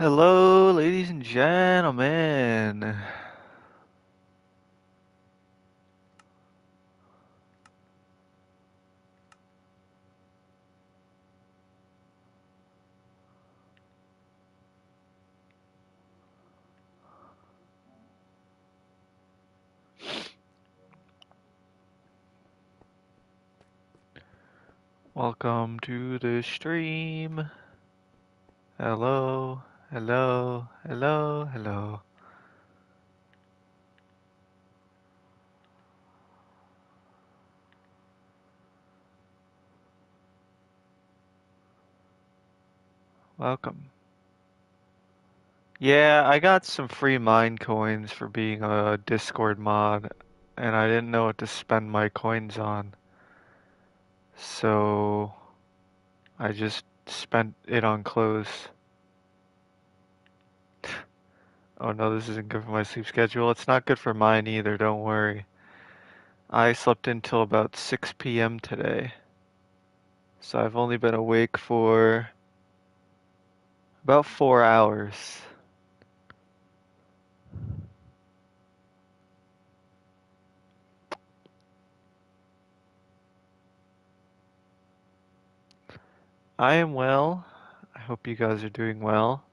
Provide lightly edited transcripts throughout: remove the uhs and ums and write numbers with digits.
Hello, ladies and gentlemen. Welcome to the stream. Hello, hello, hello, hello. Welcome. Yeah, I got some free mine coins for being a Discord mod, and I didn't know what to spend my coins on. So I just spent it on clothes. Oh no, this isn't good for my sleep schedule. It's not good for mine either, don't worry. I slept until about 6 p.m. today. So I've only been awake for about 4 hours. I am well. I hope you guys are doing well.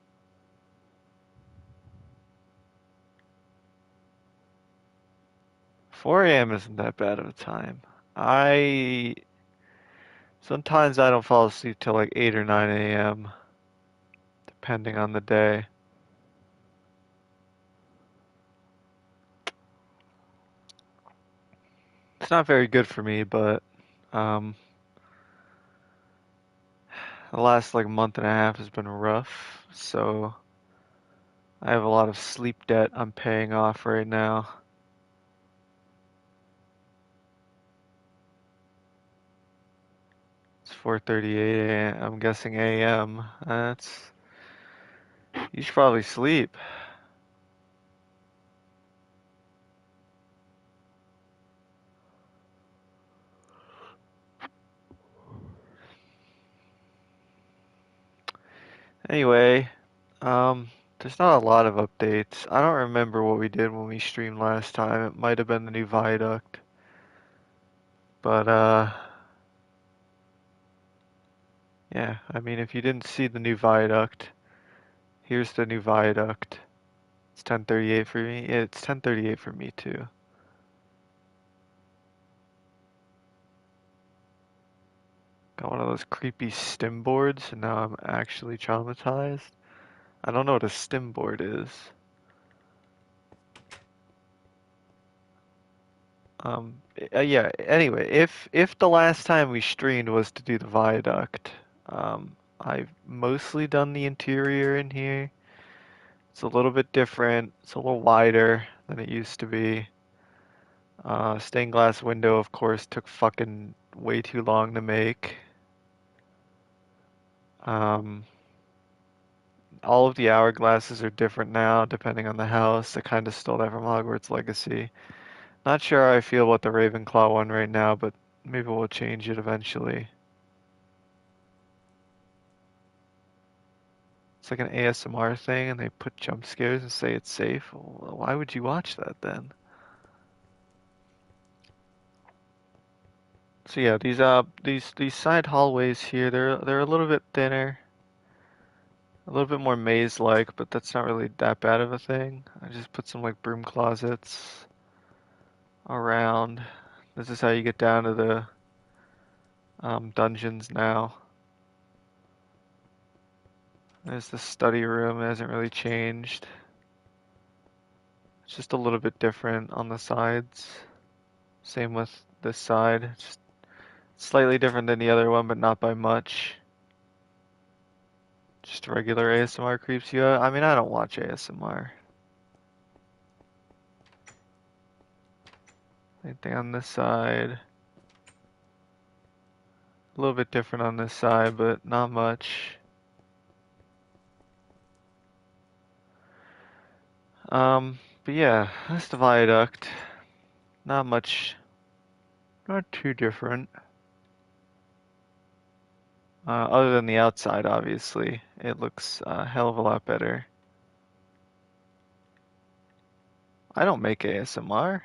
4 a.m. isn't that bad of a time. I sometimes I don't fall asleep till like 8 or 9 a.m. depending on the day. It's not very good for me, but um, the last like month and a half has been rough. So I have a lot of sleep debt I'm paying off right now. It's 4:38 a.m. I'm guessing a.m. That's You should probably sleep. Anyway, there's not a lot of updates. I don't remember what we did when we streamed last time. It might have been the new Viaduct. But, yeah, I mean, if you didn't see the new Viaduct, here's the new Viaduct. It's 10:38 for me. Yeah, it's 10:38 for me too. Got one of those creepy stim boards, and now I'm actually traumatized. I don't know what a stim board is. Yeah, anyway, if the last time we streamed was to do the Viaduct, I've mostly done the interior in here. It's a little bit different. It's a little wider than it used to be. Stained glass window, of course, took fucking way too long to make. Um, all of the hourglasses are different now, depending on the house. I kind of stole that from Hogwarts Legacy. Not sure how I feel about the Ravenclaw one right now, but maybe we'll change it eventually. It's like an ASMR thing, and they put jump scares and say it's safe. Well, why would you watch that then? So yeah, these side hallways here, they're a little bit thinner, a little bit more maze-like, but that's not really that bad of a thing. I just put some like broom closets around. This is how you get down to the dungeons now. There's the study room, it hasn't really changed. It's just a little bit different on the sides. Same with this side, just slightly different than the other one, but not by much. Just regular ASMR creeps you out. I mean, I don't watch ASMR. Anything on this side. A little bit different on this side, but not much. But yeah, that's the Viaduct. Not much, not too different. Other than the outside, obviously. It looks a hell of a lot better. I don't make ASMR.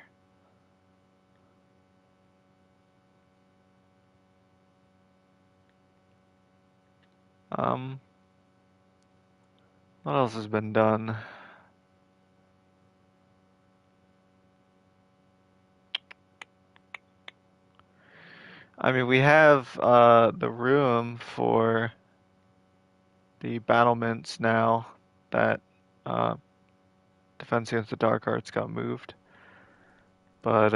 Um, what else has been done? I mean, we have the room for the battlements now that uh, Defense Against the Dark Arts got moved. But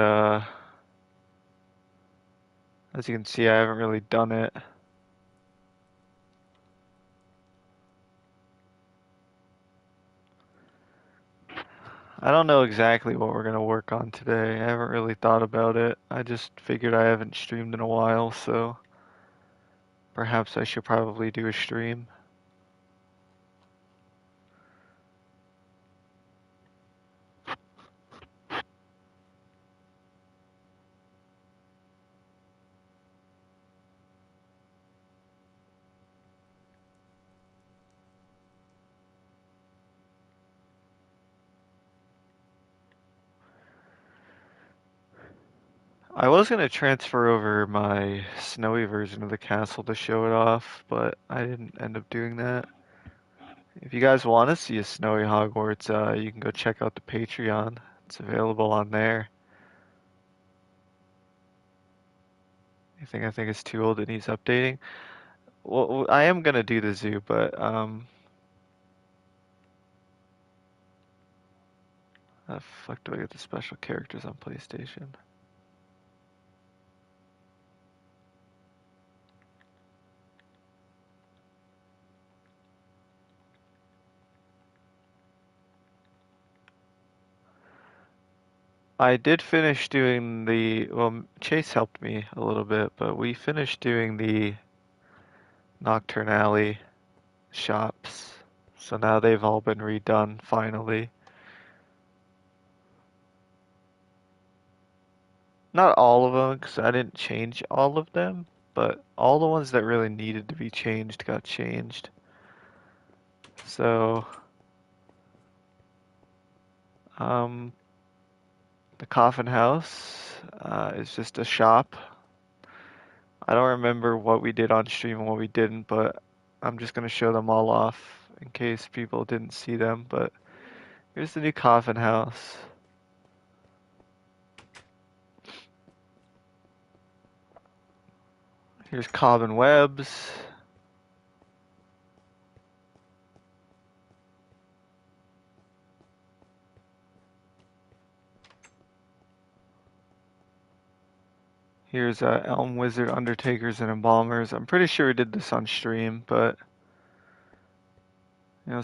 as you can see, I haven't really done it. I don't know exactly what we're gonna work on today. I haven't really thought about it. I just figured I haven't streamed in a while, so perhaps I should probably do a stream. I was gonna transfer over my snowy version of the castle to show it off, but I didn't end up doing that. If you guys want to see a snowy Hogwarts, you can go check out the Patreon. It's available on there. I think it's too old and needs updating. Well, I am gonna do the zoo, but how the fuck do I get the special characters on PlayStation? I did finish doing well, Chase helped me a little bit, but we finished doing the Nocturne Alley shops. So now they've all been redone finally. Not all of them, because I didn't change all of them, but all the ones that really needed to be changed got changed. So, um, the Coffin House is just a shop. I don't remember what we did on stream and what we didn't, but I'm just gonna show them all off in case people didn't see them. But here's the new Coffin House. Here's Cobb and Webb's. Here's Elm Wizard, Undertakers, and Embalmers. I'm pretty sure we did this on stream, but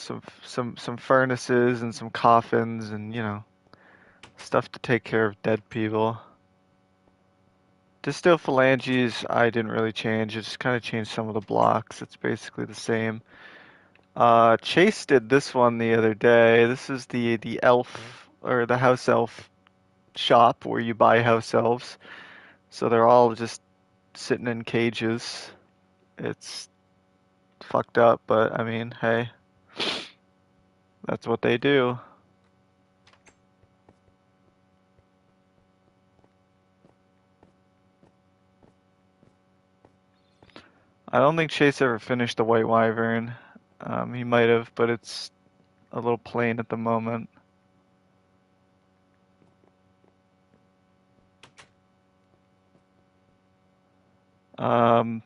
some furnaces and some coffins and stuff to take care of dead people. Distill Phalanges, I didn't really change. I just kind of changed some of the blocks. It's basically the same. Chase did this one the other day. This is the elf or the house elf shop where you buy house elves. So they're all just sitting in cages. It's fucked up, but I mean, hey, that's what they do. I don't think Chase ever finished the White Wyvern. He might have, but it's a little plain at the moment. Um,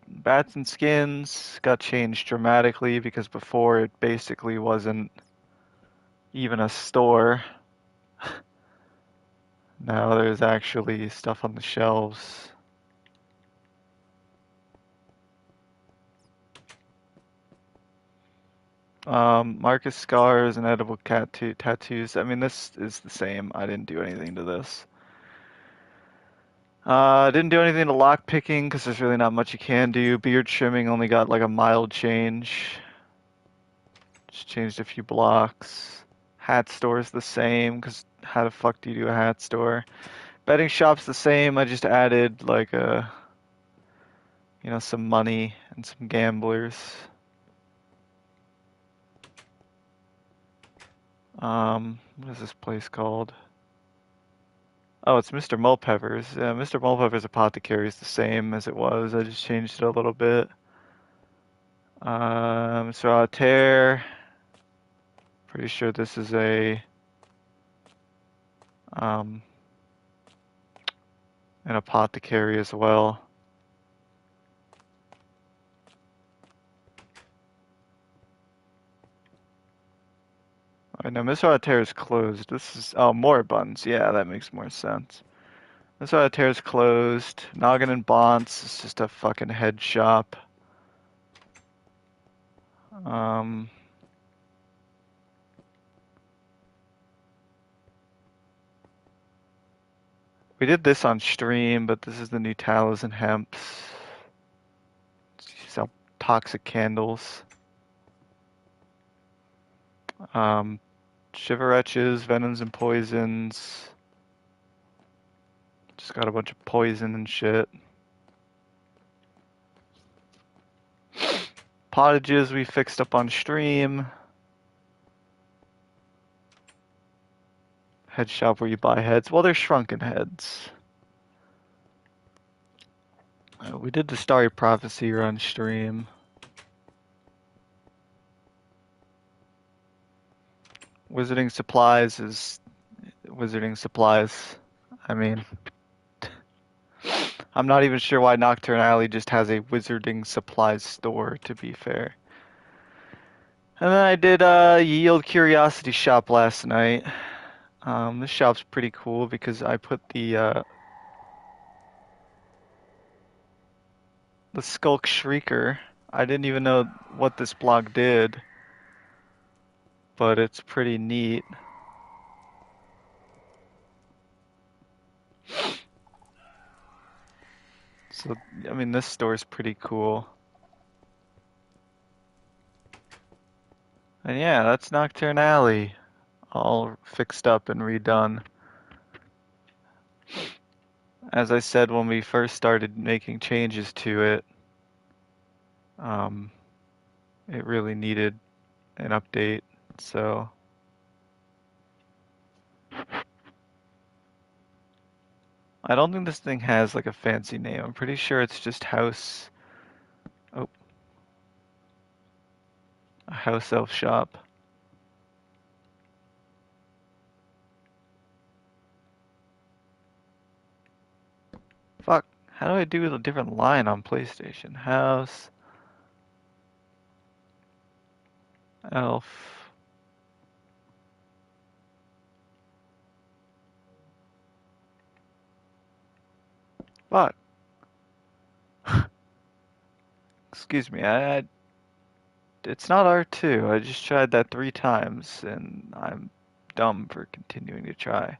Bats and Skins got changed dramatically because before it basically wasn't even a store. Now there's actually stuff on the shelves. Marcus scars and edible cat tattoos. I mean, this is the same. I didn't do anything to this. Didn't do anything to lock picking because there's really not much you can do. Beard trimming only got like a mild change. Just changed a few blocks. Hat store's the same because how the fuck do you do a hat store? Betting shop's the same. I just added like a you know, some money and some gamblers. What is this place called? Oh, it's Mr. Mulpepper's. Yeah, Mr. Mulpepper's apothecary is the same as it was. I just changed it a little bit. So Altair. Pretty sure this is um, an apothecary as well. I know Mr. Altair is closed. This is, oh, Moribunds. Yeah, that makes more sense. Mr. Altair is closed. Noggin and Bonds is just a fucking head shop. Um, we did this on stream, but this is the new Tallows and Hemps. Sell toxic candles. Um, Shiveretches, Venoms and Poisons. Just got a bunch of poison and shit. Pottages we fixed up on stream. Head shop where you buy heads. Well, they're shrunken heads. We did the Starry Prophecy on stream. Wizarding supplies is wizarding supplies. I mean, I'm not even sure why Nocturne Alley just has a wizarding supplies store, to be fair. And then I did Yield Curiosity Shop last night. This shop's pretty cool because I put the Skulk Shrieker. I didn't even know what this block did, but it's pretty neat. So, I mean, this store's pretty cool. And yeah, that's Nocturne Alley, all fixed up and redone. As I said when we first started making changes to it, it really needed an update, so I don't think this thing has like a fancy name. I'm pretty sure it's just House, oh, a House Elf Shop. Fuck, how do I do a different line on PlayStation? House Elf. Fuck. Excuse me, it's not R2. I just tried that 3 times and I'm dumb for continuing to try.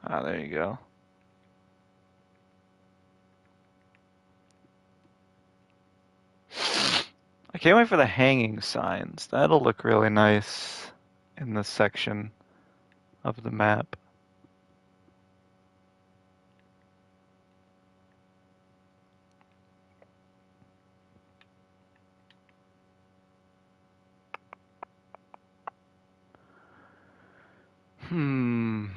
Ah, there you go. I can't wait for the hanging signs. That'll look really nice in this section of the map. Hmm.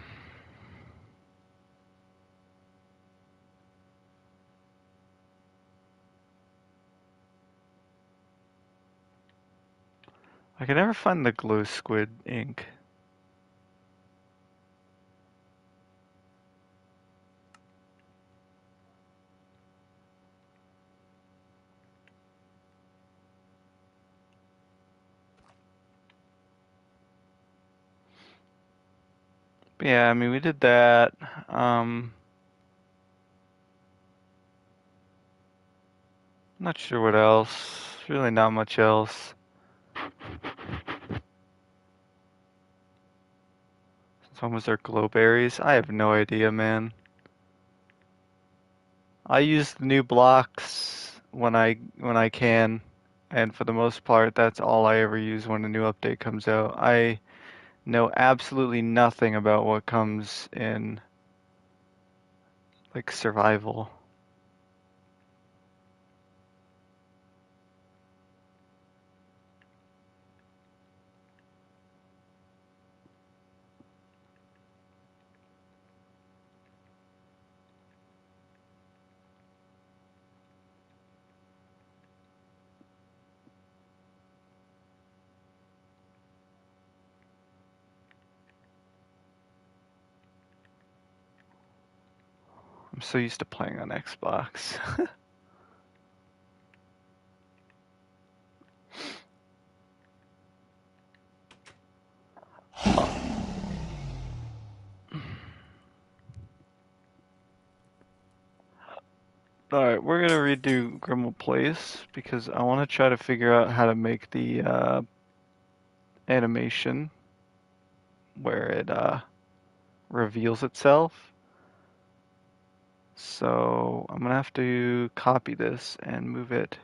I can never find the glow squid ink. But yeah, I mean, we did that. Not sure what else. Really not much else. When was there glowberries? I have no idea, man. I use the new blocks when I can, and for the most part, that's all I ever use when a new update comes out. I know absolutely nothing about what comes in like survival. I'm so used to playing on Xbox. Alright, we're gonna redo Grimmauld Place because I want to try to figure out how to make the animation where it reveals itself. So I'm gonna have to copy this and move it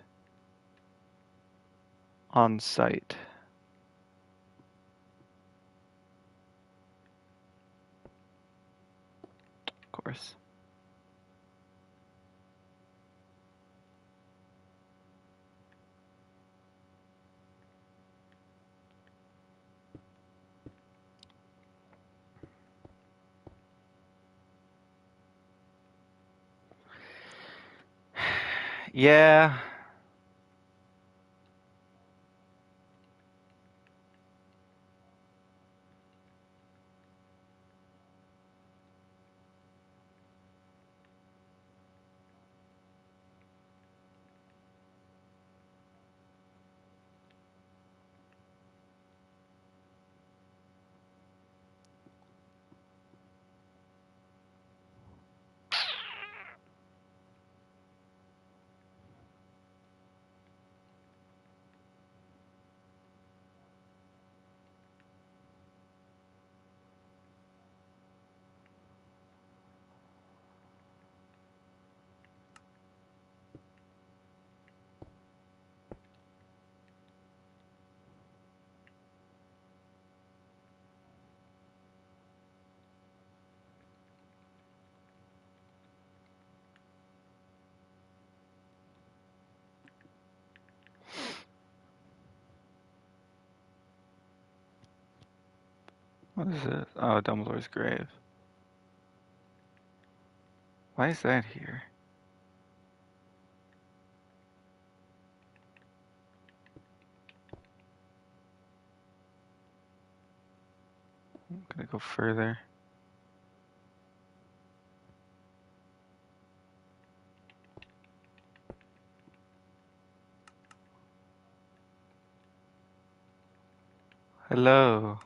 on site. Of course. Yeah. What is it? Oh, Dumbledore's grave. Why is that here? I'm gonna go further. Hello.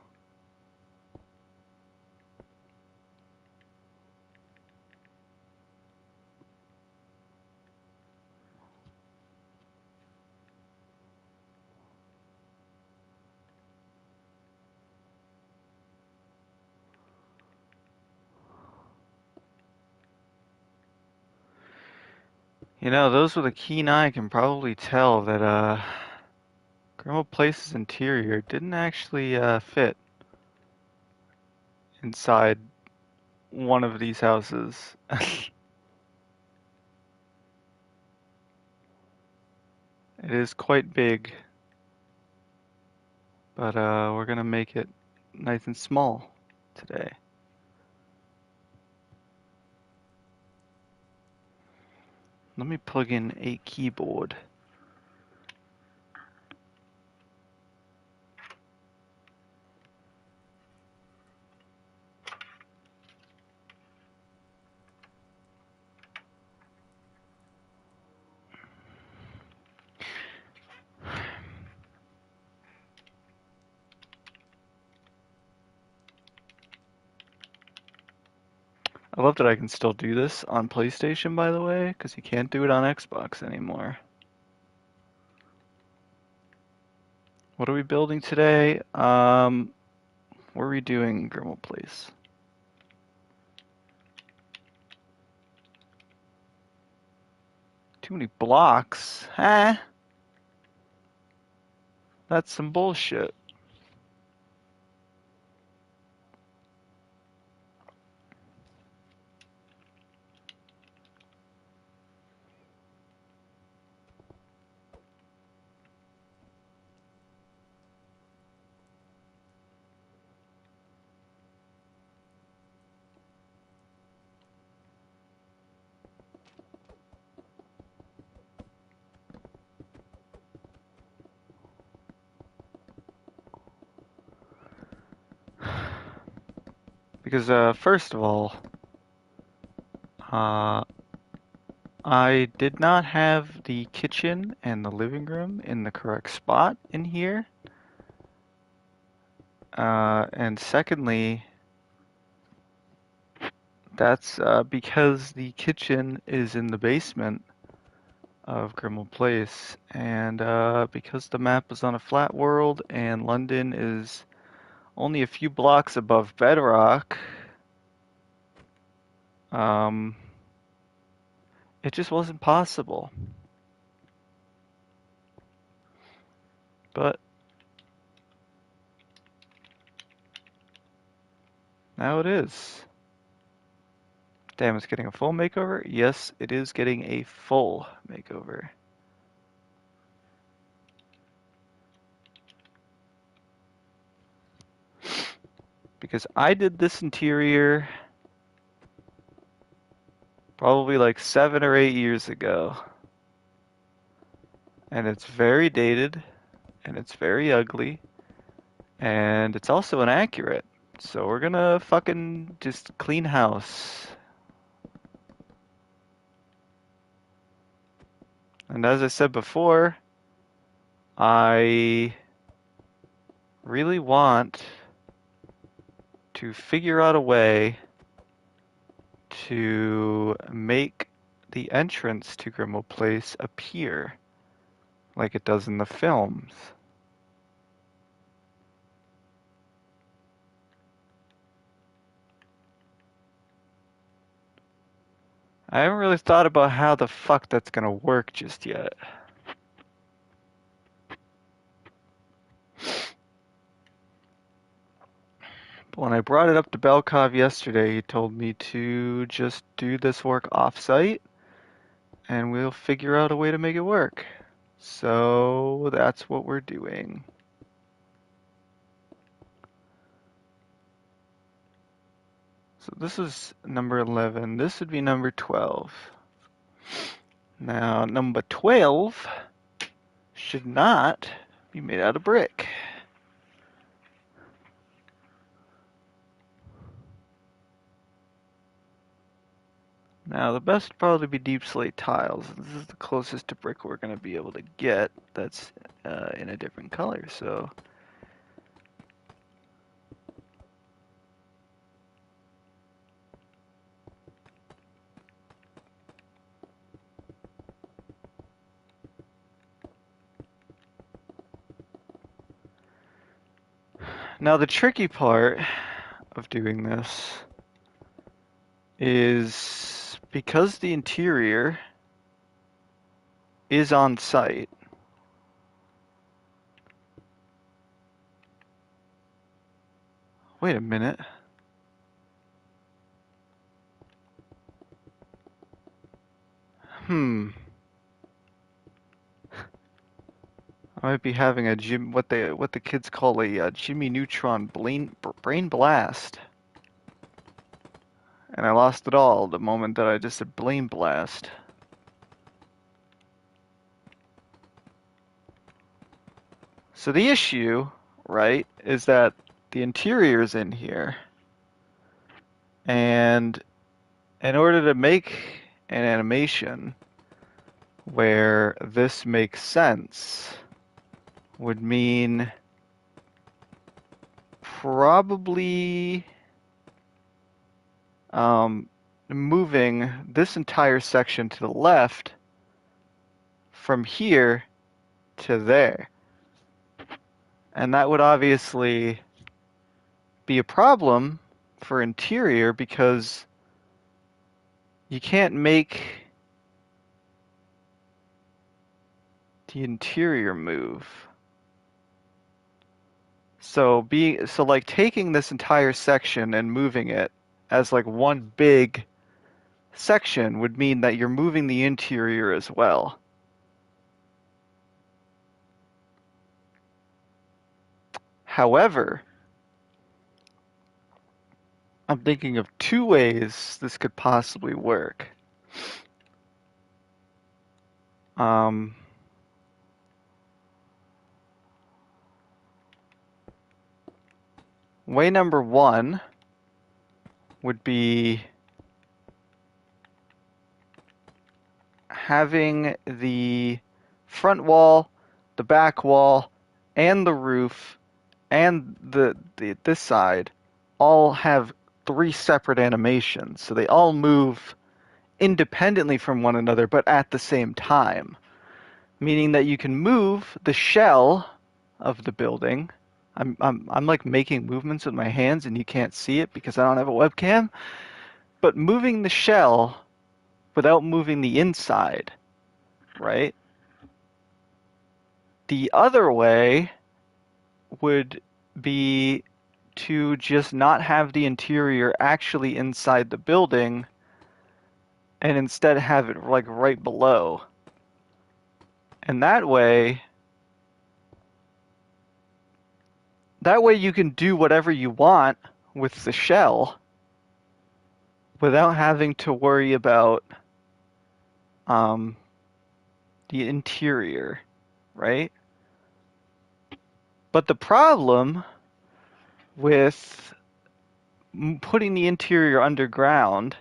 You know, those with a keen eye can probably tell that Grimmauld Place's interior didn't actually fit inside one of these houses. It is quite big, but we're gonna make it nice and small today. Let me plug in a keyboard. I love that I can still do this on PlayStation, by the way, because you can't do it on Xbox anymore. What are we building today? We're redoing Grimmauld Place. Too many blocks? Huh? That's some bullshit. Because, first of all, uh, I did not have the kitchen and the living room in the correct spot in here. And secondly, that's because the kitchen is in the basement of Grimmauld Place, and because the map is on a flat world and London is only a few blocks above bedrock, um, it just wasn't possible. But now it is. Damn, it's getting a full makeover? Yes, it is getting a full makeover. Because I did this interior probably like 7 or 8 years ago. And it's very dated, and it's very ugly, and it's also inaccurate. So we're gonna fucking just clean house. And as I said before, I really want to figure out a way to make the entrance to Grimmauld Place appear like it does in the films. I haven't really thought about how the fuck that's gonna work just yet. But when I brought it up to Belkov yesterday, he told me to just do this work off-site and we'll figure out a way to make it work. So that's what we're doing. So this is number 11. This would be number 12. Now, number 12 should not be made out of brick. Now, the best would probably be deep slate tiles. This is the closest to brick we're going to be able to get that's in a different color. So now the tricky part of doing this is because the interior is on site. Wait a minute. I might be having a what the kids call a Jimmy Neutron brain blast. And I lost it all the moment that I just said blame blast. So the issue, right, is that the interior's in here. And in order to make an animation where this makes sense would mean probably moving this entire section to the left from here to there. And that would obviously be a problem for interior because you can't make the interior move. So like taking this entire section and moving it as like one big section would mean that you're moving the interior as well. However, I'm thinking of two ways this could possibly work. Um, Way number one would be having the front wall, the back wall, and the roof, and this side all have three separate animations. So they all move independently from one another, but at the same time. Meaning that you can move the shell of the building. I'm like making movements with my hands and you can't see it because I don't have a webcam. But moving the shell without moving the inside, right? The other way would be to just not have the interior actually inside the building and instead have it like right below. And that way you can do whatever you want with the shell without having to worry about um, the interior, right? But the problem with putting the interior underground,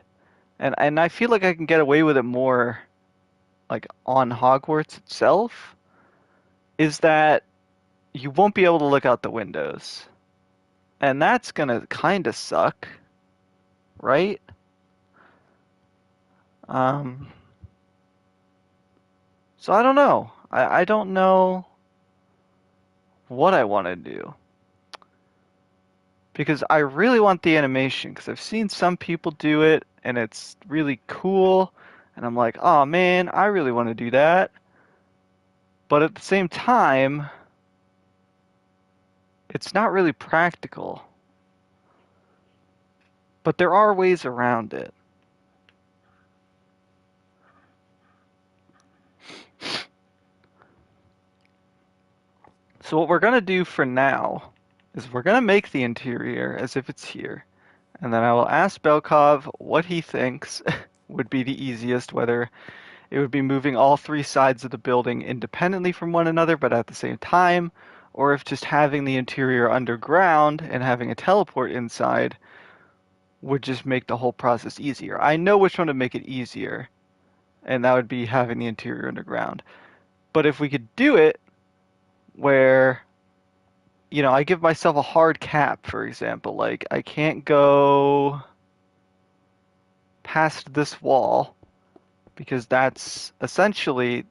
and I feel like I can get away with it more like on Hogwarts itself, is that you won't be able to look out the windows. And that's gonna kind of suck, right? Um, so I don't know. I don't know what I want to do. Because I really want the animation, because I've seen some people do it, and it's really cool, and I'm like, oh man, I really want to do that. But at the same time, it's not really practical. But there are ways around it. So what we're going to do for now is we're going to make the interior as if it's here. And then I will ask Belkov what he thinks would be the easiest, whether it would be moving all three sides of the building independently from one another but at the same time, or if just having the interior underground and having a teleport inside would just make the whole process easier. I know which one would make it easier, and that would be having the interior underground. But if we could do it where, I give myself a hard cap, for example, like I can't go past this wall because that's essentially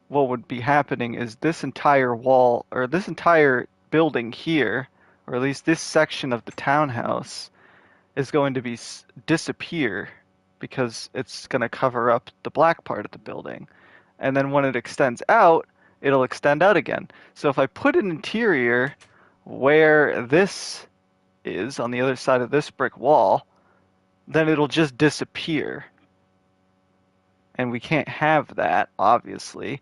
what would be happening is this entire wall or this entire building here, or at least this section of the townhouse, is going to be disappear because it's going to cover up the black part of the building. And then when it extends out, it'll extend out again. So if I put an interior where this is on the other side of this brick wall, then it'll just disappear. And we can't have that, obviously.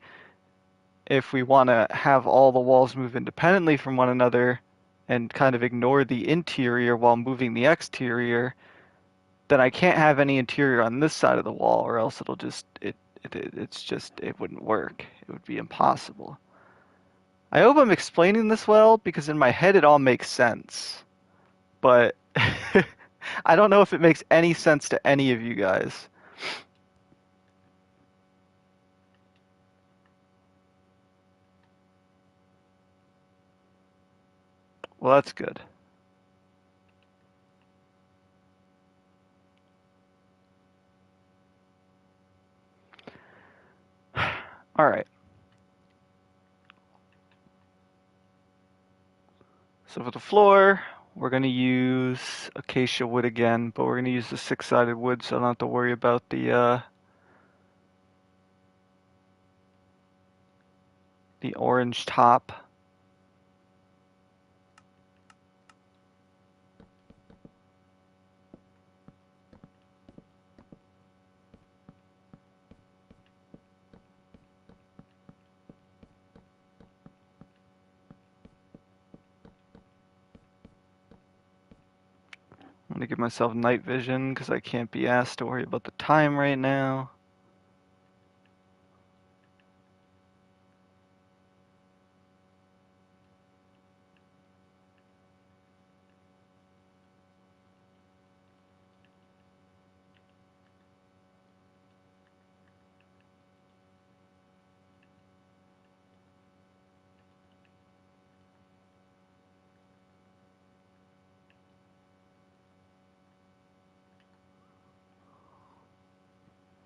If we want to have all the walls move independently from one another and kind of ignore the interior while moving the exterior, then I can't have any interior on this side of the wall, or else it'll just it wouldn't work. It would be impossible. I hope I'm explaining this well because in my head it all makes sense, but I don't know if it makes any sense to any of you guys. Well, that's good. All right. So for the floor, we're going to use acacia wood again, but we're going to use the six-sided wood so I don't have to worry about the the orange top. I'm gonna give myself night vision because I can't be asked to worry about the time right now.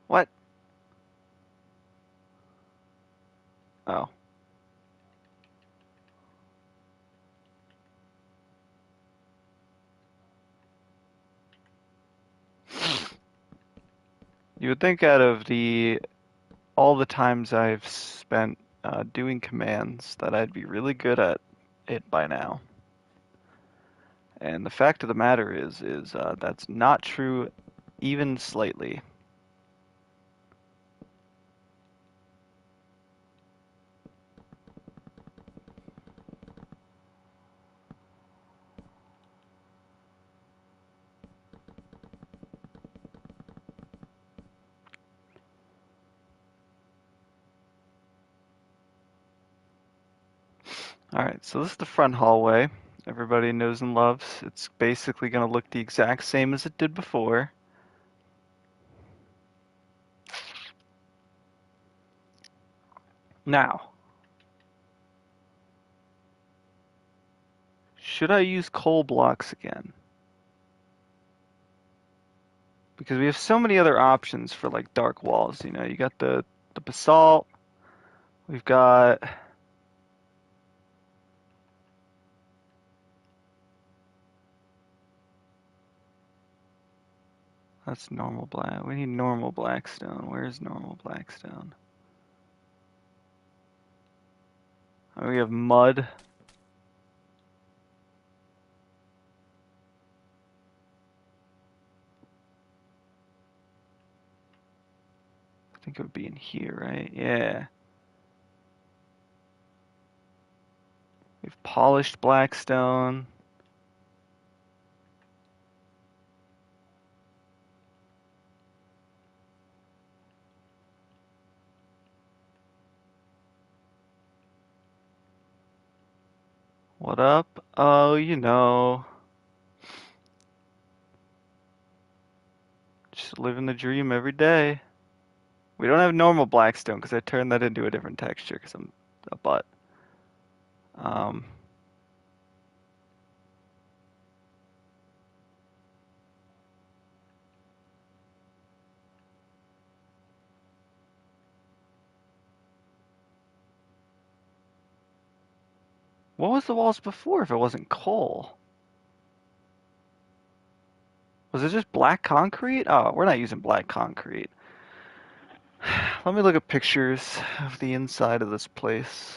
What? Oh. You would think out of all the times I've spent doing commands that I'd be really good at it by now. And the fact of the matter is that's not true even slightly. Alright, so this is the front hallway. Everybody knows and loves. It's basically going to look the exact same as it did before. Now, should I use coal blocks again? Because we have so many other options for like dark walls, you know. You got the basalt, we've got that's normal black. We need normal blackstone. Where's normal blackstone? Oh, we have mud. I think it would be in here, right? Yeah. We've polished blackstone. What up? Oh, you know. Just living the dream every day. We don't have normal blackstone because I turned that into a different texture because I'm a butt. Um, what was the walls before if it wasn't coal? Was it just black concrete? Oh, we're not using black concrete. Let me look at pictures of the inside of this place.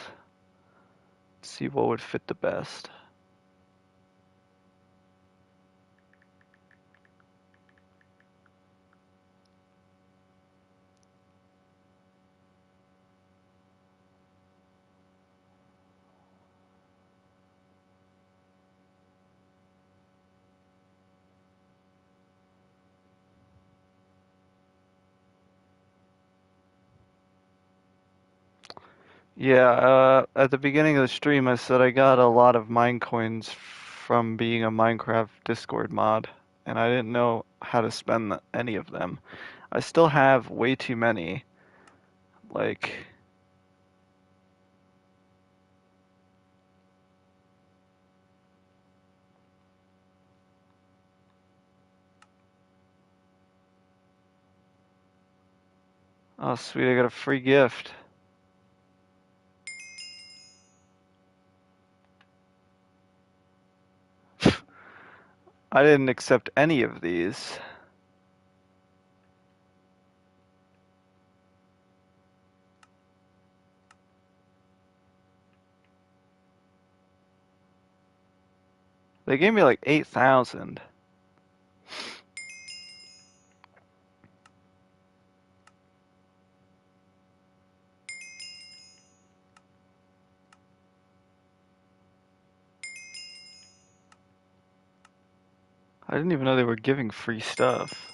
See what would fit the best. Yeah, at the beginning of the stream, I said I got a lot of mine coins from being a Minecraft Discord mod, and I didn't know how to spend any of them. I still have way too many. Like, oh sweet, I got a free gift. I didn't accept any of these. They gave me like 8,000. I didn't even know they were giving free stuff.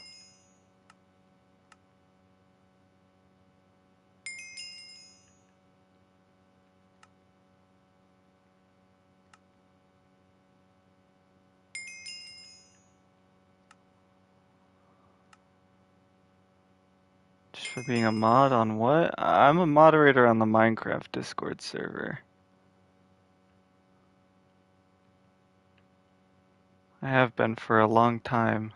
Just for being a mod on what? I'm a moderator on the Minecraft Discord server. I have been for a long time.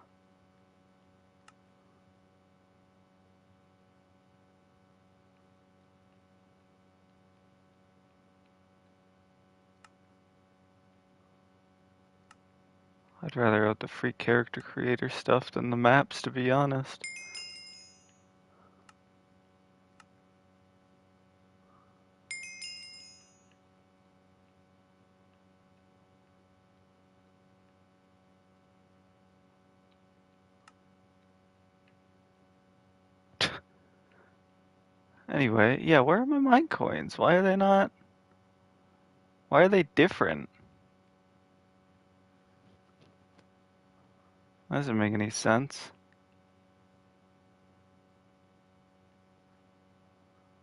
I'd rather have the free character creator stuff than the maps, to be honest. Anyway, yeah, where are my mine coins? Why are they not? Why are they different? That doesn't make any sense.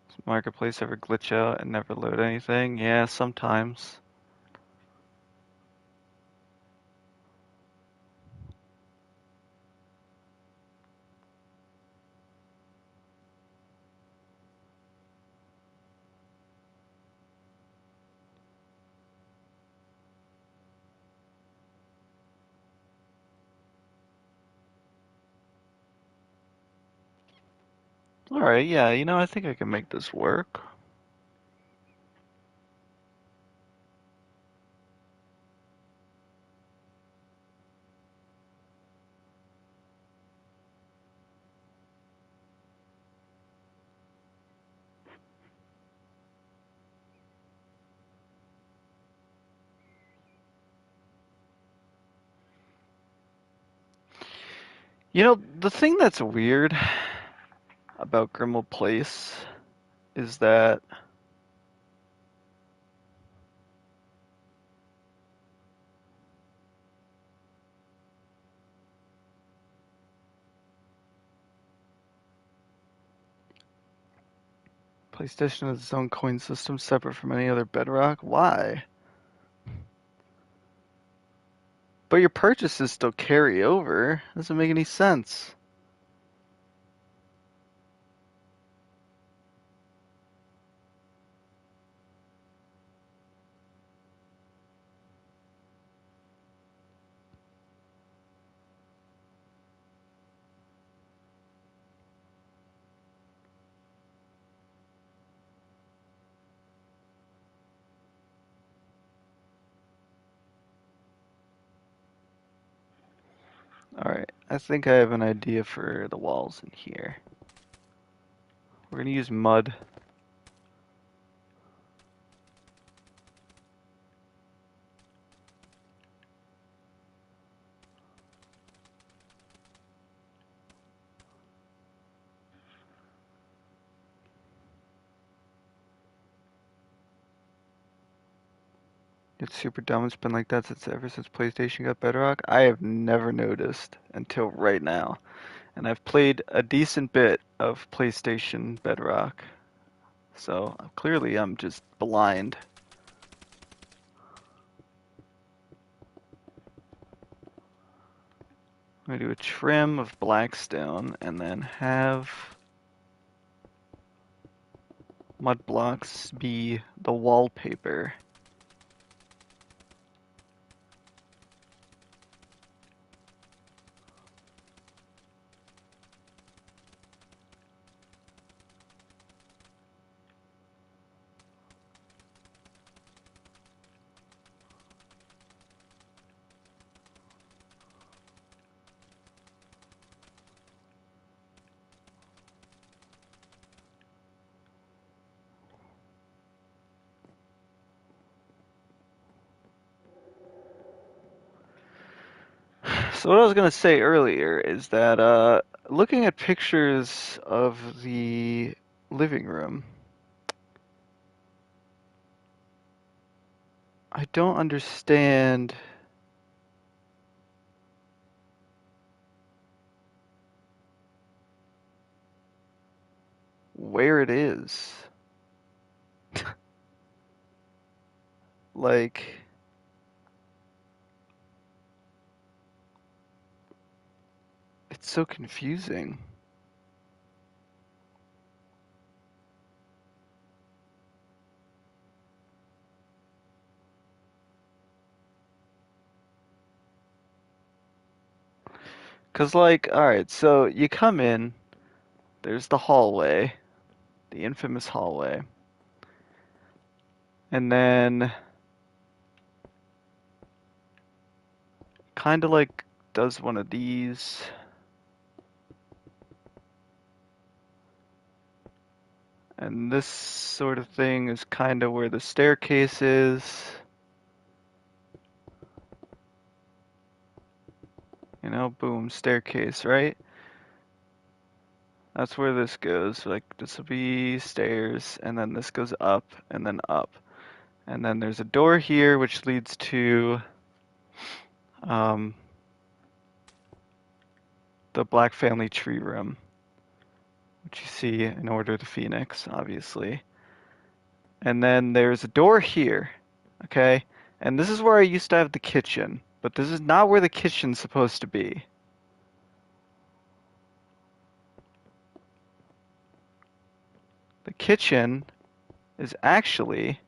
Does Marketplace ever glitch out and never load anything? Yeah, sometimes. Alright, yeah, I think I can make this work. The thing that's weird about Grimmauld Place is that PlayStation has its own coin system separate from any other Bedrock. Why? But your purchases still carry over. Doesn't make any sense. Alright, I think I have an idea for the walls in here. We're gonna use mud. It's super dumb. It's been like that ever since PlayStation got Bedrock. I have never noticed until right now. And I've played a decent bit of PlayStation Bedrock. So clearly I'm just blind. I'm gonna do a trim of blackstone and then have mud blocks be the wallpaper. So what I was gonna say earlier is that looking at pictures of the living room, I don't understand where it is. Like, it's so confusing. 'Cause like, alright, so you come in, there's the hallway, the infamous hallway, and then kind of like does one of these. And this sort of thing is kind of where the staircase is. You know, boom, staircase, right? That's where this goes. Like, this will be stairs, and then this goes up, and then up. And then there's a door here, which leads to um, the Black Family Tree Room, which you see in Order of the Phoenix, obviously. And then there's a door here, okay? And this is where I used to have the kitchen, but this is not where the kitchen's supposed to be. The kitchen is actually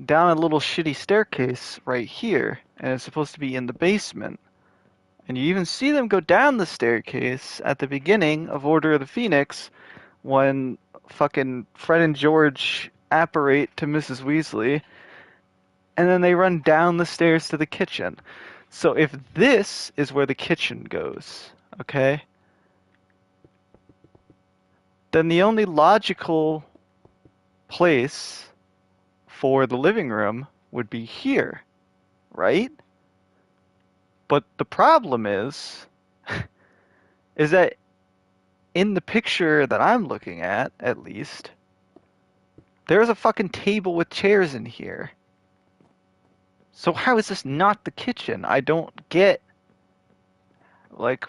down a little shitty staircase right here, and it's supposed to be in the basement. And you even see them go down the staircase at the beginning of Order of the Phoenix when fucking Fred and George apparate to Mrs. Weasley, and then they run down the stairs to the kitchen. So if this is where the kitchen goes, okay, then the only logical place for the living room would be here, right? But the problem is that in the picture that I'm looking at least, there's a fucking table with chairs in here. So how is this not the kitchen? I don't get, like,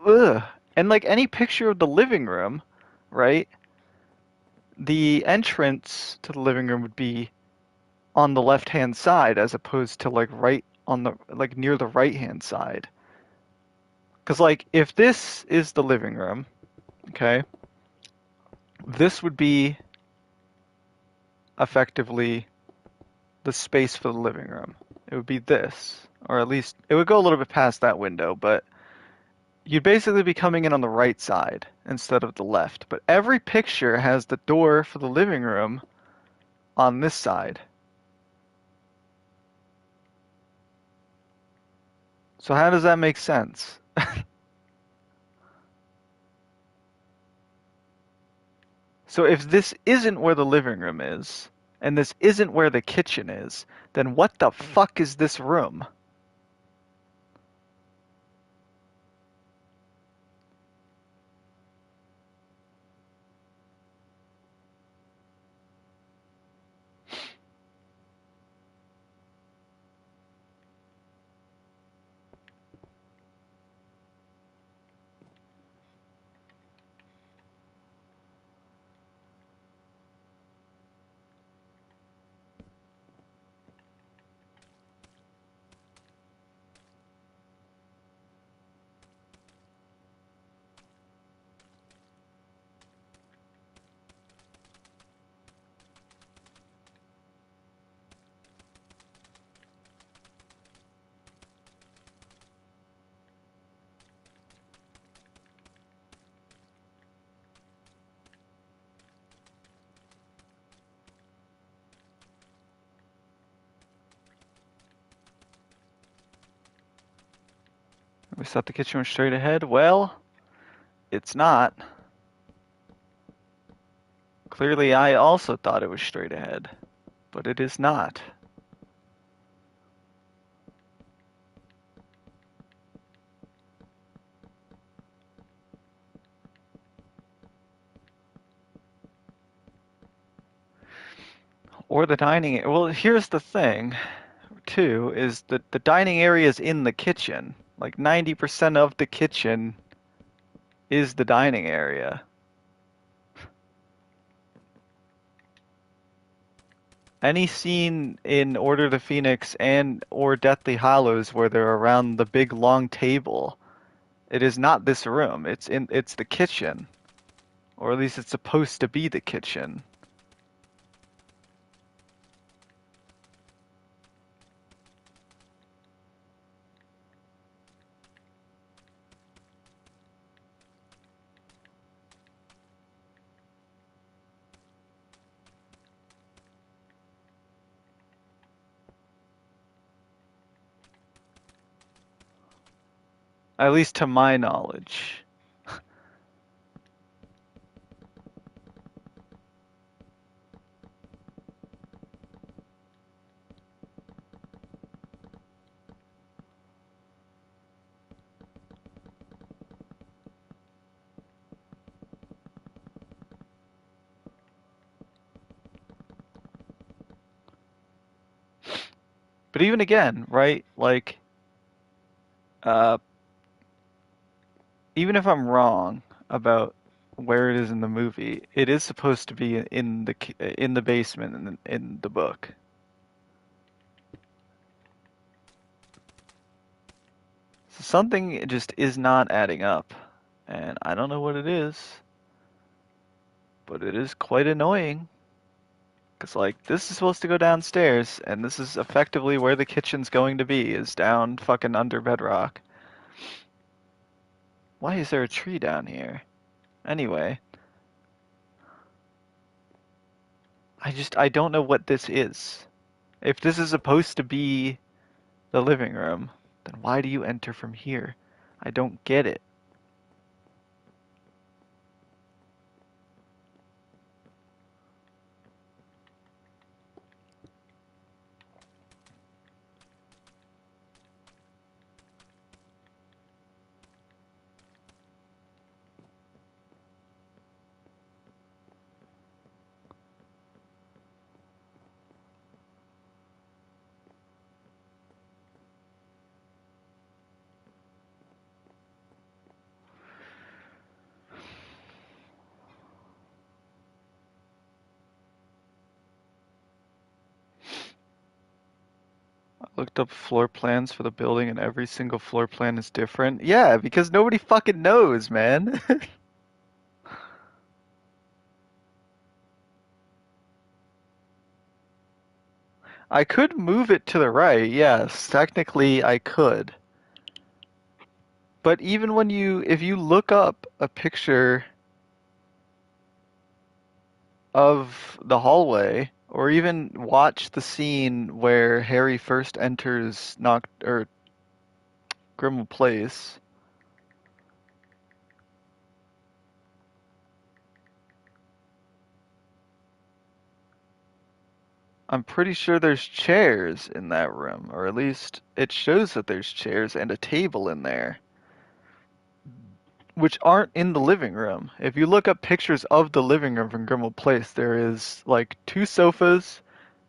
ugh. And like any picture of the living room, right? The entrance to the living room would be on the left-hand side as opposed to like right on the like near the right-hand side. Because like if this is the living room, okay, this would be effectively the space for the living room. It would be this, or at least it would go a little bit past that window, but you'd basically be coming in on the right side instead of the left. But every picture has the door for the living room on this side. So how does that make sense? So if this isn't where the living room is, and this isn't where the kitchen is, then what the fuck is this room? We thought the kitchen was straight ahead. Well, it's not. Clearly, I also thought it was straight ahead, but it is not. Or the dining. Well, here's the thing, too, is that the dining area is in the kitchen. Like 90% of the kitchen is the dining area. Any scene in Order of the Phoenix and or Deathly Hallows where they're around the big long table, it is not this room. It's the kitchen. Or at least it's supposed to be the kitchen. At least to my knowledge. But even again, right? Like, uh, even if I'm wrong about where it is in the movie, it is supposed to be in the basement in the book. So something just is not adding up, and I don't know what it is, but it is quite annoying. Because like this is supposed to go downstairs, and this is effectively where the kitchen's going to be, is down fucking under bedrock. Why is there a tree down here? Anyway, I don't know what this is. If this is supposed to be the living room, then why do you enter from here? I don't get it. I looked up floor plans for the building and every single floor plan is different. Yeah, because nobody fucking knows, man. I could move it to the right, yes, technically I could. But even if you look up a picture of the hallway, or even watch the scene where Harry first enters Grimmauld Place, I'm pretty sure there's chairs in that room, or at least it shows that there's chairs and a table in there, which aren't in the living room. If you look up pictures of the living room from Grimmauld Place, there is like two sofas,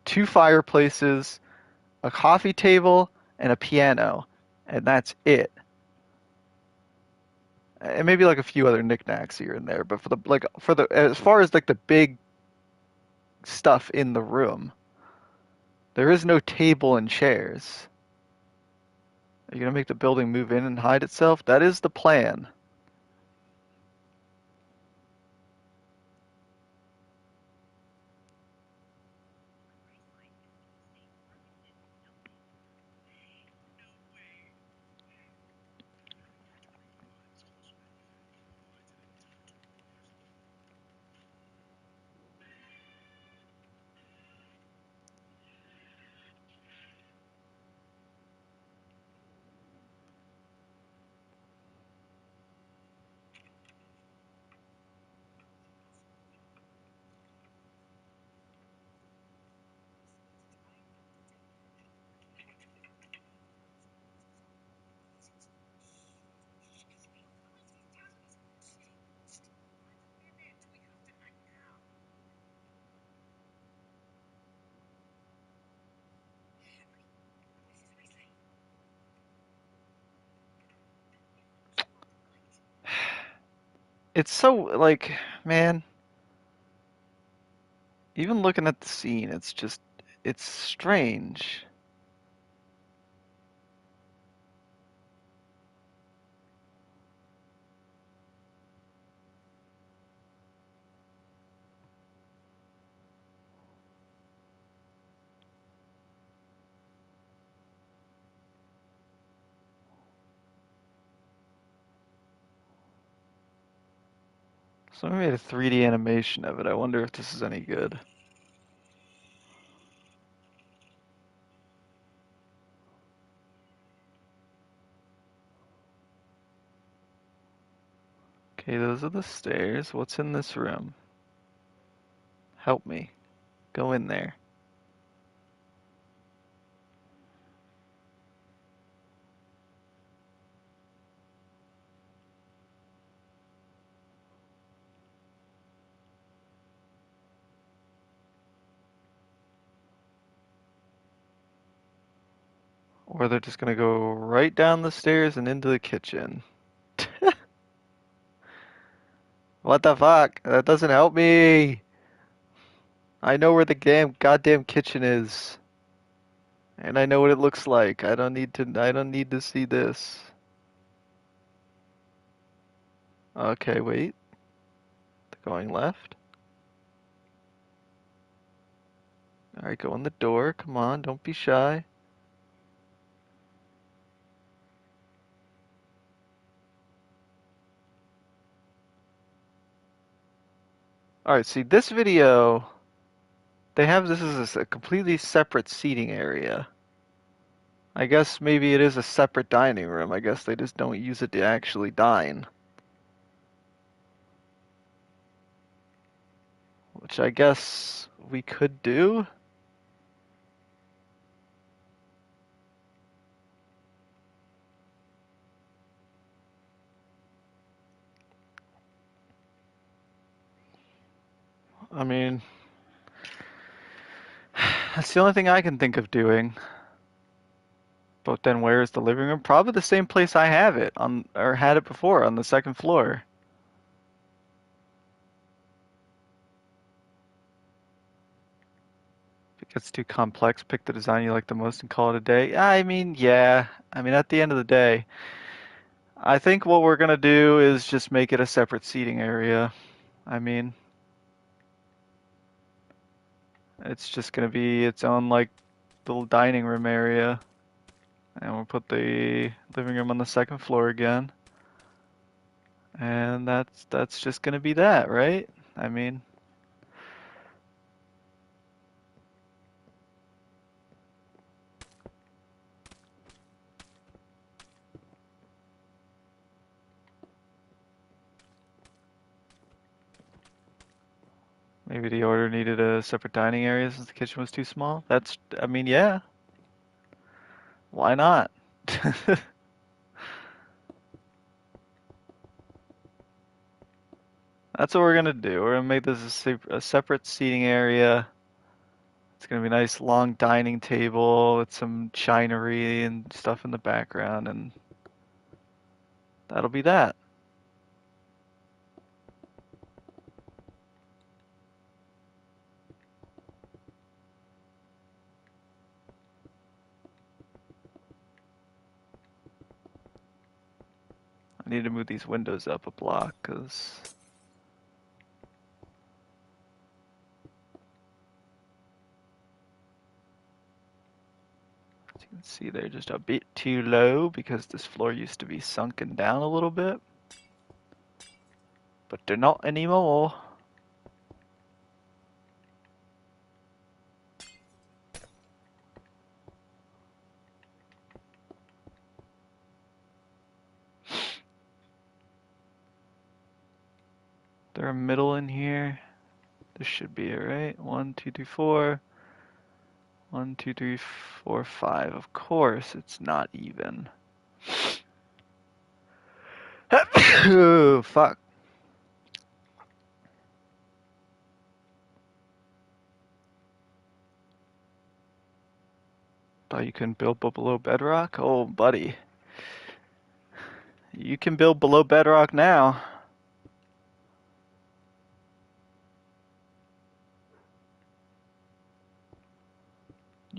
two fireplaces, a coffee table, and a piano, and that's it. And maybe like a few other knickknacks here and there, but for the as far as like the big stuff in the room, there is no table and chairs. Are you gonna make the building move in and hide itself? That is the plan. It's so, like, man, even looking at the scene, it's just, it's strange. Someone made a 3D animation of it. I wonder if this is any good. Okay, those are the stairs. What's in this room? Help me. Go in there. Or they're just gonna go right down the stairs and into the kitchen. What the fuck? That doesn't help me. I know where the goddamn kitchen is. And I know what it looks like. I don't need to see this. Okay, wait. Going left. Alright, go in the door. Come on, don't be shy. Alright, see this video, they have this as a completely separate seating area. I guess maybe it is a separate dining room. I guess they just don't use it to actually dine. Which I guess we could do. I mean, that's the only thing I can think of doing. But then where's the living room? Probably the same place I have it on, or had it before, on the second floor. If it gets too complex, pick the design you like the most and call it a day. I mean, yeah. I mean, at the end of the day, I think what we're gonna do is just make it a separate seating area. I mean, it's just gonna be its own like little dining room area. And we'll put the living room on the second floor again. And that's just gonna be that, right? I mean, maybe the order needed a separate dining area since the kitchen was too small. I mean, yeah, why not? That's what we're gonna do. We're gonna make this a separate seating area. It's gonna be a nice long dining table with some chinery and stuff in the background, and that'll be that. I need to move these windows up a block, because as you can see they're just a bit too low because this floor used to be sunken down a little bit. But they're not anymore. There a middle in here? This should be it, right? 1, 2, 3, 4. 1, 2, 3, 4, 5. Of course, it's not even. Oh, fuck. Thought you couldn't build below bedrock? Oh, buddy. You can build below bedrock now.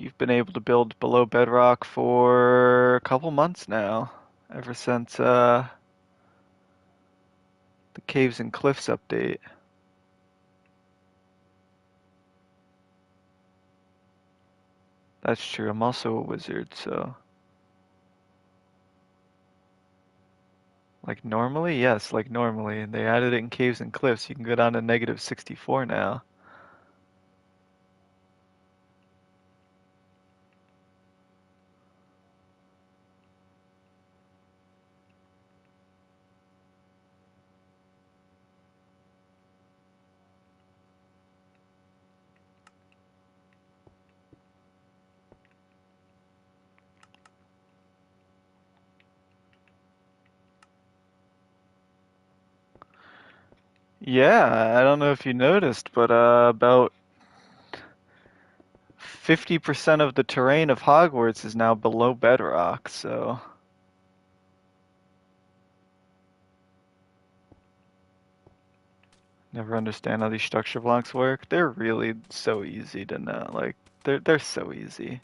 you've been able to build below bedrock for a couple months now, ever since the Caves and Cliffs update. That's true. I'm also a wizard, so like normally, yes, like normally. And they added it in Caves and Cliffs. You can go down to negative 64 now. Yeah, I don't know if you noticed, but about 50% of the terrain of Hogwarts is now below bedrock, so never understand how these structure blocks work. They're really so easy to know. Like they're so easy.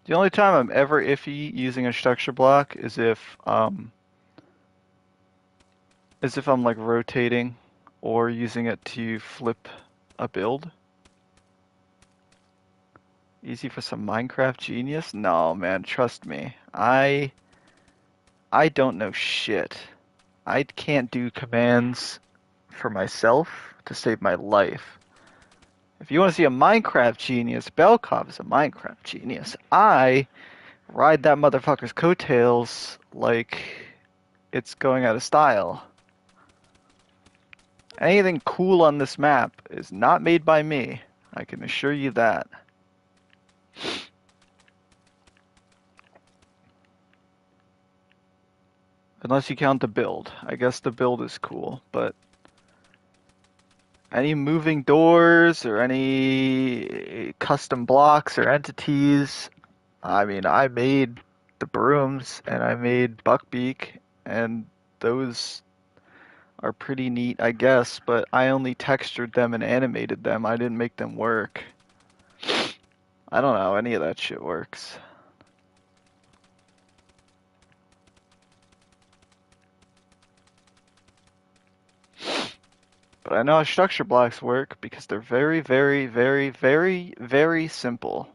The only time I'm ever iffy using a structure block is if I'm like rotating or using it to flip a build. Easy for some Minecraft genius? No, man, trust me. I don't know shit. I can't do commands for myself to save my life. If you want to see a Minecraft genius, Belkov is a Minecraft genius. I ride that motherfucker's coattails like it's going out of style. Anything cool on this map is not made by me. I can assure you that. Unless you count the build. I guess the build is cool, but any moving doors or any custom blocks or entities, I mean, I made the brooms and I made Buckbeak, and those are pretty neat, I guess, but I only textured them and animated them. I didn't make them work. I don't know how any of that shit works. But I know how structure blocks work because they're very, very, very, very, very simple.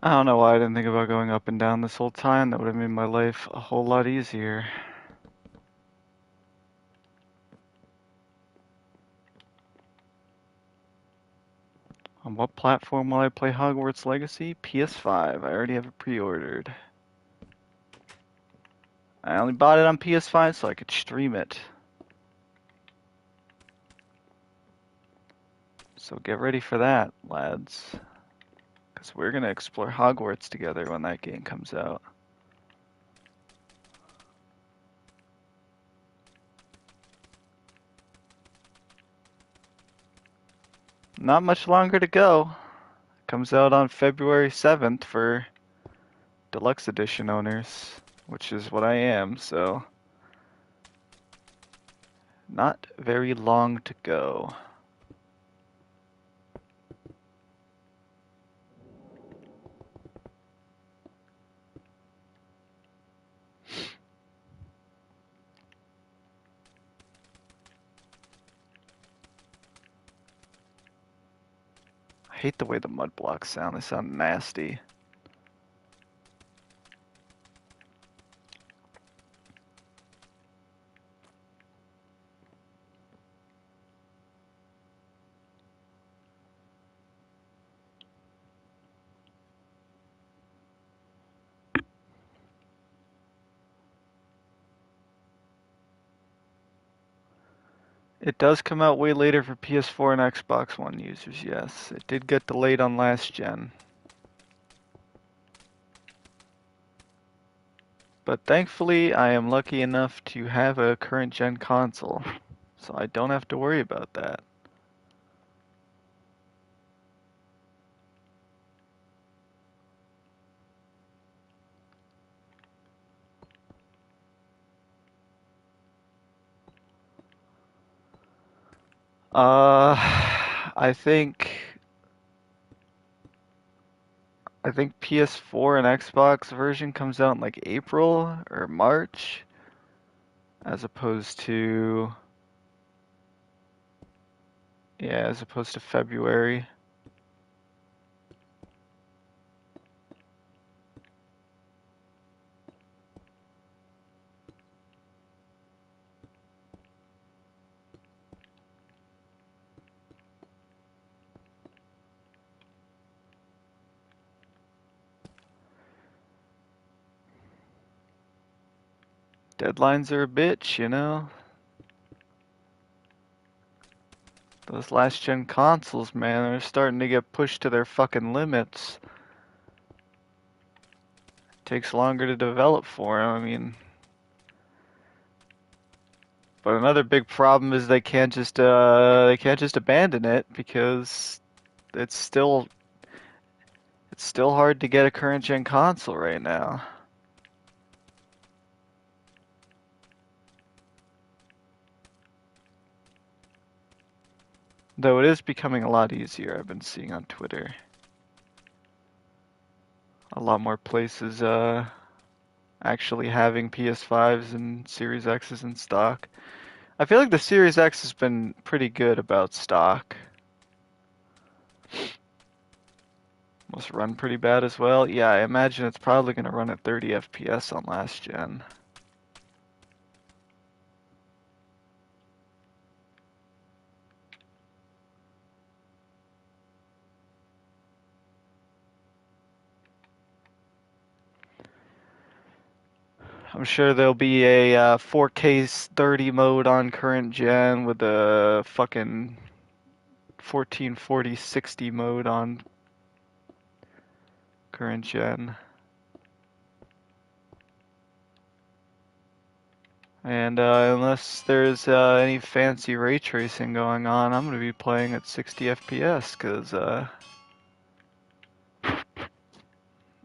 I don't know why I didn't think about going up and down this whole time. That would have made my life a whole lot easier. On what platform will I play Hogwarts Legacy? PS5. I already have it pre-ordered. I only bought it on PS5 so I could stream it. So get ready for that, lads. Because we're going to explore Hogwarts together when that game comes out. Not much longer to go. Comes out on February 7th for Deluxe Edition owners, which is what I am, so not very long to go. I hate the way the mud blocks sound. They sound nasty. It does come out way later for PS4 and Xbox One users, yes. It did get delayed on last gen. But thankfully, I am lucky enough to have a current gen console, so I don't have to worry about that. I think PS4 and Xbox version comes out in like April or March, as opposed to as opposed to February. Deadlines are a bitch, you know? Those last gen consoles, man, they're starting to get pushed to their fucking limits. Takes longer to develop for them. I mean, but another big problem is they can't just abandon it because it's still it's still hard to get a current gen console right now. Though it is becoming a lot easier, I've been seeing on Twitter. A lot more places actually having PS5s and Series X's in stock. I feel like the Series X has been pretty good about stock. Must run pretty bad as well. Yeah, I imagine it's probably going to run at 30 FPS on last gen. I'm sure there'll be a 4K 30 mode on current gen with a fucking 1440 60 mode on current gen. And unless there's any fancy ray tracing going on, I'm going to be playing at 60 FPS because I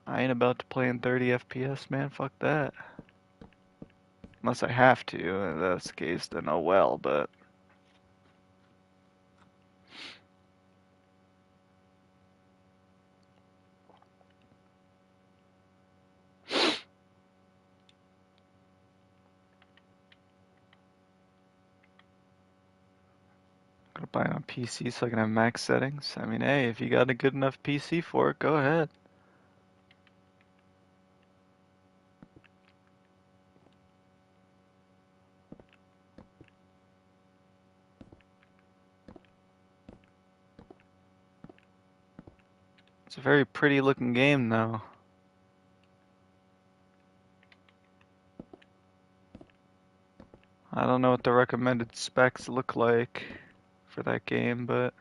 ain't about to play in 30 FPS, man. Fuck that. Unless I have to, if that's the case, then oh well, but. Gonna buy it on PC so I can have max settings. I mean, hey, if you got a good enough PC for it, go ahead. It's a very pretty looking game, though. I don't know what the recommended specs look like for that game, but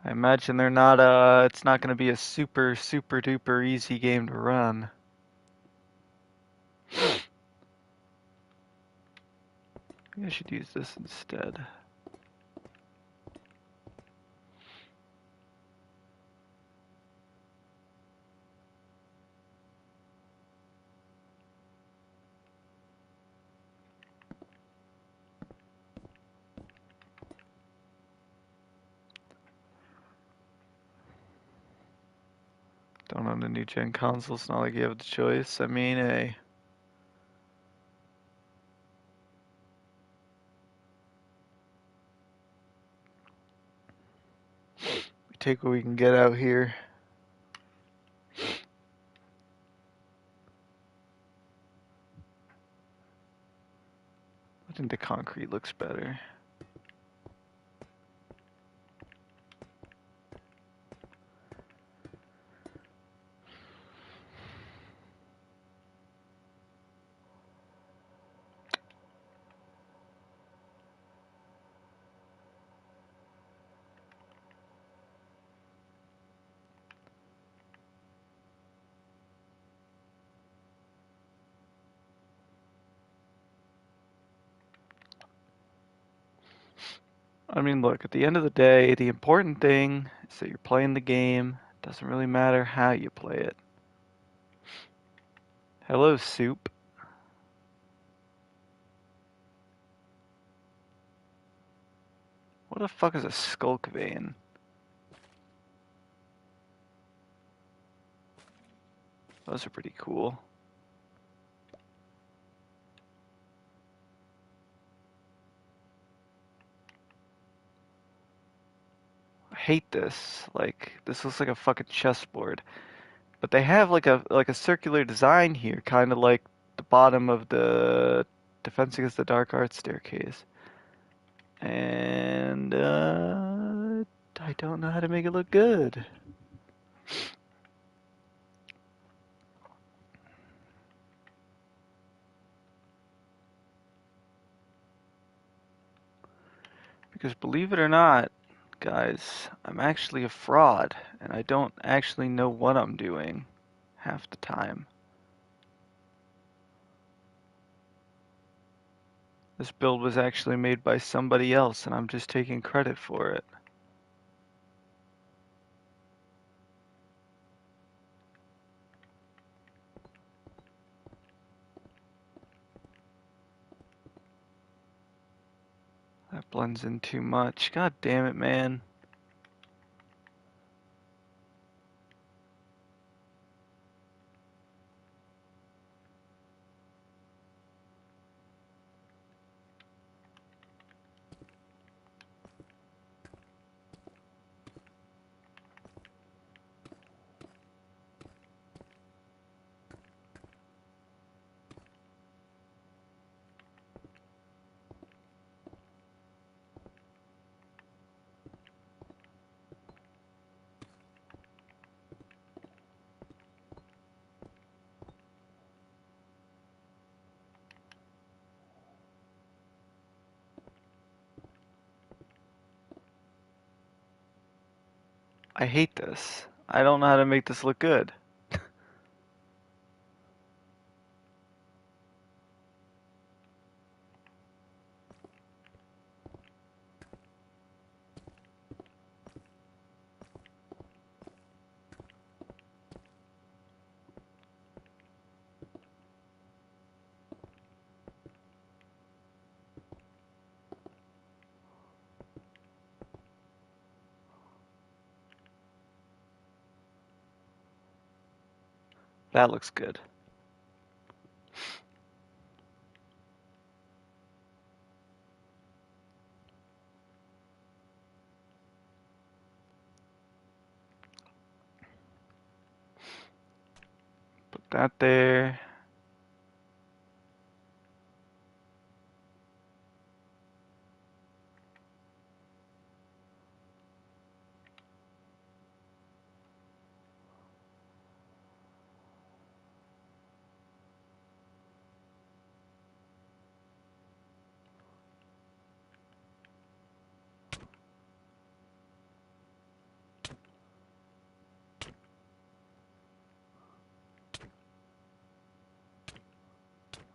I imagine they're not it's not gonna be a super duper easy game to run. Maybe I should use this instead. Don't own a new gen console, it's not like you have the choice. I mean, hey. We take what we can get out here. I think the concrete looks better. I mean, look, at the end of the day, the important thing is that you're playing the game. It doesn't really matter how you play it. Hello, soup. What the fuck is a skulk vein? Those are pretty cool. I hate this. Like, this looks like a fucking chessboard. But they have like a circular design here, kind of like the bottom of the Defense Against the Dark Arts staircase. And I don't know how to make it look good. Because believe it or not, guys, I'm actually a fraud, and I don't actually know what I'm doing half the time. This build was actually made by somebody else, and I'm just taking credit for it. That blends in too much. God damn it, man. I hate this. I don't know how to make this look good. That looks good. Put that there.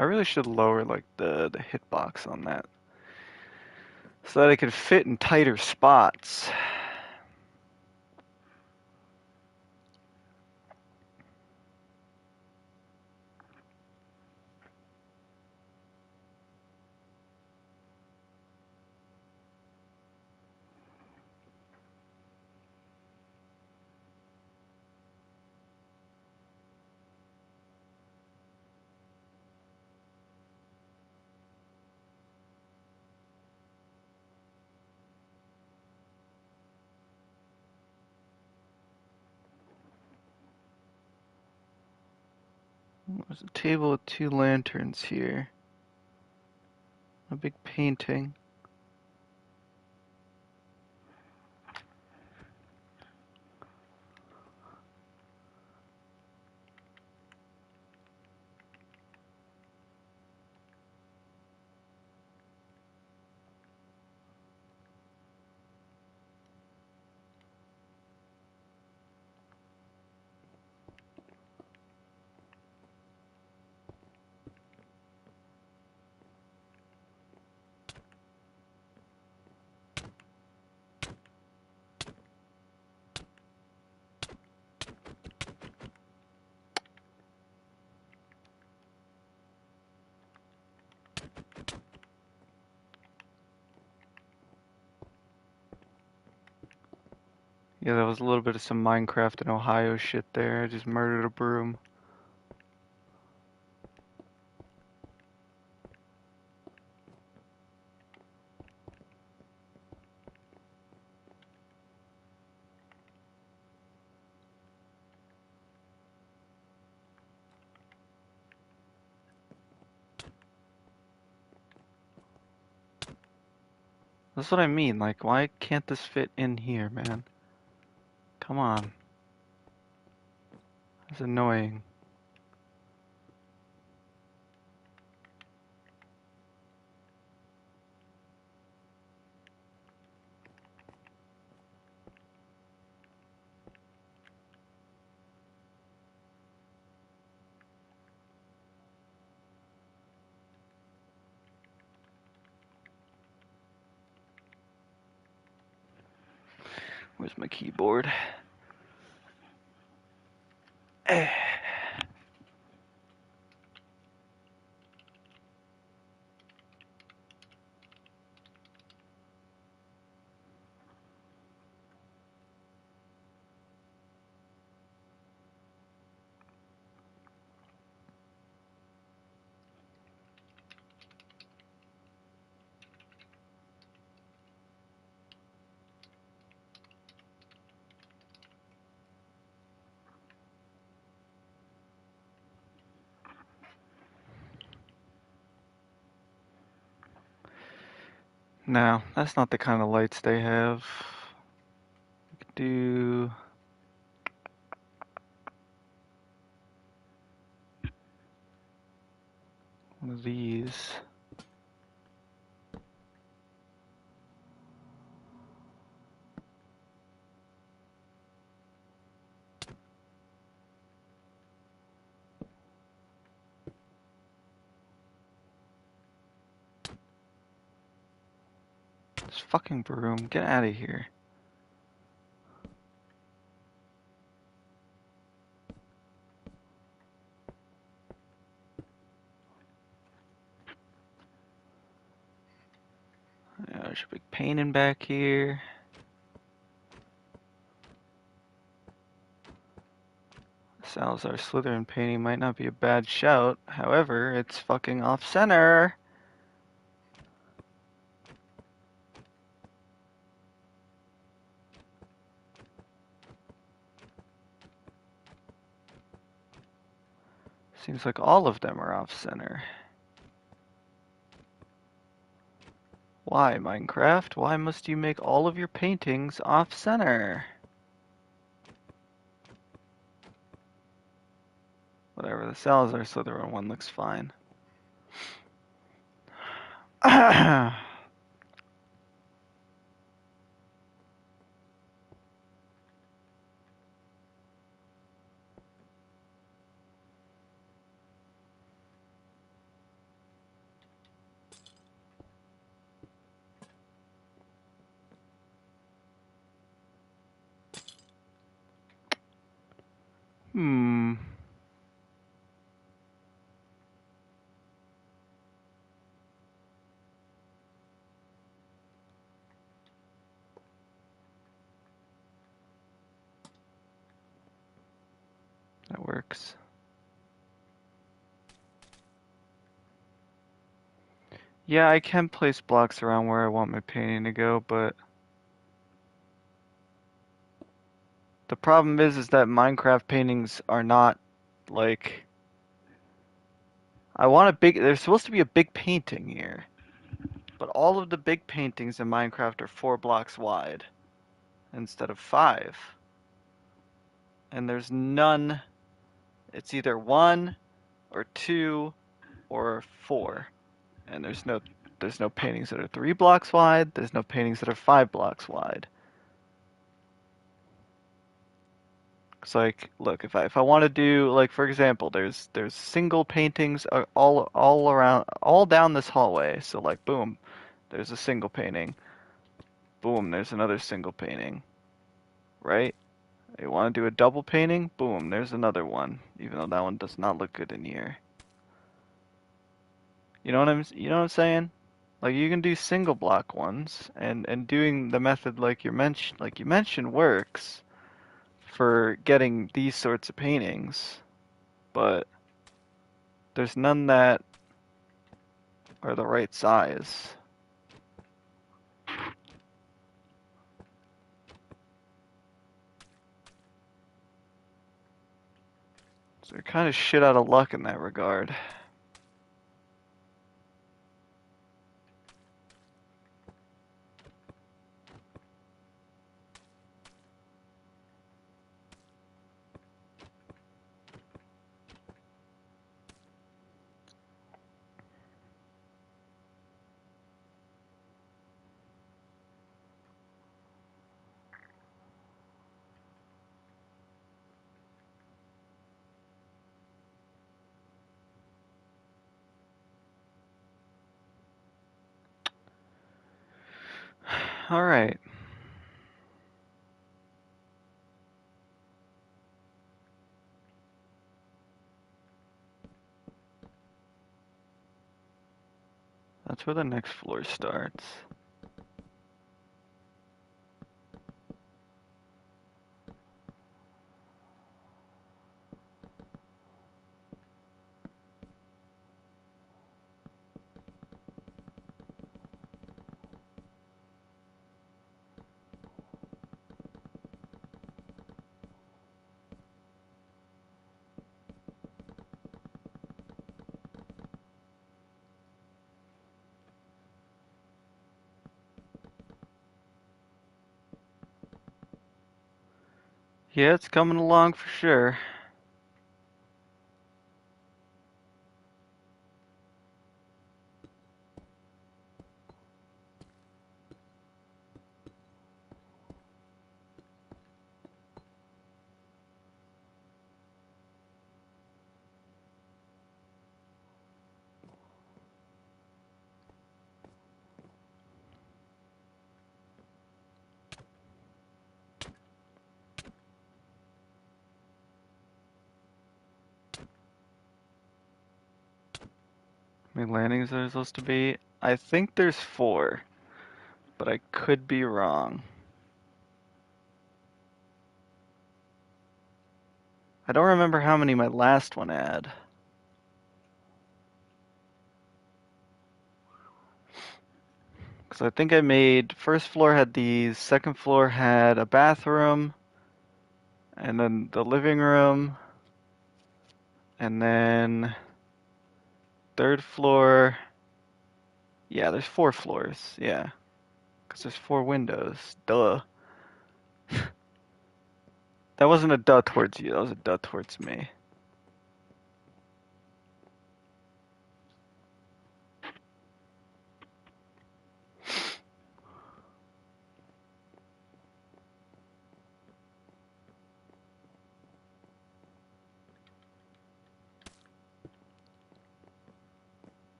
I really should lower like the hitbox on that so that it could fit in tighter spots. There's a table with 2 lanterns here. A big painting. Yeah, that was a little bit of some Minecraft and Ohio shit there. I just murdered a broom. That's what I mean. Like, why can't this fit in here, man? Come on. It's annoying. Where's my keyboard? No, that's not the kind of lights they have. We could do one of these. This fucking broom, get out of here. Yeah, there's a big painting back here. Salazar Slytherin painting might not be a bad shout. However, it's fucking off center. Seems like all of them are off center. Why, Minecraft? Why must you make all of your paintings off center? Whatever, the Salazar Slytherin one looks fine. Hmm. That works. Yeah, I can place blocks around where I want my painting to go, but the problem is that Minecraft paintings are not like I want a big there's supposed to be a big painting here, but all of the big paintings in Minecraft are 4 blocks wide instead of 5. And there's none. It's either 1 or 2 or 4. And there's no paintings that are 3 blocks wide, there's no paintings that are 5 blocks wide. It's like, look, if I want to do like for example, there's single paintings all around all down this hallway. So like boom, there's a single painting. Boom, there's another single painting, right? You want to do a double painting? Boom, there's another one, even though that one does not look good in here. You know what I'm saying? Like you can do single block ones and doing the method like you mentioned works for getting these sorts of paintings, but there's none that are the right size. So you're kind of shit out of luck in that regard. All right. That's where the next floor starts. Yeah, it's coming along for sure. How many landings are there supposed to be? I think there's 4, but I could be wrong. I don't remember how many my last one had. Because I think I made first floor had these, second floor had a bathroom, and then the living room, and then third floor. Yeah, there's 4 floors. Yeah, because there's 4 windows. Duh. That wasn't a duh towards you. That was a duh towards me.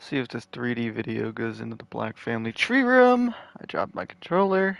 See if this 3D video goes into the Black Family tree room. I dropped my controller.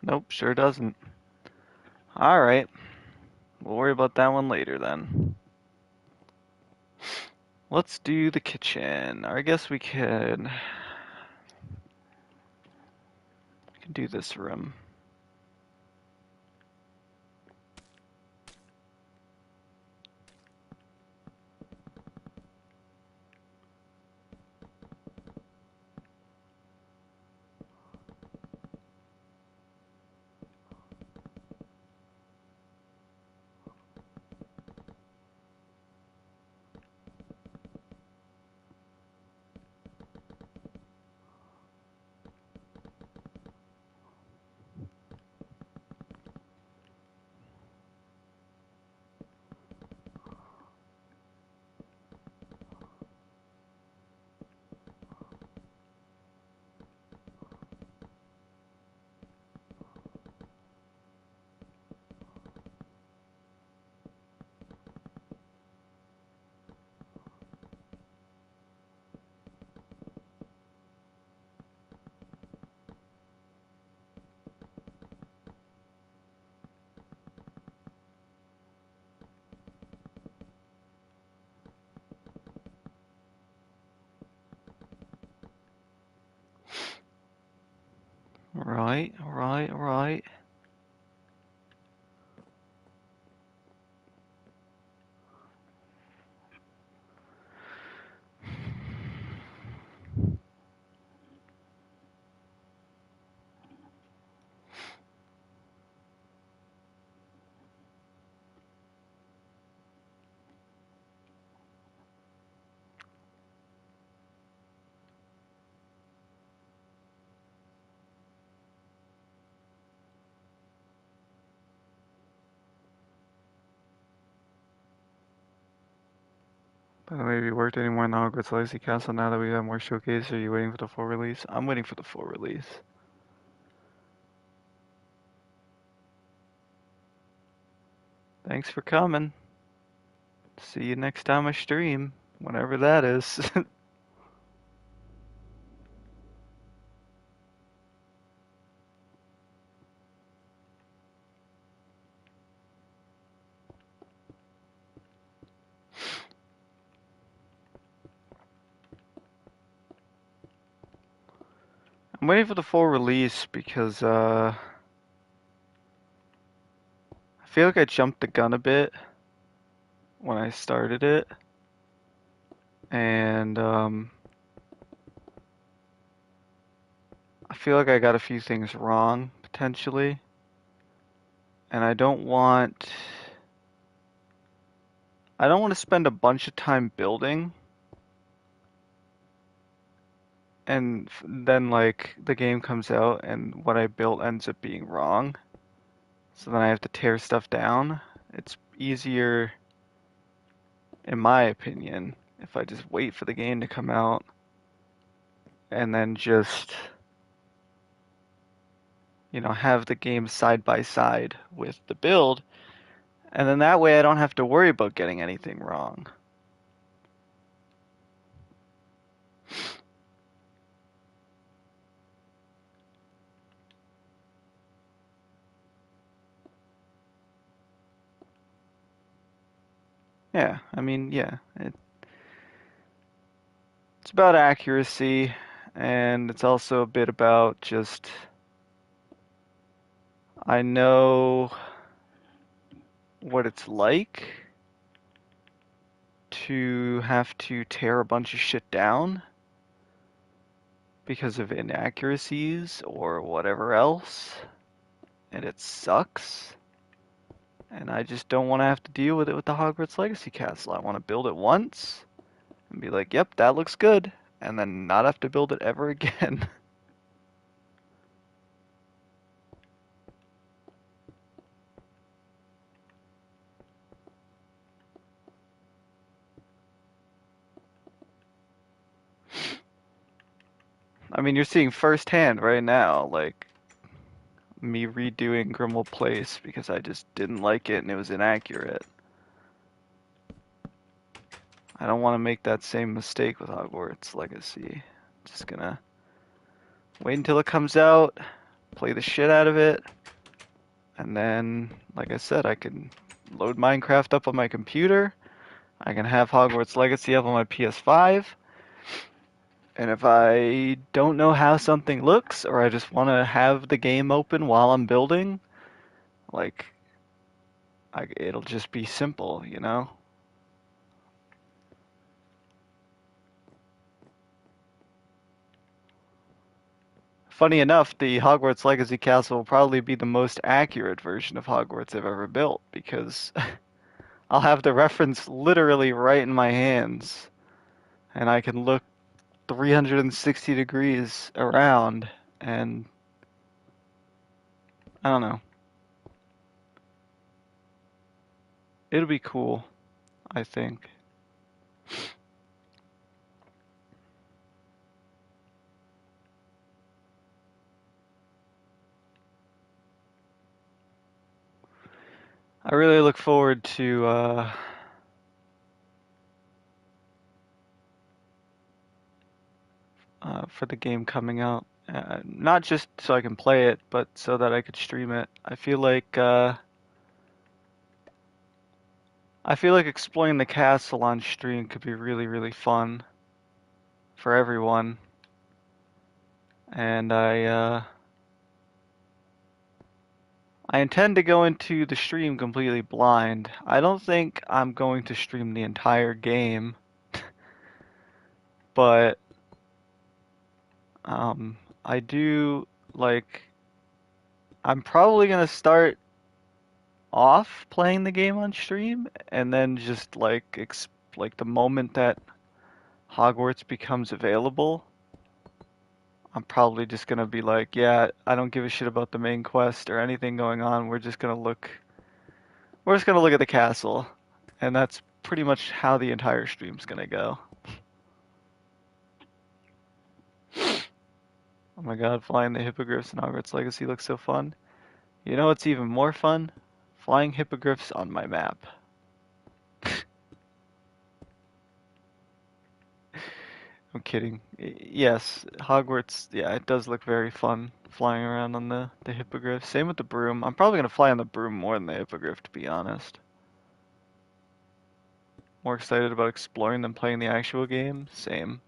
Nope, sure doesn't. Alright, we'll worry about that one later then. Let's do the kitchen. Or I guess we can do this room. Right, right, right. By the way, have you worked anymore in the Hogwarts Legacy Castle now that we have more showcase? Are you waiting for the full release? I'm waiting for the full release. Thanks for coming. See you next time I stream, whenever that is. I'm waiting for the full release because I feel like I jumped the gun a bit when I started it, and I feel like I got a few things wrong potentially, and I don't want to spend a bunch of time building and then like the game comes out and what I built ends up being wrong. So then I have to tear stuff down. It's easier, in my opinion, if I just wait for the game to come out and then just, have the game side by side with the build. And then that way I don't have to worry about getting anything wrong. Yeah, I mean, yeah, it's about accuracy and it's also a bit about just, I know what it's like to have to tear a bunch of shit down because of inaccuracies or whatever else, and it sucks. And I just don't want to have to deal with it with the Hogwarts Legacy Castle. I want to build it once and be like, yep, that looks good, and then not have to build it ever again. I mean, you're seeing firsthand right now, like, me redoing Grimmauld Place because I just didn't like it and it was inaccurate. I don't want to make that same mistake with Hogwarts Legacy. Just gonna wait until it comes out, play the shit out of it, and then, like I said, I can load Minecraft up on my computer. I can have Hogwarts Legacy up on my PS5. And if I don't know how something looks, or I just want to have the game open while I'm building, like, it'll just be simple, you know? Funny enough, the Hogwarts Legacy Castle will probably be the most accurate version of Hogwarts I've ever built because I'll have the reference literally right in my hands and I can look 360 degrees around and I don't know. It'll be cool, I think. I really look forward to for the game coming out. Not just so I can play it, but so that I could stream it. I feel like exploring the castle on stream could be really, really fun for everyone. And I intend to go into the stream completely blind. I don't think I'm going to stream the entire game, but I do like I'm probably gonna start off playing the game on stream and then just like the moment that Hogwarts becomes available, I'm probably just gonna be like, yeah, I don't give a shit about the main quest or anything going on. We're just gonna look at the castle, and that's pretty much how the entire stream's gonna go. Oh my god, flying the hippogriffs in Hogwarts Legacy looks so fun. You know what's even more fun? Flying hippogriffs on my map. I'm kidding. Yes, Hogwarts, yeah, it does look very fun flying around on the hippogriff. Same with the broom. I'm probably gonna fly on the broom more than the hippogriff, to be honest. More excited about exploring than playing the actual game? Same.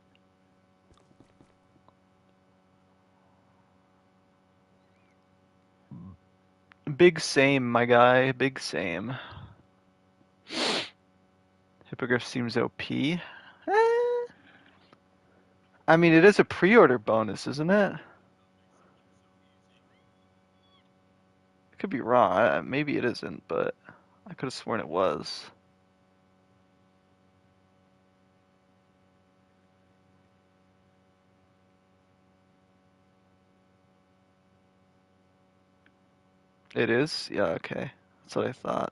Big same, my guy. Big same. Hippogriff seems OP. I mean, it is a pre-order bonus, isn't it? I could be wrong. Maybe it isn't, but I could have sworn it was. It is? Yeah, okay. That's what I thought.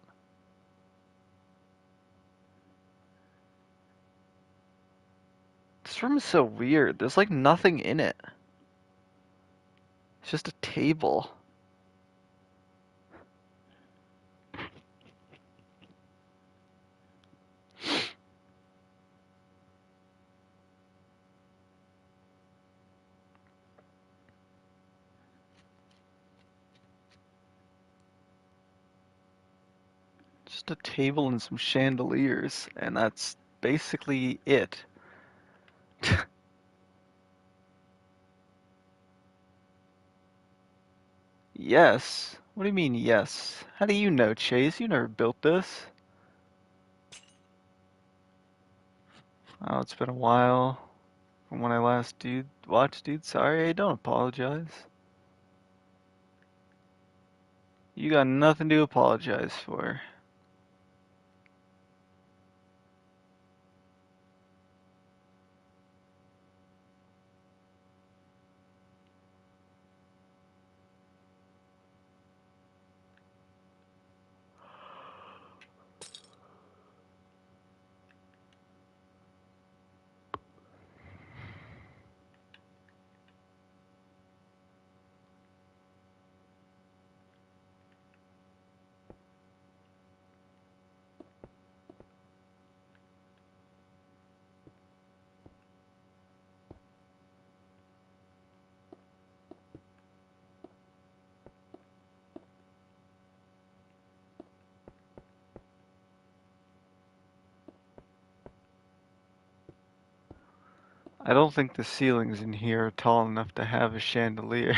This room is so weird. There's like nothing in it. It's just a table. Just a table and some chandeliers, and that's basically it. Yes. What do you mean, yes? How do you know, Chase? You never built this. Oh, it's been a while from when I last watched, dude. Sorry, don't apologize. You got nothing to apologize for. I don't think the ceilings in here are tall enough to have a chandelier.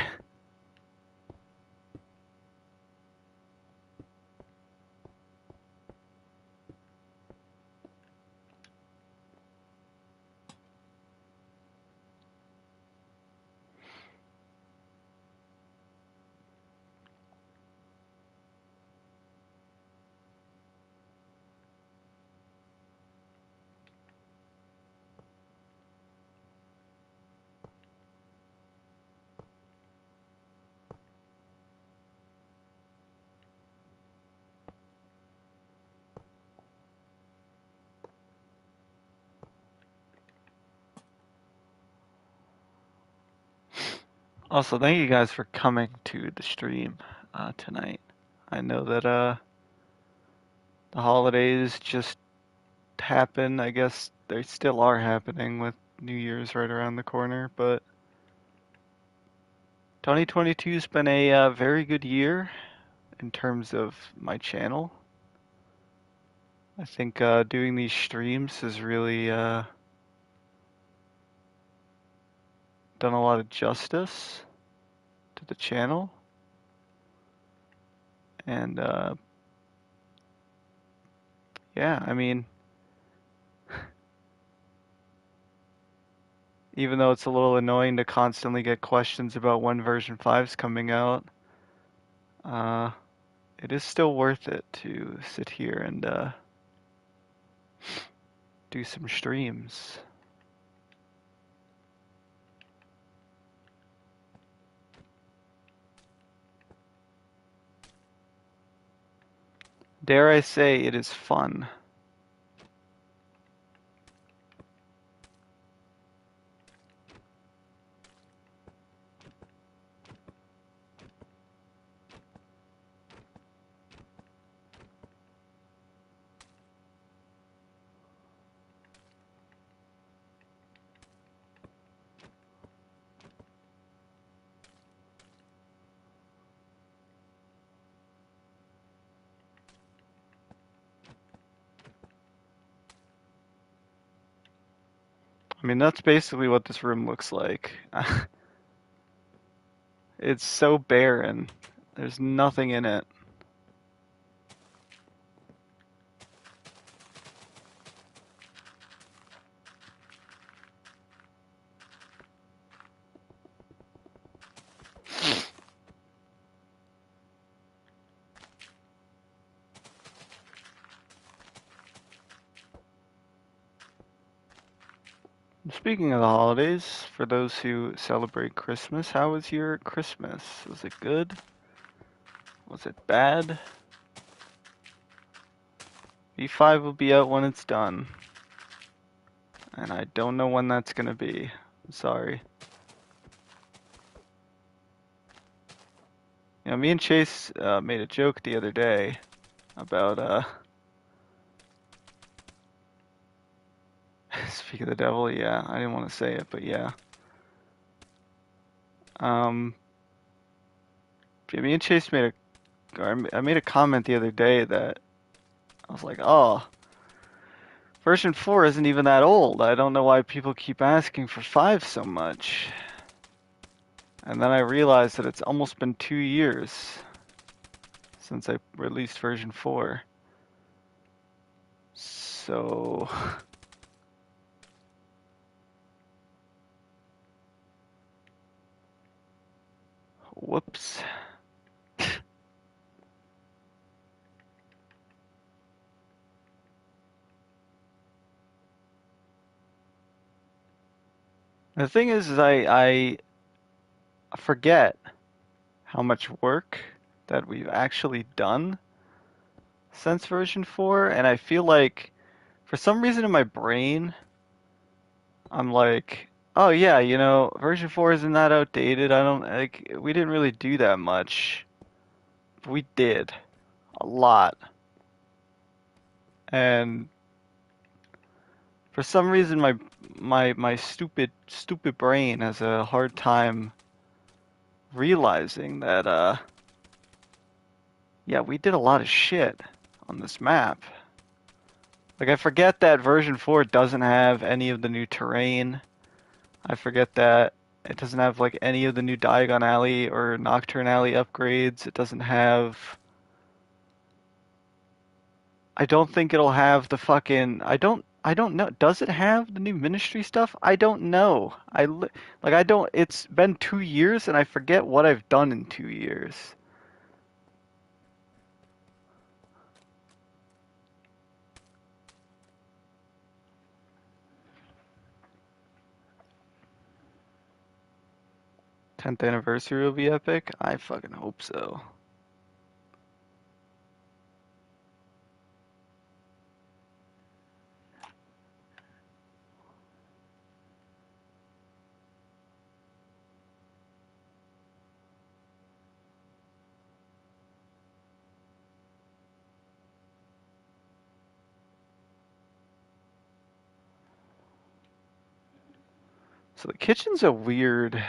Also, thank you guys for coming to the stream tonight. I know that the holidays just happened. I guess they still are happening with New Year's right around the corner, but 2022's been a very good year in terms of my channel. I think doing these streams has really done a lot of justice to the channel. And yeah, I mean, even though it's a little annoying to constantly get questions about when version 5 is coming out, uh, it is still worth it to sit here and do some streams. Dare I say it is fun. I mean, that's basically what this room looks like. It's so barren. There's nothing in it. Speaking of the holidays, for those who celebrate Christmas, how was your Christmas? Was it good? Was it bad? V5 will be out when it's done. And I don't know when that's gonna be. I'm sorry. You know, me and Chase made a joke the other day about speak of the devil, yeah, I didn't want to say it, but yeah. Um, yeah, me and Chase made I made a comment the other day that I was like, oh, version 4 isn't even that old. I don't know why people keep asking for 5 so much. And then I realized that it's almost been 2 years since I released version 4. So, whoops. The thing is I forget how much work that we've actually done since version 4, and I feel like for some reason in my brain, I'm like, oh yeah, version 4 isn't that outdated. I don't like we didn't really do that much. But we did a lot. And for some reason my stupid brain has a hard time realizing that yeah, we did a lot of shit on this map. Like I forget that version 4 doesn't have any of the new terrain. I forget that it doesn't have like any of the new Diagon Alley or Nocturne Alley upgrades. It doesn't have. I don't think it'll have the fucking. I don't know. Does it have the new Ministry stuff? I don't know. Like I don't. It's been 2 years and I forget what I've done in 2 years. 10th anniversary will be epic. I fucking hope so. So the kitchen's a weird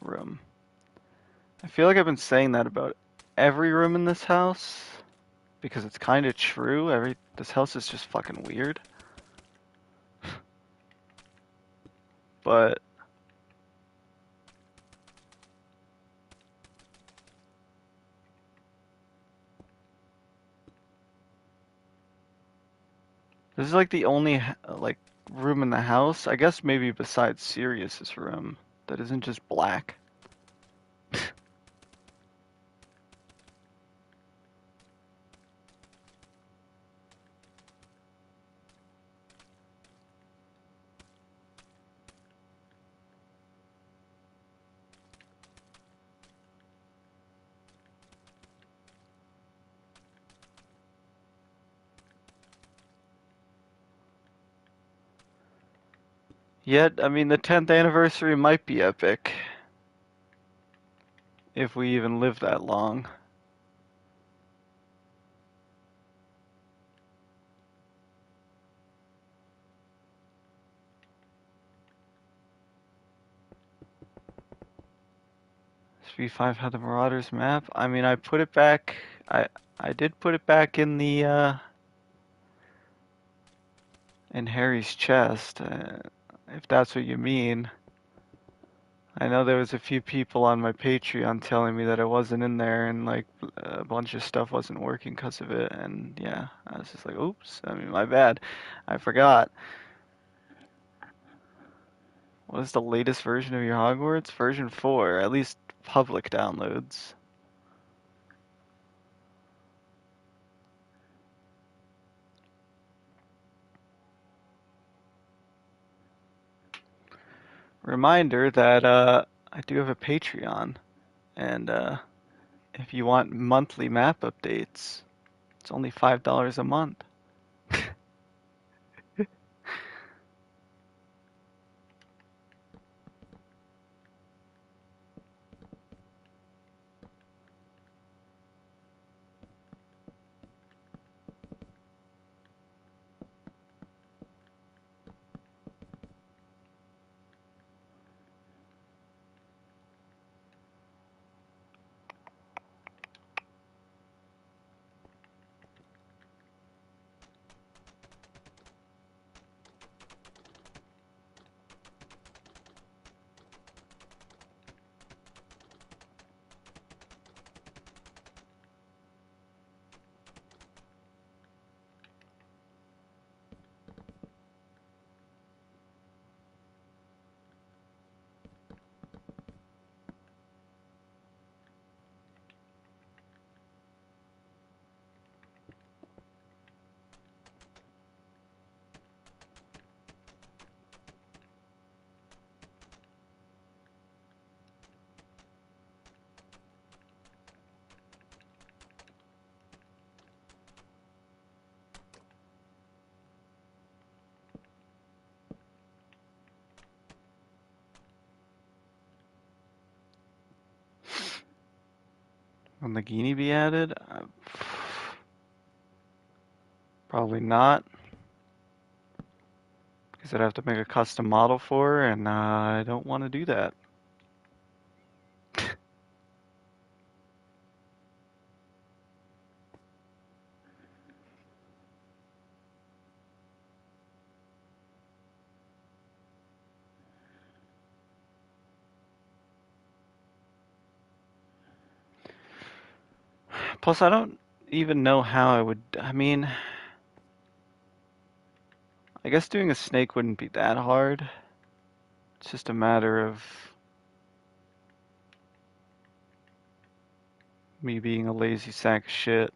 room. I feel like I've been saying that about every room in this house because it's kind of true. This house is just fucking weird. But this is like the only like room in the house, I guess maybe besides Sirius's room, that isn't just black. Yet, I mean, the 10th anniversary might be epic if we even live that long. SV5 had the Marauders map. I mean, I put it back. I did put it back in the in Harry's chest, if that's what you mean. I know there was a few people on my Patreon telling me that it wasn't in there and like a bunch of stuff wasn't working because of it. And yeah, I was just like, oops, I mean, my bad. I forgot. What is the latest version of your Hogwarts? Version 4, at least public downloads. Reminder that I do have a Patreon, and if you want monthly map updates, it's only $5 a month. Will Nagini be added? Probably not, because I'd have to make a custom model for her, and I don't want to do that. Plus, I don't even know how I would. I mean, I guess doing a snake wouldn't be that hard. It's just a matter of me being a lazy sack of shit.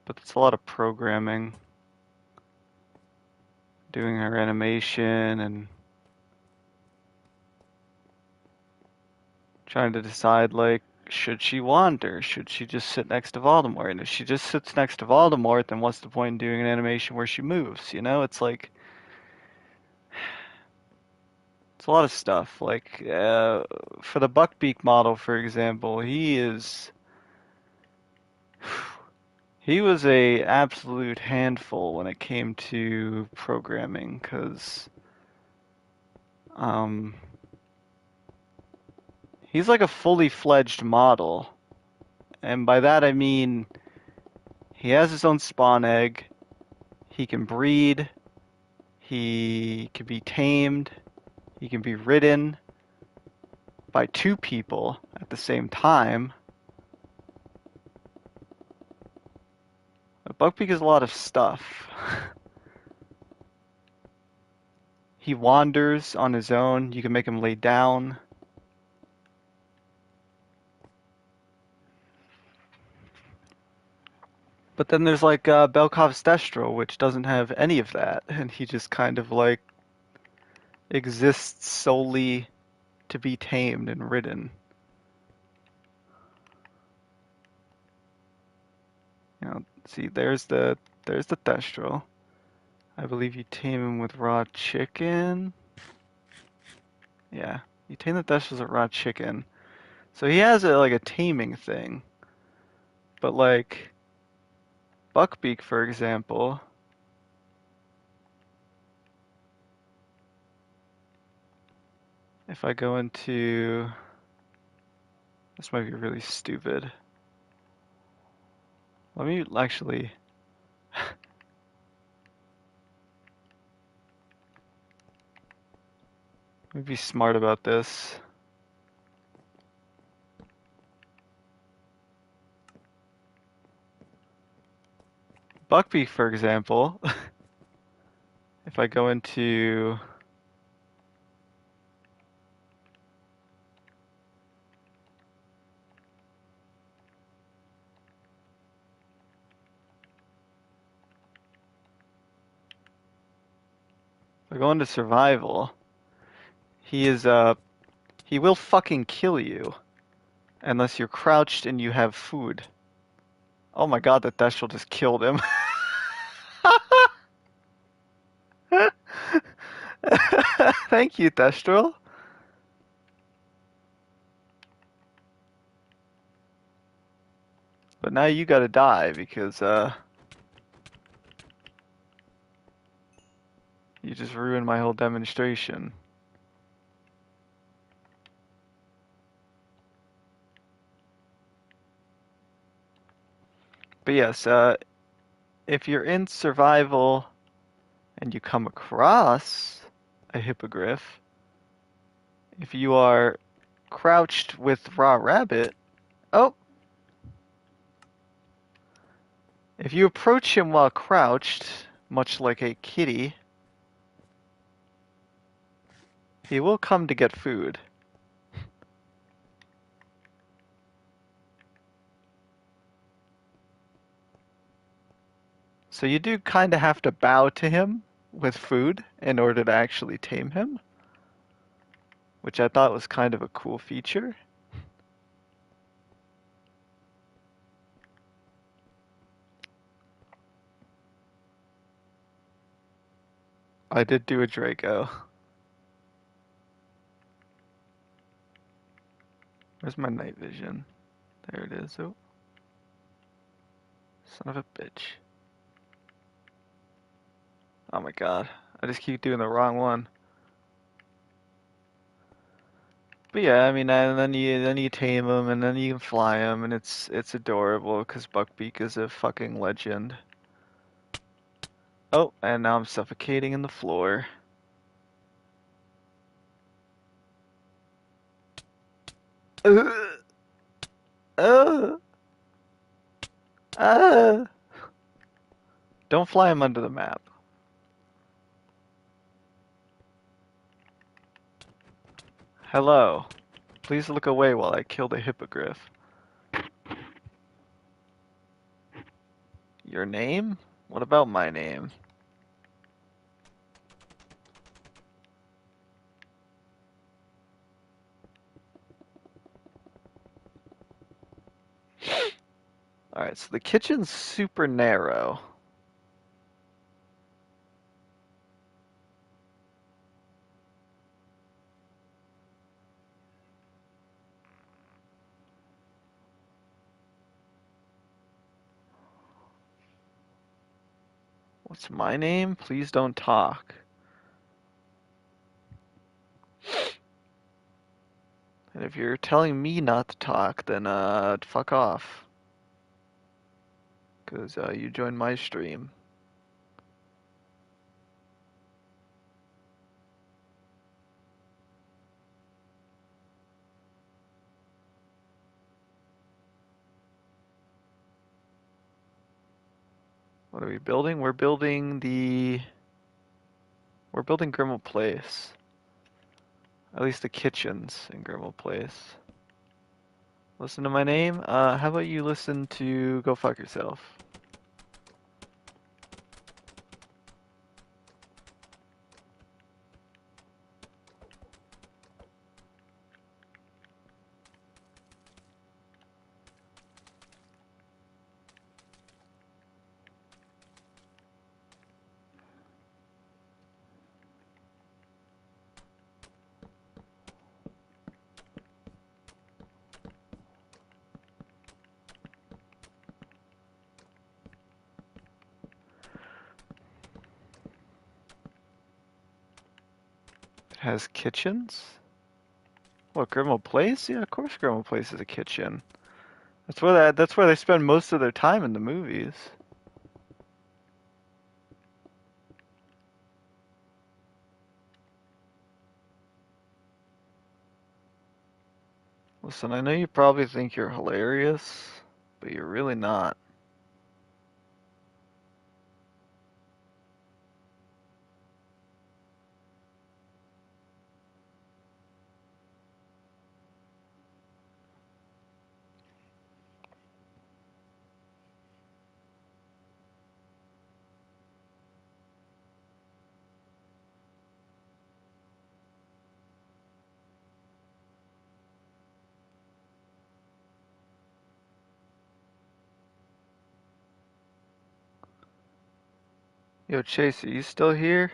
But it's a lot of programming, doing her animation and trying to decide, like, should she wander? Should she just sit next to Voldemort? And if she just sits next to Voldemort, then what's the point in doing an animation where she moves? You know, it's like it's a lot of stuff. Like for the Buckbeak model, for example, he was a absolute handful when it came to programming, because um, he's like a fully fledged model, and by that I mean he has his own spawn egg, he can breed, he can be tamed, he can be ridden by two people at the same time. Buckbeak is a lot of stuff. He wanders on his own. You can make him lay down. But then there's like Belkov's Destro, which doesn't have any of that, and he just kind of like exists solely to be tamed and ridden. You know, see, there's the Destro. I believe you tame him with raw chicken. Yeah, you tame the Destros with raw chicken. So he has like a taming thing. But like Buckbeak, for example, if I go into this might be really stupid. Let me actually let me be smart about this. Buckbeak, for example, if I go into if I go into survival, he is he will fucking kill you unless you're crouched and you have food. Oh my god, that Deshel just killed him. Thank you, Destral. But now you gotta die because you just ruined my whole demonstration. But yes, if you're in survival and you come across a hippogriff, if you are crouched with raw rabbit, oh, if you approach him while crouched, much like a kitty, he will come to get food. So you do kind of have to bow to him with food in order to actually tame him, which I thought was kind of a cool feature. I did do a Draco. Where's my night vision? There it is. Oh, son of a bitch. Oh my god. I just keep doing the wrong one. But yeah, I mean, and then you tame them, and then you can fly them, and it's adorable because Buckbeak is a fucking legend. Oh, and now I'm suffocating in the floor. Uh, uh, uh. Don't fly him under the map. Hello. Please look away while I kill the hippogriff. Your name? What about my name? Alright, so the kitchen's super narrow. What's my name? Please don't talk. And if you're telling me not to talk, then fuck off. 'Cause you joined my stream. What are we building? We're building Grimmauld Place. At least the kitchen's in Grimmauld Place. Listen to my name? How about you listen to Go Fuck Yourself? It has kitchens? What, Grimmauld Place? Yeah, of course Grimmauld Place is a kitchen. That's where they spend most of their time in the movies. Listen, I know you probably think you're hilarious, but you're really not. Yo, Chase, are you still here?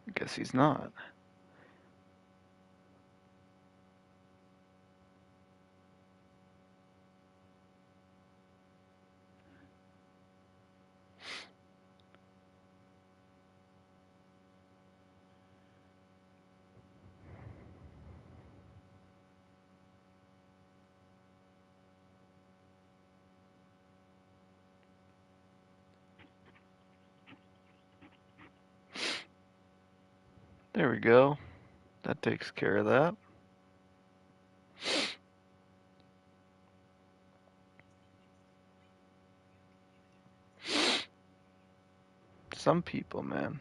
I guess he's not. There we go. That takes care of that. some people, man.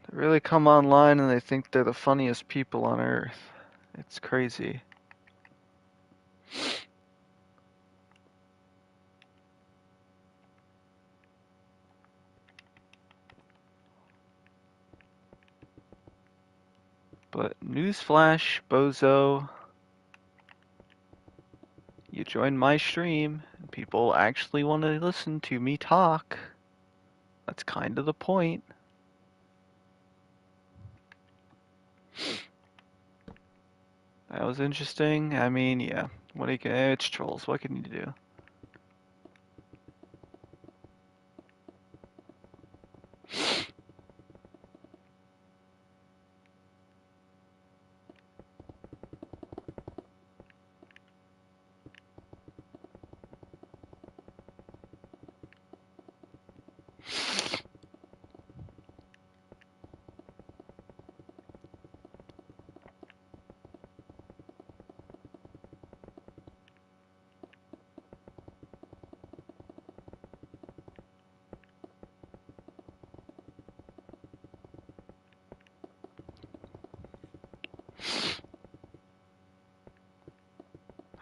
They really come online and they think they're the funniest people on earth. It's crazy. But newsflash, bozo, you join my stream and people actually want to listen to me talk. That's kind of the point. That was interesting. I mean, yeah. What do you can? It's trolls. What can you do?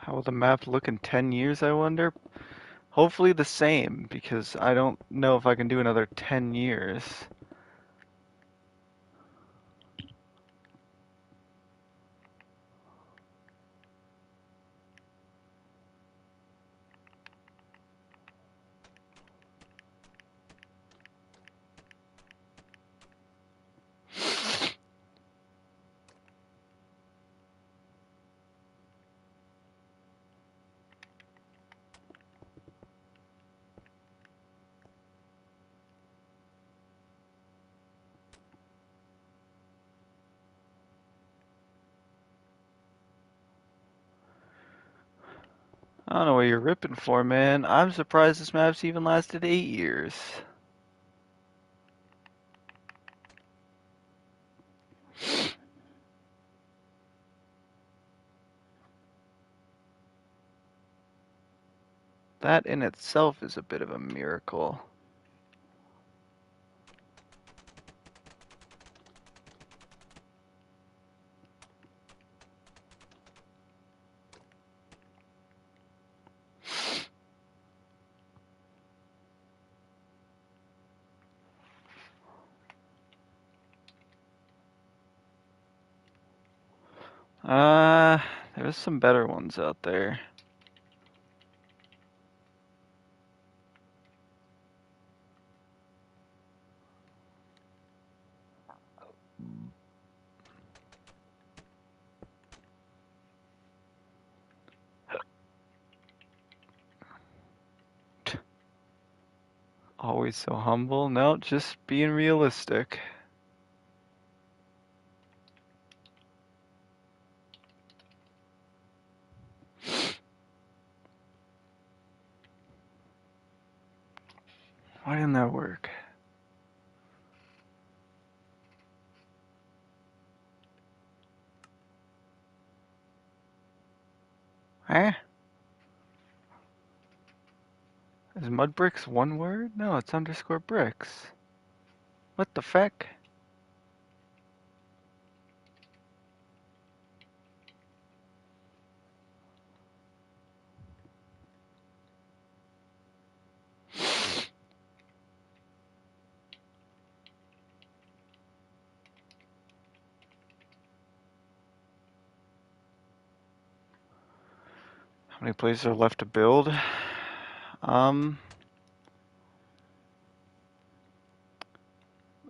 How will the map look in 10 years, I wonder? Hopefully the same, because I don't know if I can do another 10 years. I don't know what you're ripping for, man. I'm surprised this map's even lasted 8 years. That in itself is a bit of a miracle. Uh, there's some better ones out there. Always so humble. No, just being realistic. Why didn't that work? Eh? Is mud bricks one word? No, it's underscore bricks. What the feck? How many places are left to build? Um,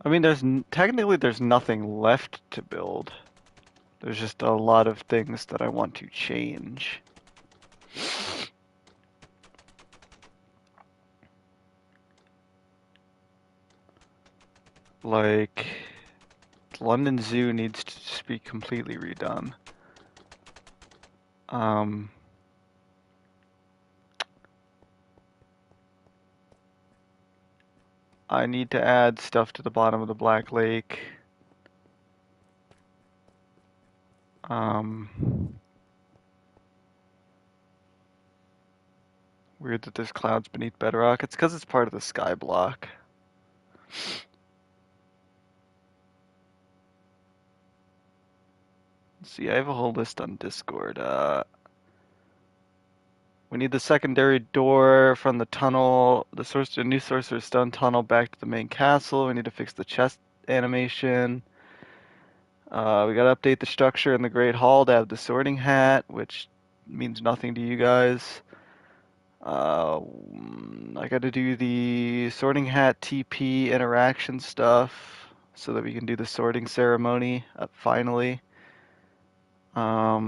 I mean, technically there's nothing left to build. There's just a lot of things that I want to change. Like, London Zoo needs to just be completely redone. Um, I need to add stuff to the bottom of the Black Lake. Um, Weird that there's clouds beneath bedrock. It's because it's part of the sky block. See, I have a whole list on Discord. We need the secondary door from the tunnel, the new Sorcerer's Stone tunnel back to the main castle. We need to fix the chest animation. We gotta update the structure in the Great Hall to have the sorting hat, which means nothing to you guys. I gotta do the sorting hat TP interaction stuff so that we can do the sorting ceremony finally. A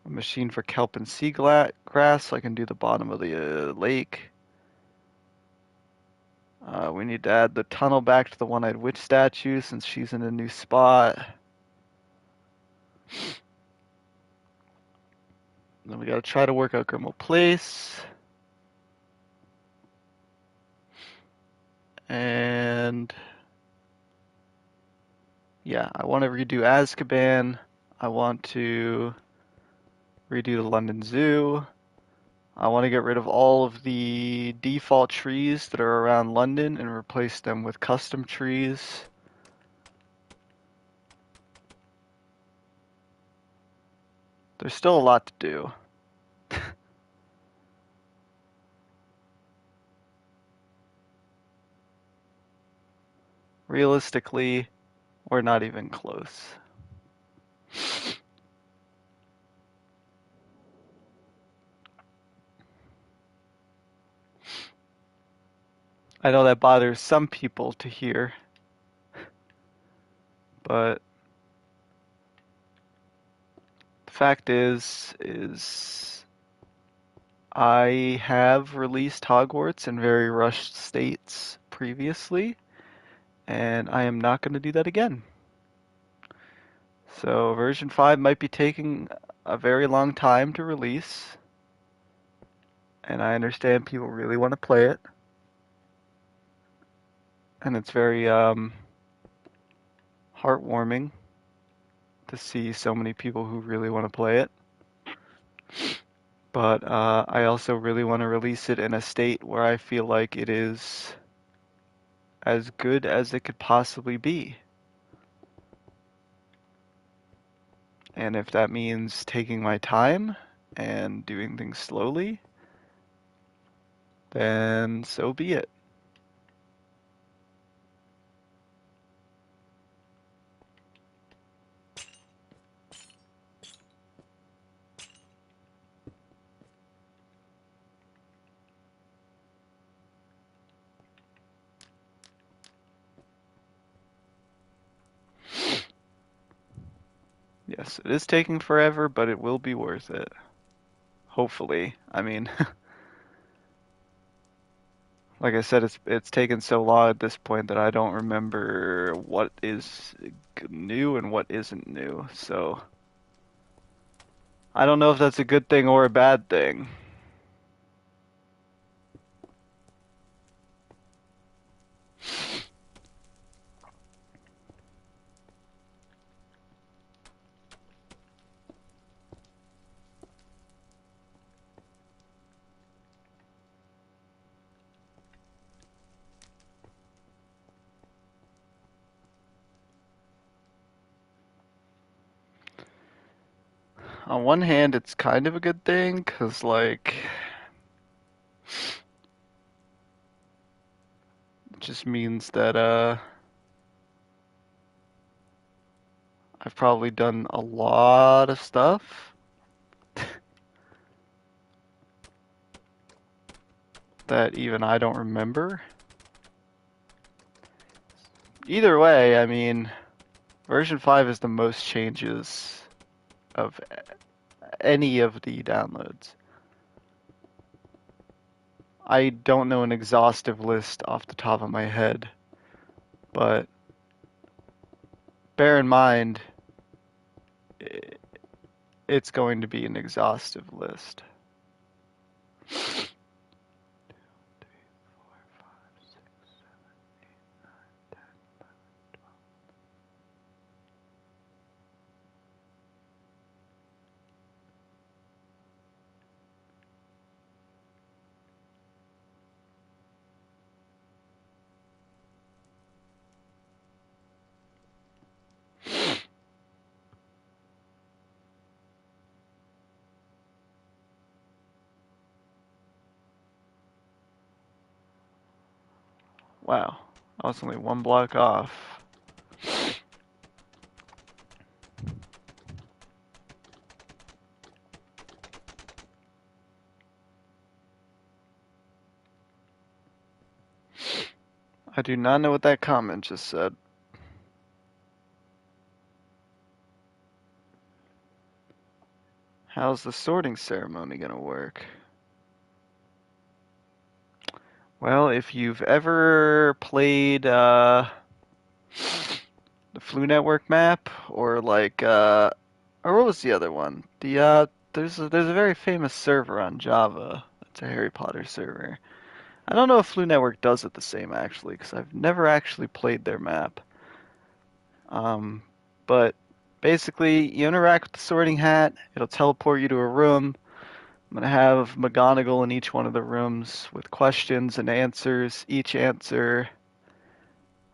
machine for kelp and sea grass so I can do the bottom of the lake. We need to add the tunnel back to the one-eyed witch statue since she's in a new spot. Then we gotta try to work out Grimmauld Place. And yeah, I want to redo Azkaban. I want to redo the London Zoo. I want to get rid of all of the default trees that are around London and replace them with custom trees. There's still a lot to do. Realistically, we're not even close. I know that bothers some people to hear, but the fact is I have released Hogwarts in very rushed states previously, and I am not going to do that again. So version 5 might be taking a very long time to release, and I understand people really want to play it, and it's very heartwarming to see so many people who really want to play it. But I also really want to release it in a state where I feel like it is as good as it could possibly be. And if that means taking my time and doing things slowly, then so be it. Yes, it is taking forever, but it will be worth it. Hopefully. I mean, like I said, it's taken so long at this point that I don't remember what is new and what isn't new. So I don't know if that's a good thing or a bad thing. On one hand, it's kind of a good thing, 'cause like it just means that I've probably done a lot of stuff that even I don't remember. Either way, I mean, version 5 is the most changes of any of the downloads. I don't know an exhaustive list off the top of my head, but bear in mind, it's going to be an exhaustive list. Wow, I was only one block off. I do not know what that comment just said. How's the sorting ceremony gonna work? Well, if you've ever played the Flu Network map, or like or what was the other one? There's a very famous server on Java. It's a Harry Potter server. I don't know if Flu Network does it the same actually, because I've never actually played their map. Um, but basically, you interact with the sorting hat. It'll teleport you to a room. I'm gonna have McGonagall in each one of the rooms with questions and answers. There's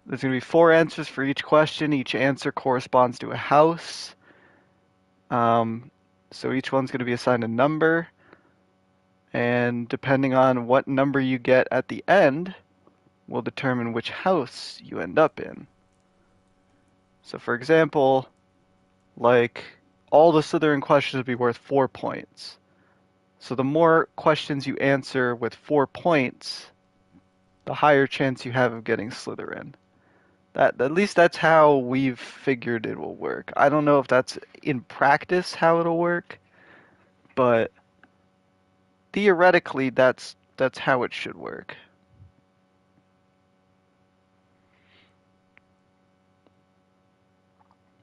gonna be four answers for each question. Each answer corresponds to a house. Um, so each one's gonna be assigned a number, and depending on what number you get at the end, will determine which house you end up in. So for example, like all the Slytherin questions would be worth 4 points. So the more questions you answer with 4 points, the higher chance you have of getting Slytherin. That at least that's how we've figured it will work. I don't know if that's in practice how it'll work, but theoretically that's how it should work.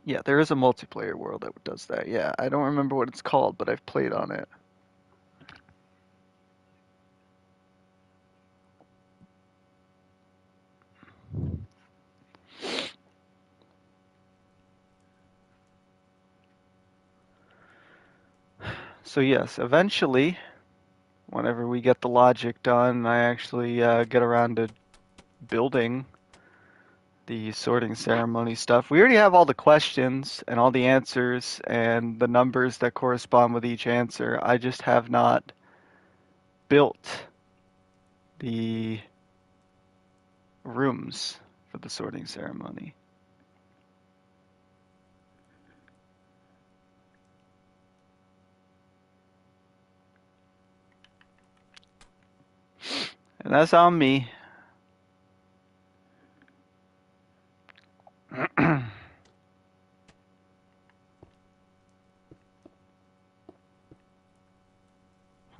Yeah, there is a multiplayer world that does that. Yeah, I don't remember what it's called, but I've played on it. So yes, eventually, whenever we get the logic done, I actually get around to building the sorting ceremony stuff. We already have all the questions and all the answers and the numbers that correspond with each answer. I just have not built the rooms for the sorting ceremony. And that's on me. The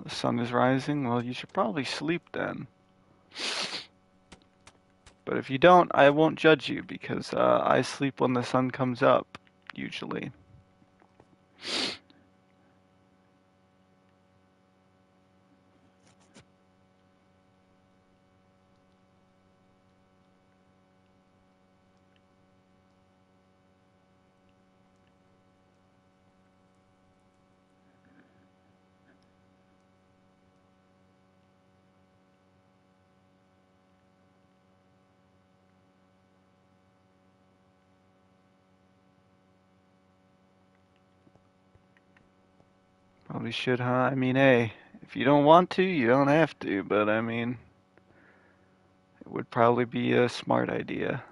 sun is rising. Well, you should probably sleep then. But if you don't, I won't judge you because I sleep when the sun comes up, usually. Probably should, huh? I mean, hey, if you don't want to, you don't have to, but I mean, it would probably be a smart idea.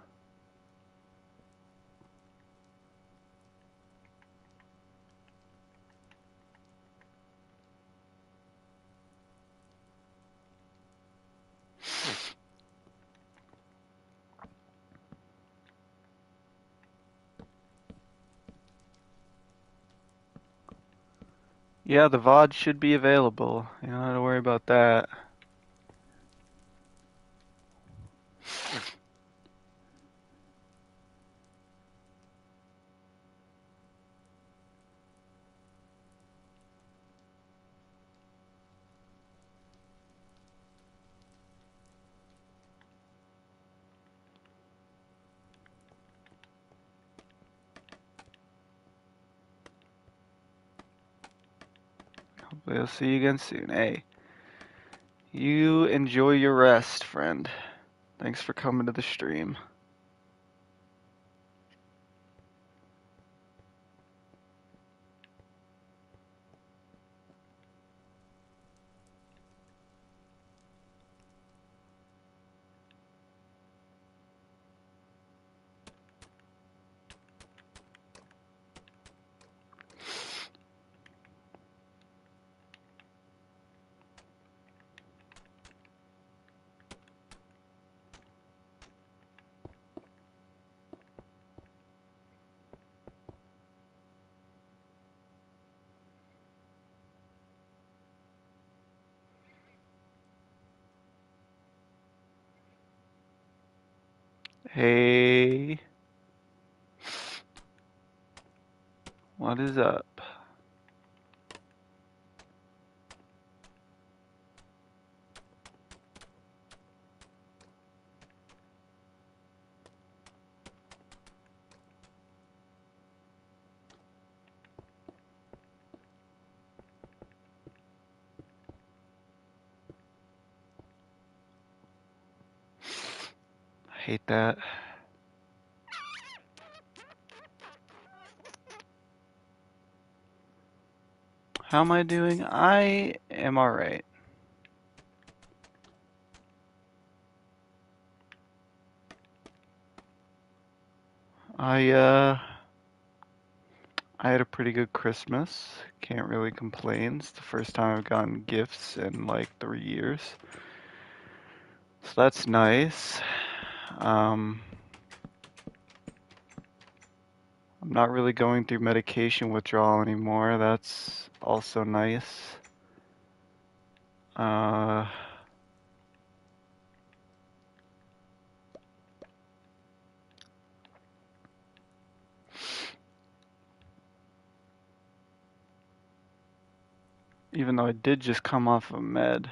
Yeah, the VOD should be available. You don't have to worry about that. Hopefully I'll see you again soon. Hey, you enjoy your rest, friend. Thanks for coming to the stream. Hey, what is up? I hate that. How am I doing? I am alright. I I had a pretty good Christmas. Can't really complain. It's the first time I've gotten gifts in like 3 years. So that's nice. Um, I'm not really going through medication withdrawal anymore. That's also nice. Uh, Even though I did just come off of med,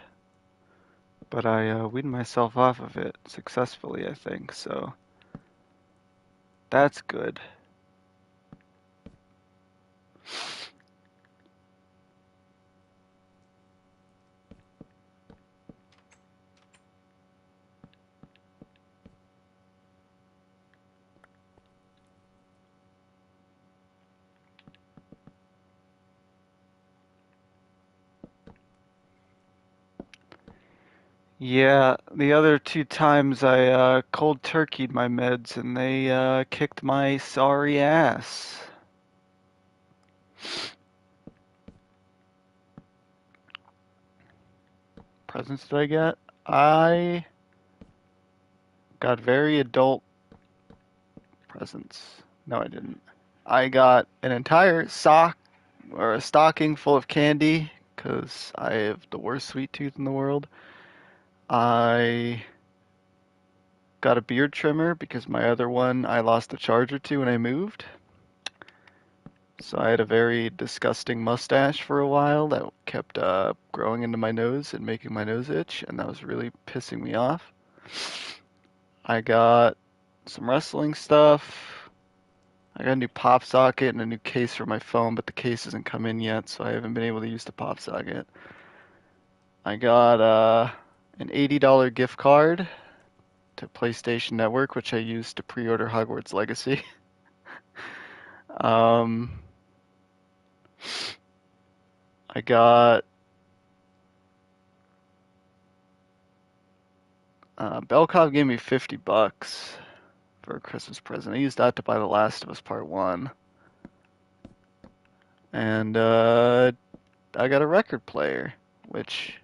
but I weaned myself off of it successfully, I think. So that's good. Yeah, the other two times I cold turkeyed my meds and they kicked my sorry ass. Presents did I get? I got very adult presents. No, I didn't. I got an entire sock or a stocking full of candy because I have the worst sweet tooth in the world. I got a beard trimmer because my other one I lost the charger to when I moved. So I had a very disgusting mustache for a while that kept growing into my nose and making my nose itch, and that was really pissing me off. I got some wrestling stuff. I got a new pop socket and a new case for my phone, but the case hasn't come in yet, so I haven't been able to use the pop socket. I got an $80 gift card to PlayStation Network, which I used to pre-order Hogwarts Legacy. um, I got Belkov gave me $50 for a Christmas present. I used that to buy The Last of Us Part 1. And I got a record player, which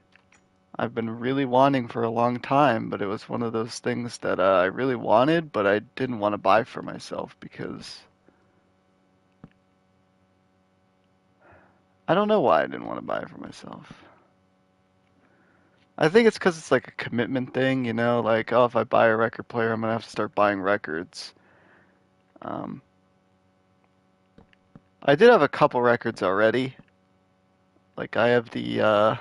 I've been really wanting for a long time, but it was one of those things that I really wanted, but I didn't want to buy for myself because I don't know why I didn't want to buy it for myself. I think it's because it's like a commitment thing, you know, like, oh, if I buy a record player, I'm gonna have to start buying records. Um, I did have a couple records already. Like I have the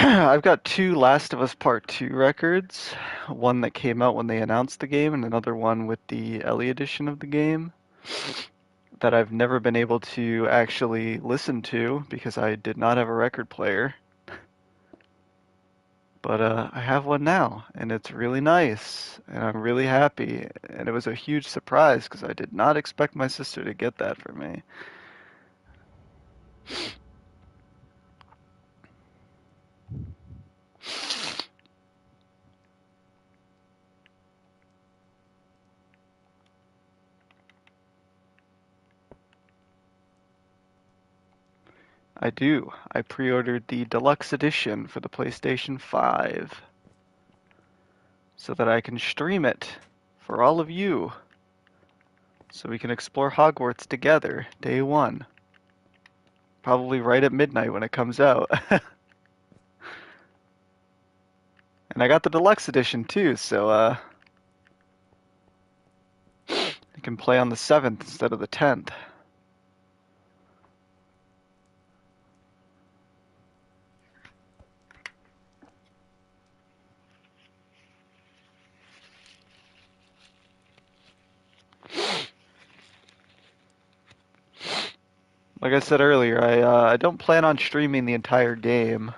I've got two Last of Us Part 2 records. One that came out when they announced the game, and another one with the Ellie edition of the game that I've never been able to actually listen to because I did not have a record player. But I have one now, and it's really nice, and I'm really happy. And it was a huge surprise because I did not expect my sister to get that for me. I do. I pre-ordered the deluxe edition for the PlayStation 5 so that I can stream it for all of you so we can explore Hogwarts together, day one. Probably right at midnight when it comes out. And And I got the deluxe edition too, so you can play on the 7th instead of the 10th. Like I said earlier, I don't plan on streaming the entire game,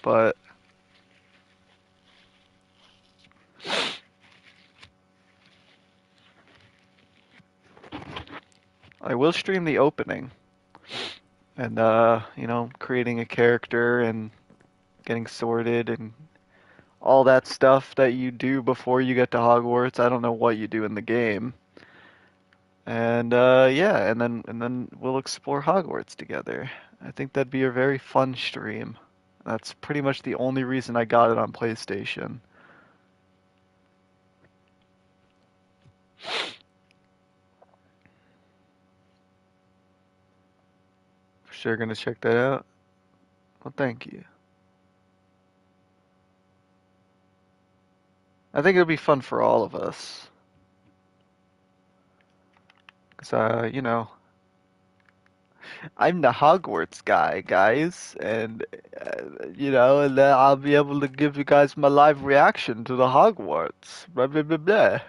but I will stream the opening and creating a character and getting sorted and all that stuff that you do before you get to Hogwarts. I don't know what you do in the game. And yeah, and then we'll explore Hogwarts together. I think that'd be a very fun stream. That's pretty much the only reason I got it on PlayStation. For sure gonna check that out. Well, thank you. I think it'll be fun for all of us. 'Cause I'm the Hogwarts guy, guys, and and then I'll be able to give you guys my live reaction to the Hogwarts. Blah blah blah blah.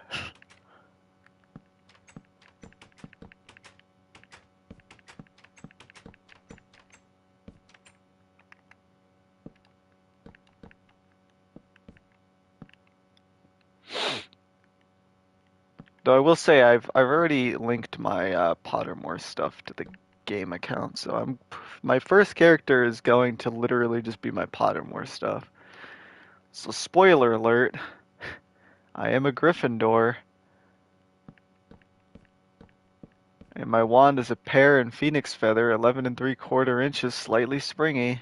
Though I will say I've already linked my Pottermore stuff to the game account, so my first character is going to literally just be my Pottermore stuff. So spoiler alert, I am a Gryffindor, and my wand is a pear and phoenix feather, 11 and 3/4 inches, slightly springy.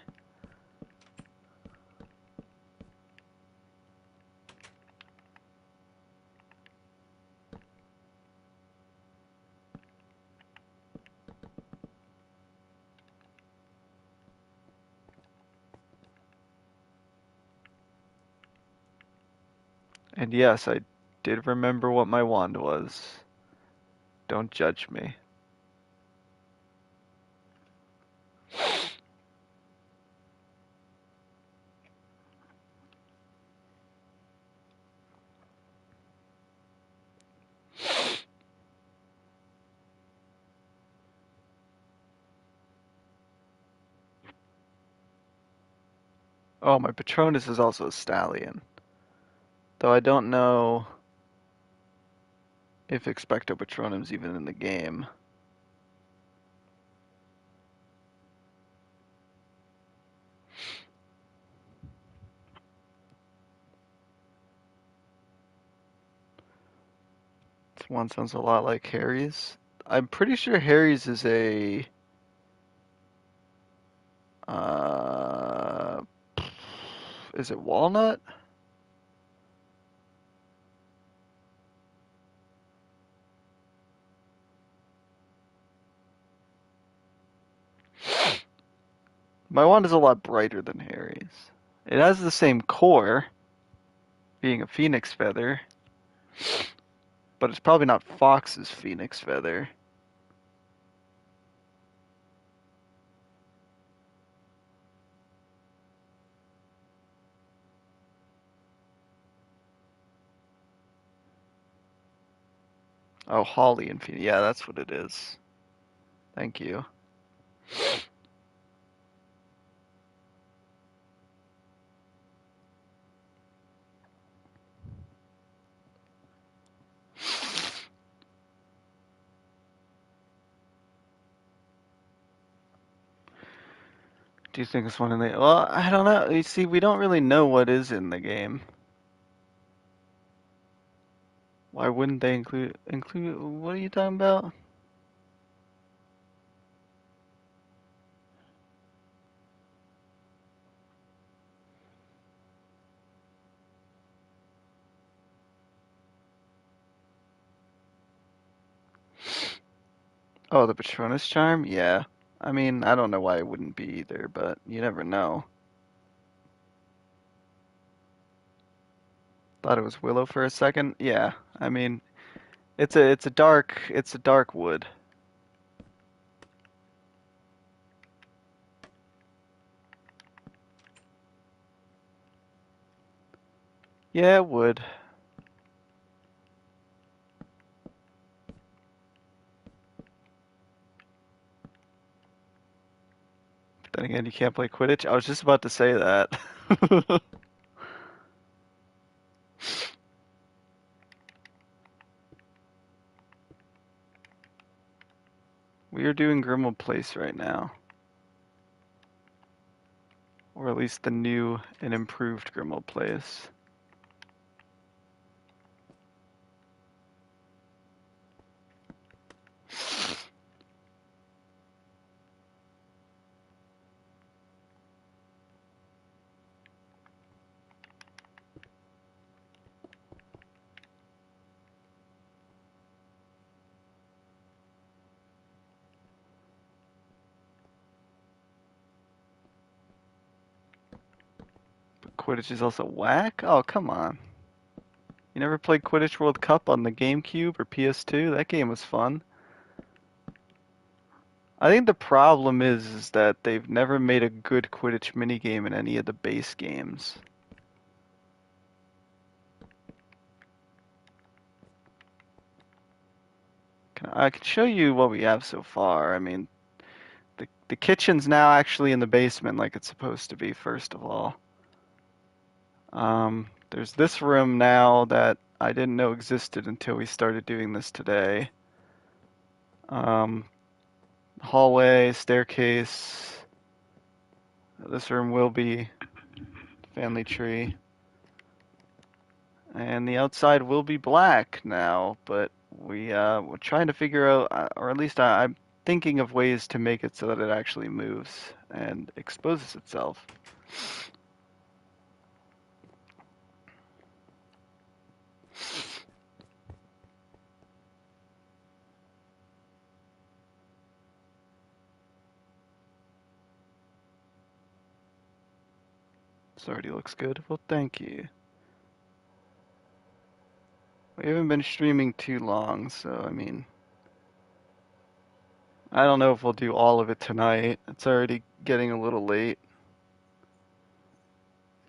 And yes, I did remember what my wand was. Don't judge me. Oh, my Patronus is also a stallion. Though I don't know if Expecto Patronum's even in the game. This one sounds a lot like Harry's. I'm pretty sure Harry's is a uh is it walnut? My wand is a lot brighter than Harry's. It has the same core, being a phoenix feather, but it's probably not Fox's phoenix feather. Oh, Holly and Phoenix. Yeah, that's what it is. Thank you. Do you think it's one in the? Well, I don't know. You see, we don't really know what is in the game. Why wouldn't they include? What are you talking about? Oh, the Patronus charm? Yeah. I mean, I don't know why it wouldn't be either, but you never know. Thought it was willow for a second. Yeah, I mean, it's a dark wood. Yeah, it would. But then again, you can't play Quidditch. I was just about to say that. We are doing Grimmauld Place right now, or at least the new and improved Grimmauld Place. But Quidditch is also whack? Oh, come on. You never played Quidditch World Cup on the GameCube or PS2? That game was fun. I think the problem is that they've never made a good Quidditch minigame in any of the base games. I can show you what we have so far. I mean, the kitchen's now actually in the basement like it's supposed to be, first of all. There's this room now that I didn't know existed until we started doing this today. Um, Hallway, staircase. This room will be family tree. And the outside will be black now, but we're trying to figure out, or at least I'm thinking of ways to make it so that it actually moves and exposes itself. This already looks good. Well, thank you. We haven't been streaming too long, so I mean, I don't know if we'll do all of it tonight. It's already getting a little late,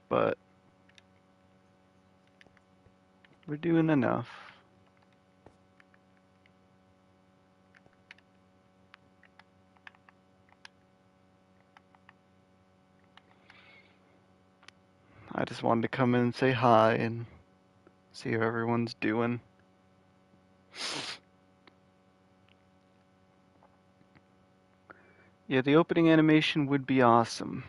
but we're doing enough. I just wanted to come in and say hi and see how everyone's doing. Yeah, the opening animation would be awesome,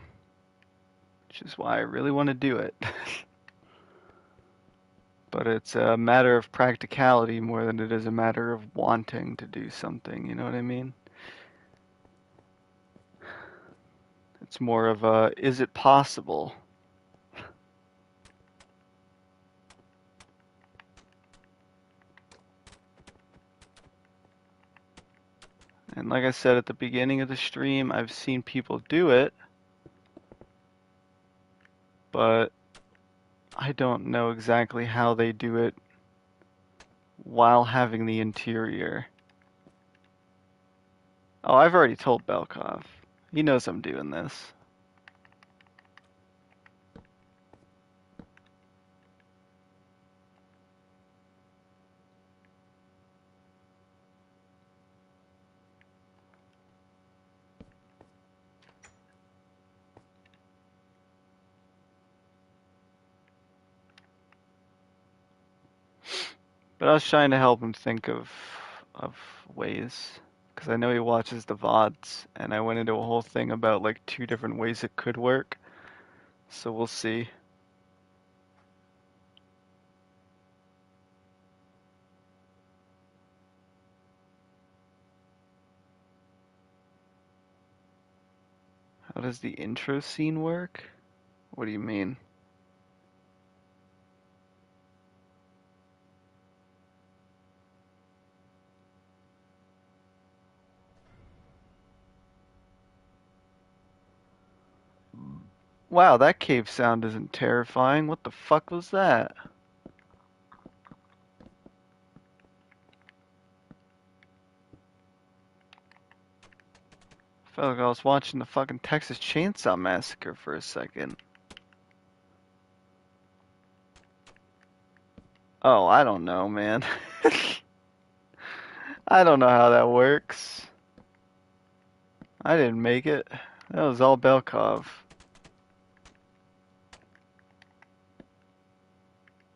which is why I really want to do it. But it's a matter of practicality more than it is a matter of wanting to do something, you know what I mean? It's more of a, is it possible? And like I said at the beginning of the stream, I've seen people do it, but I don't know exactly how they do it while having the interior. Oh, I've already told Belkov. He knows I'm doing this. But I was trying to help him think of ways, because I know he watches the VODs, and I went into a whole thing about like two different ways it could work. So we'll see. How does the intro scene work? What do you mean? Wow, that cave sound isn't terrifying. What the fuck was that? Felt like I was watching the fucking Texas Chainsaw Massacre for a second. Oh, I don't know, man. I don't know how that works. I didn't make it. That was all Belkov.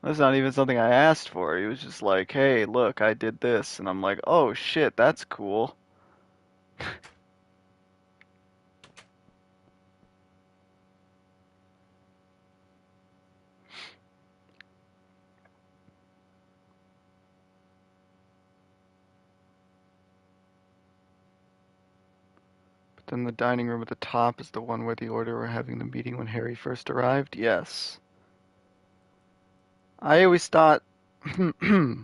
That's not even something I asked for. He was just like, hey, look, I did this. And I'm like, oh shit, that's cool. But then the dining room at the top is the one where the Order were having the meeting when Harry first arrived? Yes. I always thought,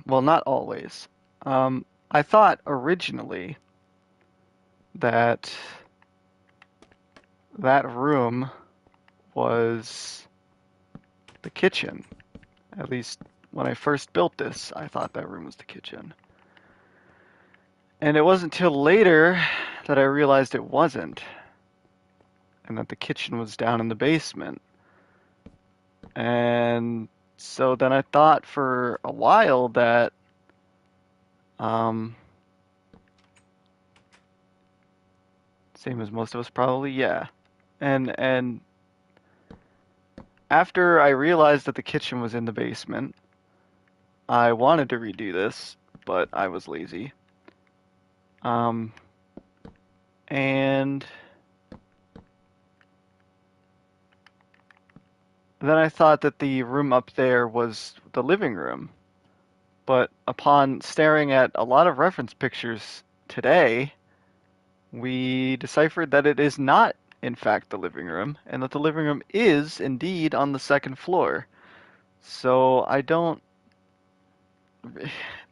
well, not always. I thought originally that that room was the kitchen. At least when I first built this, I thought that room was the kitchen. And it wasn't till later that I realized it wasn't, and that the kitchen was down in the basement. And so then I thought for a while that, um, same as most of us probably, yeah. And after I realized that the kitchen was in the basement, I wanted to redo this, but I was lazy. Um, and then I thought that the room up there was the living room. But upon staring at a lot of reference pictures today, we deciphered that it is not, in fact, the living room, and that the living room is indeed on the second floor. So I don't.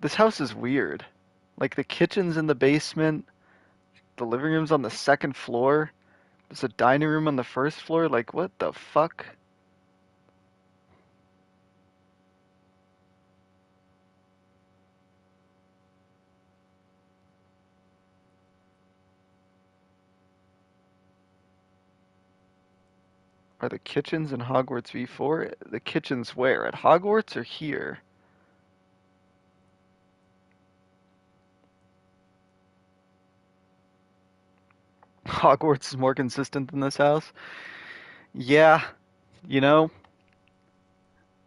This house is weird. Like the kitchen's in the basement, the living room's on the second floor, there's a dining room on the first floor. Like, what the fuck? Are the kitchens in Hogwarts V4? The kitchens where? At Hogwarts or here? Hogwarts is more consistent than this house? Yeah, you know,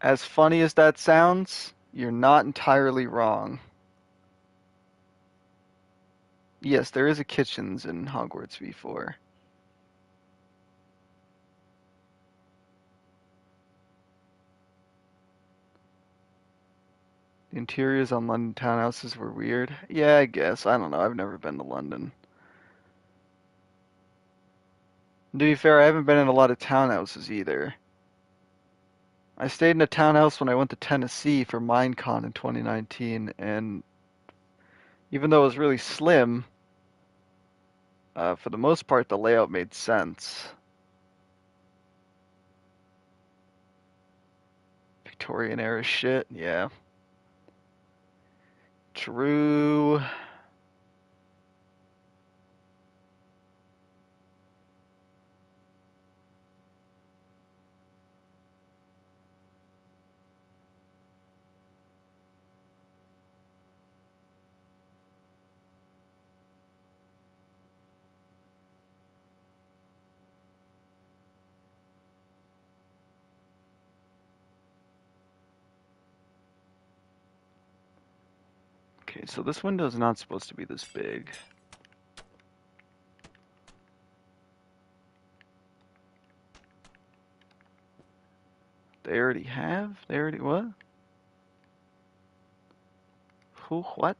as funny as that sounds, you're not entirely wrong. Yes, there is a kitchens in Hogwarts V4. The interiors on London townhouses were weird. Yeah, I guess. I don't know. I've never been to London. And to be fair, I haven't been in a lot of townhouses either. I stayed in a townhouse when I went to Tennessee for Minecon in 2019, and even though it was really slim, for the most part, the layout made sense. Victorian era shit, yeah. True. Okay, so this window is not supposed to be this big. They already have? They already what? Who what?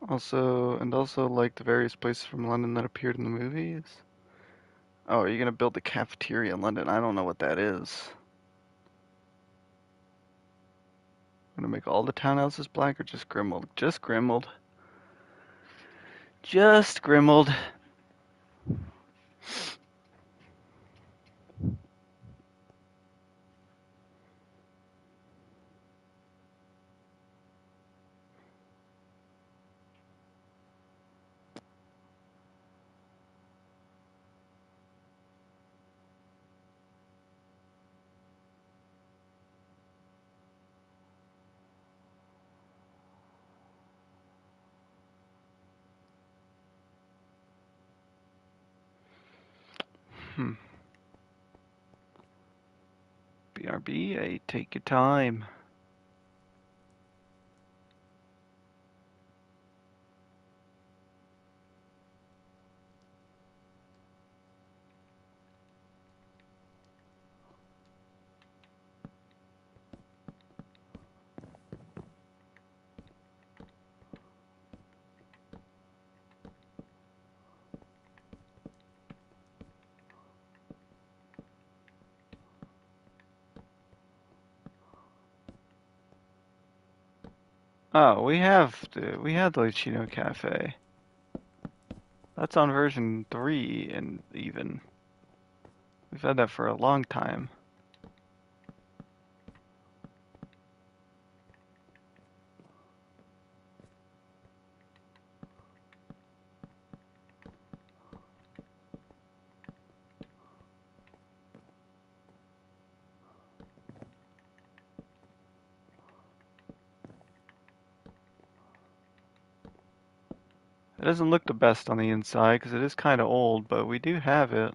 Also like the various places from London that appeared in the movies. Oh, are you gonna build the cafeteria in London? I don't know what that is. I'm gonna make all the townhouses black or just Grimmauld? Just Grimmauld. Just Grimmauld. Hmm. BRB, hey, take your time. Oh, we have the Chino Cafe. That's on version 3 and even. We've had that for a long time. It doesn't look the best on the inside because it is kind of old, but we do have it.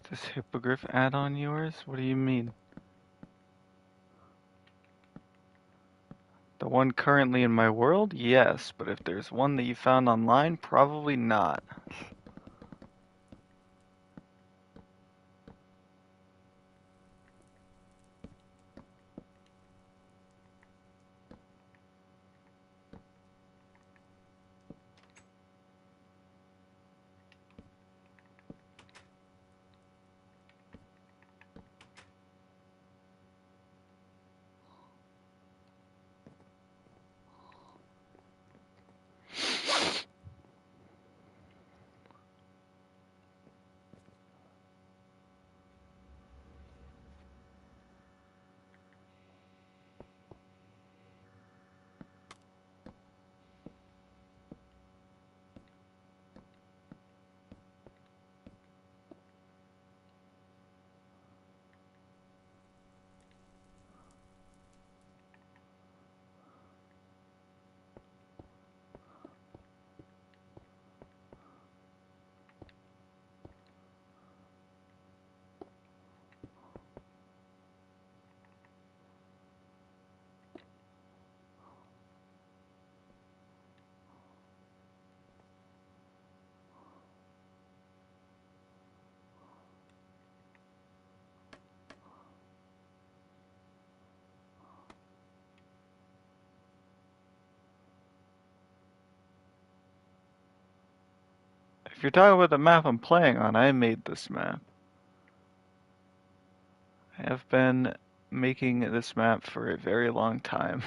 Is this hippogriff add-on yours? What do you mean? The one currently in my world? Yes, but if there's one that you found online, probably not. If you're talking about the map I'm playing on, I made this map. I have been making this map for a very long time.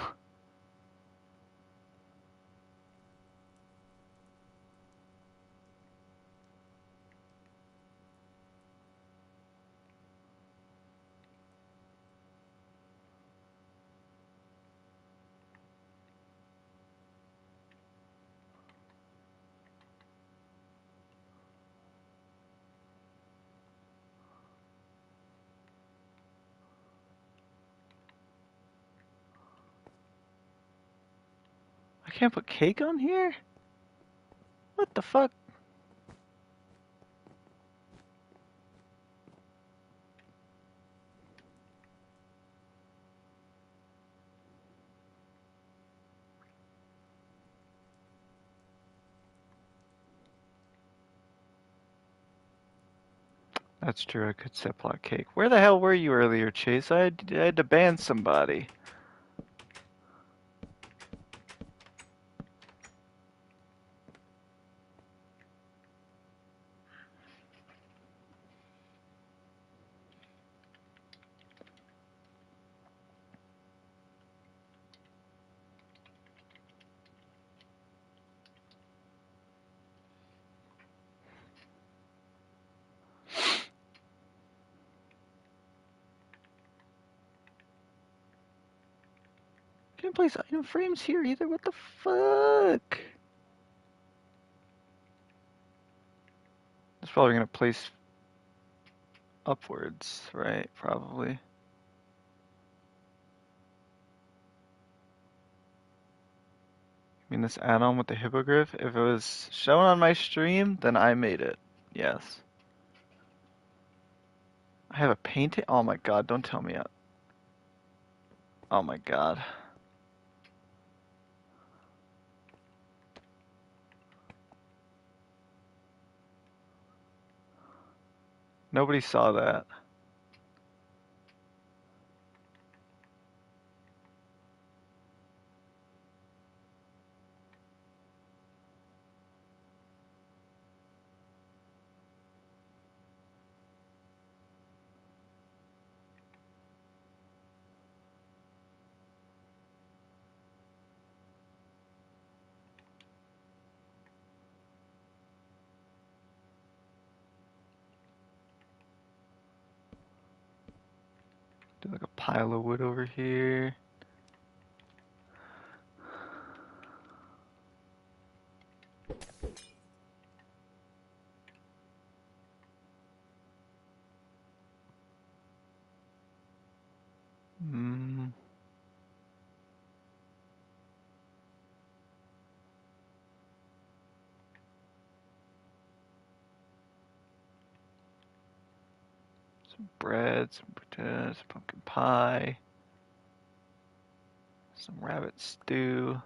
I can't put cake on here? What the fuck? That's true, I could set block cake. Where the hell were you earlier, Chase? I had to ban somebody. Can't place item frames here either. What the fuck? It's probably gonna place upwards, right? Probably. I mean, this add-on with the hippogriff, if it was shown on my stream, then I made it. Yes. I have a painting. Oh my god, don't tell me. Oh my god. Nobody saw that. Do like a pile of wood over here. Mm, some bread, some potatoes, pumpkin pie, some rabbit stew.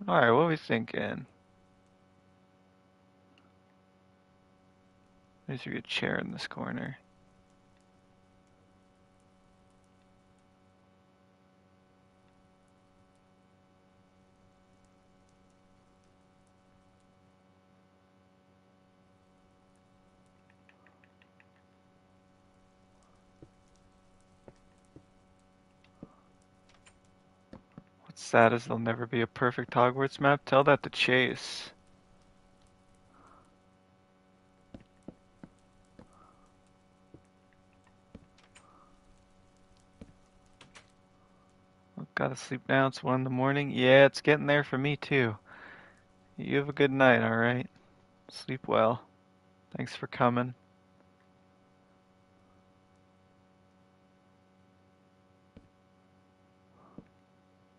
Alright, what are we thinking? There's a good chair in this corner. What's sad is there'll never be a perfect Hogwarts map. Tell that to Chase. Gotta sleep now, it's 1 in the morning. Yeah, it's getting there for me too. You have a good night, alright? Sleep well. Thanks for coming.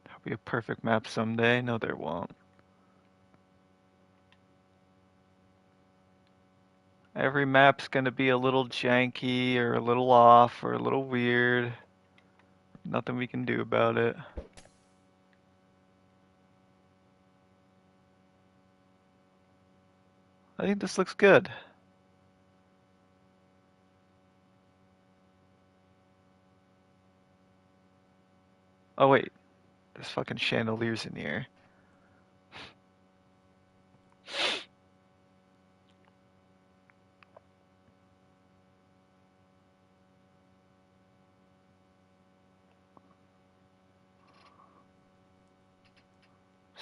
There'll be a perfect map someday. No, there won't. Every map's gonna be a little janky or a little off or a little weird. Nothing we can do about it. I think this looks good. Oh wait, there's fucking chandeliers in here.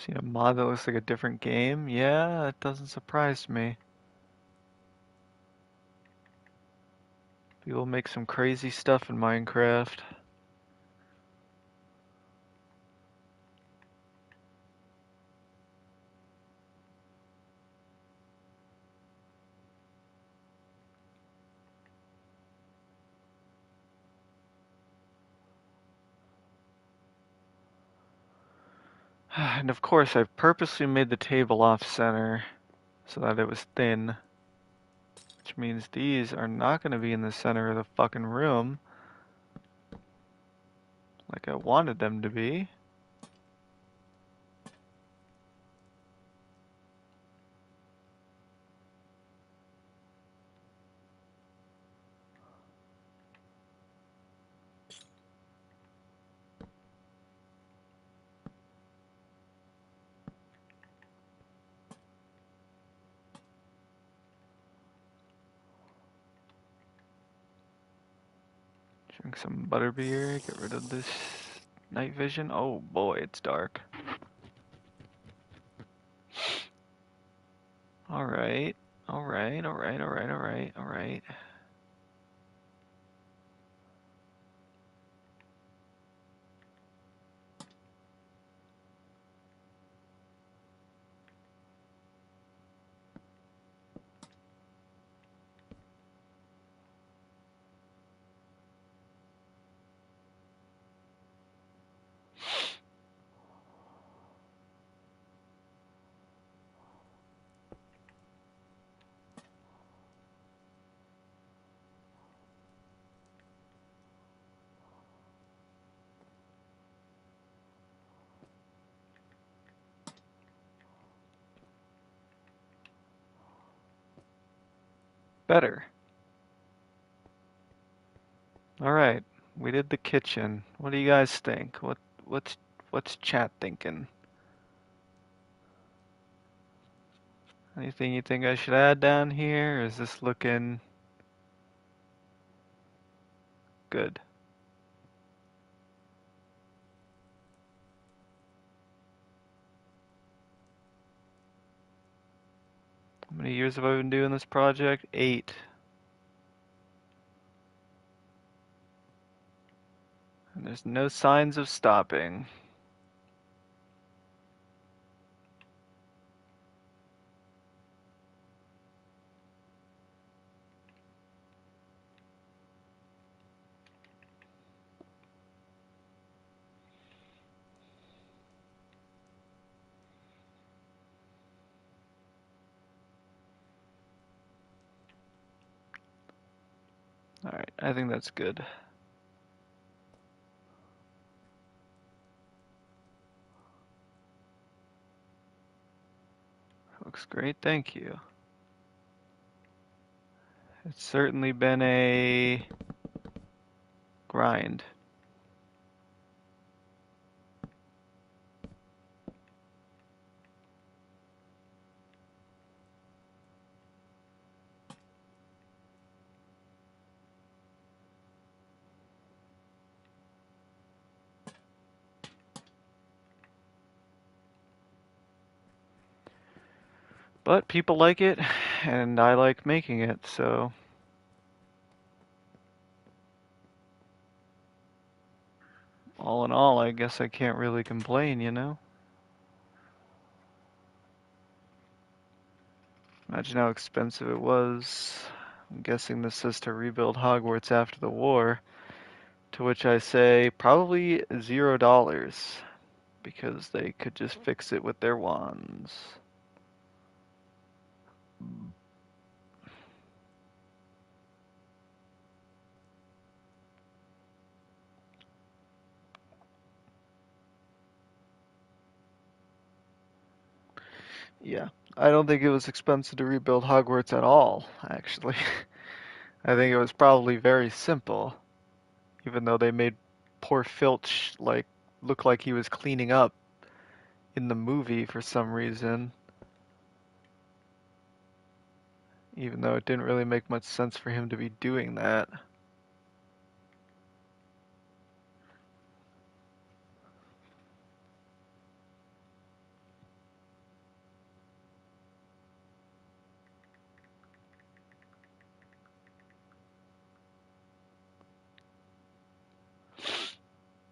Seen a mod that looks like a different game? Yeah, it doesn't surprise me. People make some crazy stuff in Minecraft. And of course, I've purposely made the table off center so that it was thin, which means these are not going to be in the center of the fucking room like I wanted them to be. Drink some butterbeer, get rid of this night vision. Oh boy, it's dark. Alright, alright, alright, alright, alright, alright. Better. Alright, we did the kitchen. What do you guys think? What's what's chat thinking? Anything you think I should add down here? Or is this looking good? How many years have I been doing this project? 8. And there's no signs of stopping. Alright, I think that's good. Looks great, thank you. It's certainly been a grind. But people like it, and I like making it, so all in all, I guess I can't really complain, you know? Imagine how expensive it was. I'm guessing this says to rebuild Hogwarts after the war, to which I say probably $0, because they could just fix it with their wands. Yeah, I don't think it was expensive to rebuild Hogwarts at all, actually. I think it was probably very simple, even though they made poor Filch like look like he was cleaning up in the movie for some reason, even though it didn't really make much sense for him to be doing that.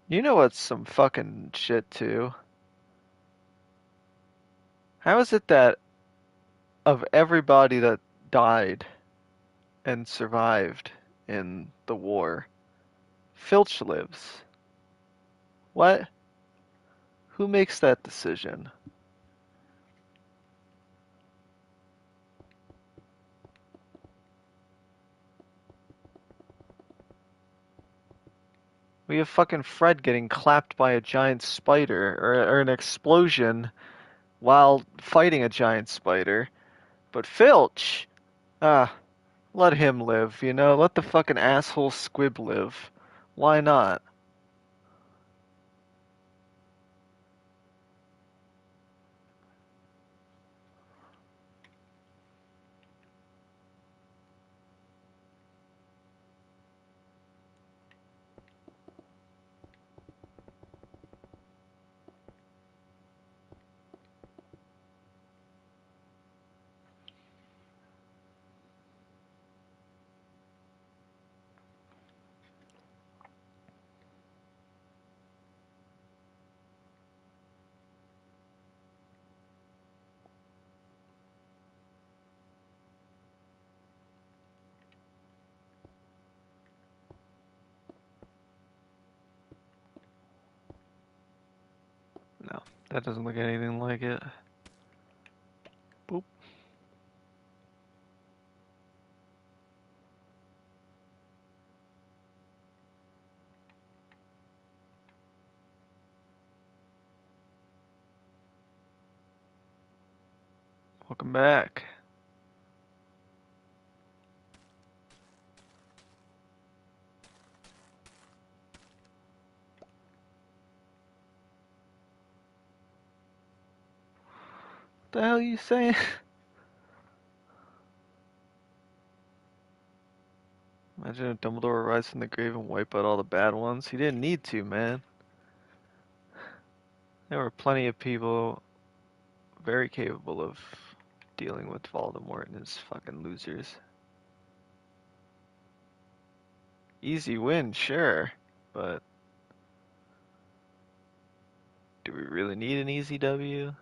You know what's some fucking shit too? How is it that of everybody that died and survived in the war, Filch lives? What? Who makes that decision? We have fucking Fred getting clapped by a giant spider or an explosion while fighting a giant spider. But Filch, ah, let him live, you know? Let the fucking asshole squib live. Why not? No, that doesn't look anything like it. Boop. Welcome back. What the hell are you saying? Imagine if Dumbledore rise from the grave and wipe out all the bad ones. He didn't need to, man. There were plenty of people very capable of dealing with Voldemort and his fucking losers. Easy win, sure, but do we really need an easy W?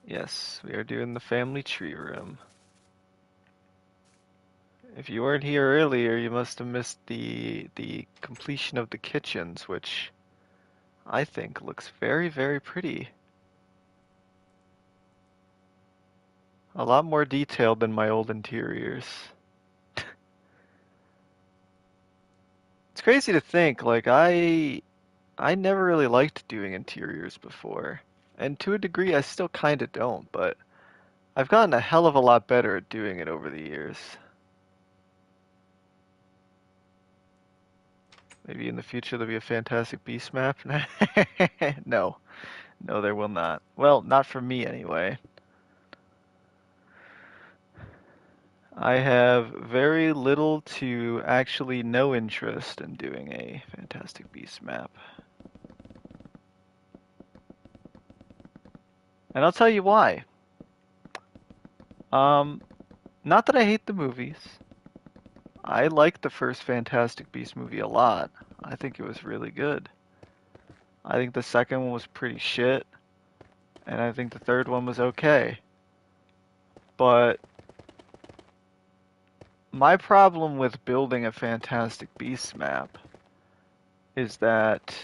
Yes, we are doing the family tree room. If you weren't here earlier, you must have missed the completion of the kitchens, which I think looks very, very pretty. A lot more detailed than my old interiors. It's crazy to think, like I never really liked doing interiors before. And to a degree I still kinda don't, but I've gotten a hell of a lot better at doing it over the years. Maybe in the future there'll be a Fantastic Beast map? No. No, there will not. Well, not for me anyway. I have very little to actually no interest in doing a Fantastic Beast map. And I'll tell you why. Um, Not that I hate the movies. I liked the first Fantastic Beast movie a lot. I think it was really good. I think the second one was pretty shit, and I think the third one was okay. But my problem with building a Fantastic Beasts map is that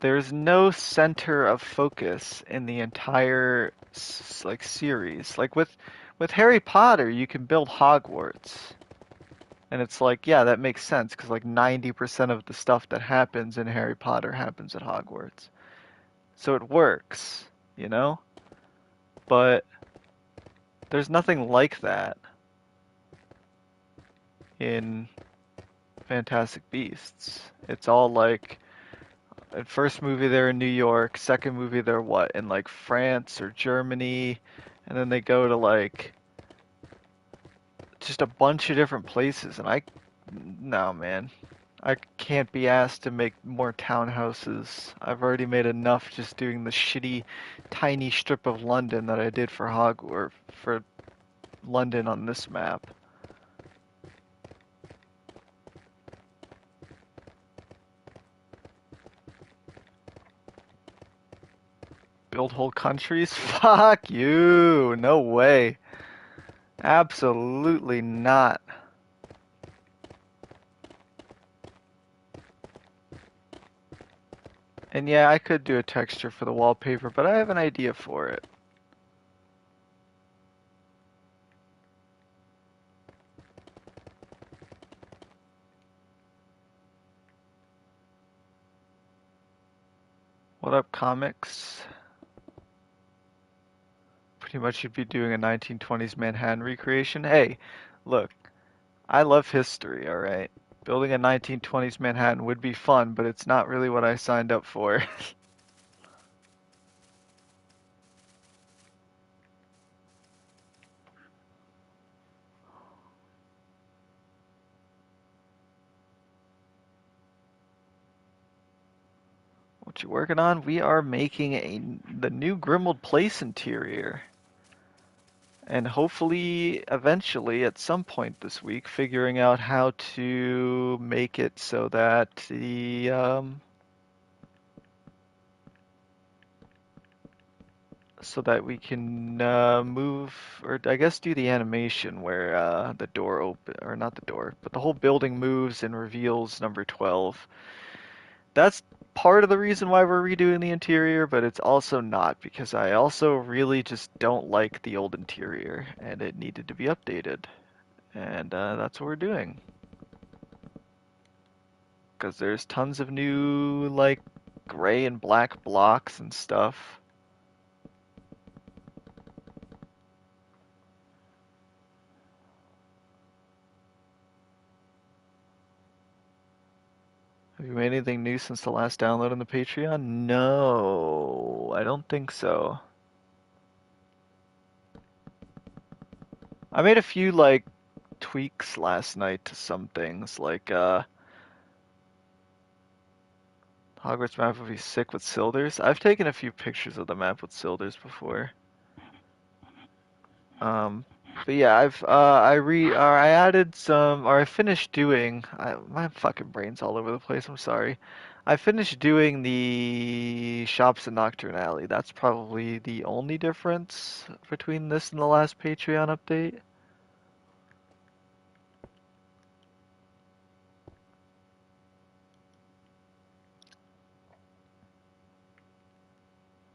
there's no center of focus in the entire like series. Like with Harry Potter, you can build Hogwarts. And it's like, yeah, that makes sense because like 90% of the stuff that happens in Harry Potter happens at Hogwarts. So it works, you know? But there's nothing like that in Fantastic Beasts. It's all like, first movie they're in New York, second movie they're what, in like France or Germany, and then they go to like just a bunch of different places. And no, man. I can't be asked to make more townhouses. I've already made enough just doing the shitty, tiny strip of London that I did for or for London on this map. Build whole countries? Fuck you! No way. Absolutely not. And yeah, I could do a texture for the wallpaper, but I have an idea for it. What up, comics? Pretty much you'd be doing a 1920s Manhattan recreation. Hey, look, I love history, alright? Building a 1920s Manhattan would be fun, but it's not really what I signed up for. What you working on? We are making the new Grimmauld Place interior. And hopefully, eventually, at some point this week, figuring out how to make it so that so that we can move, or I guess do the animation where the door open, or not the door, but the whole building moves and reveals number 12. That's part of the reason why we're redoing the interior, but it's also not, because I also really just don't like the old interior, and it needed to be updated. And that's what we're doing. Because there's tons of new, like, gray and black blocks and stuff. Have you made anything new since the last download on the Patreon? No, I don't think so. I made a few, like, tweaks last night to some things, like, Hogwarts map would be sick with Silders. I've taken a few pictures of the map with Silders before. Um, but yeah, I added some, or I finished doing. My fucking brain's all over the place. I'm sorry. I finished doing the shops in Nocturne Alley. That's probably the only difference between this and the last Patreon update.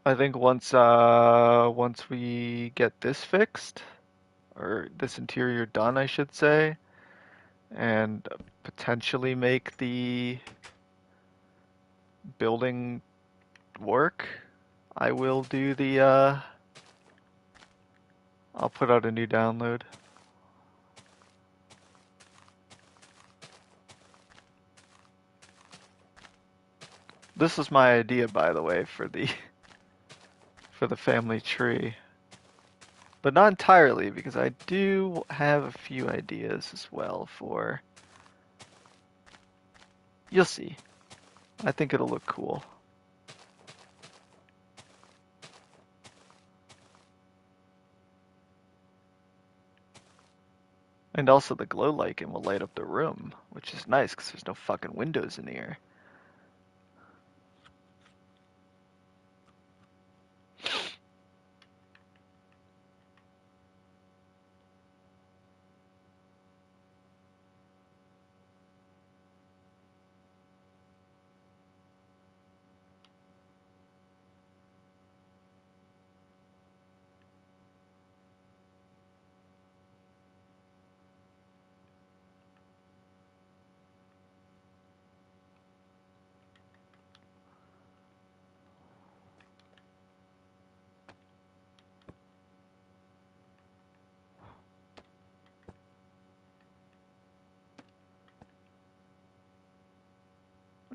I think once we get this fixed, or this interior done, I should say, and potentially make the building work, I will do the I'll put out a new download. This was my idea, by the way, for the for the family tree. But not entirely, because I do have a few ideas as well for. You'll see. I think it'll look cool. And also the glow lichen will light up the room, which is nice because there's no fucking windows in here.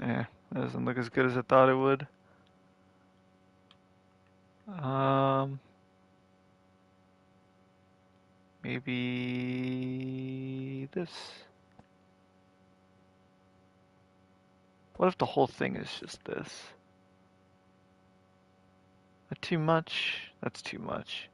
Yeah, that doesn't look as good as I thought it would. Um, maybe this. What if the whole thing is just this? That too much? That's too much.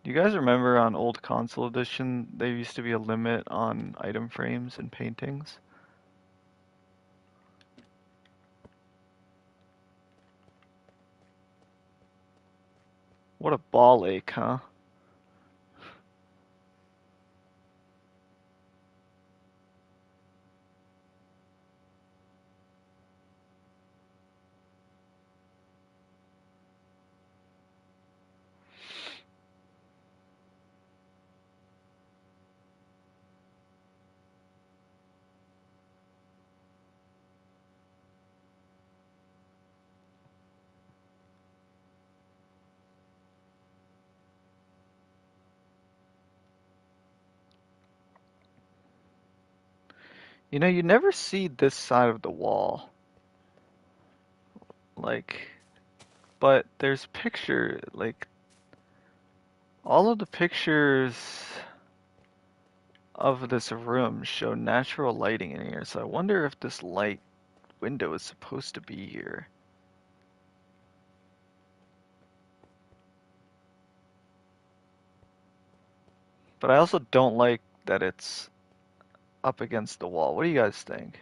Do you guys remember on old console edition, there used to be a limit on item frames and paintings? What a ball ache, huh? You know, you never see this side of the wall. Like, but there's all of the pictures of this room show natural lighting in here, so I wonder if this light window is supposed to be here. But I also don't like that it's up against the wall. What do you guys think?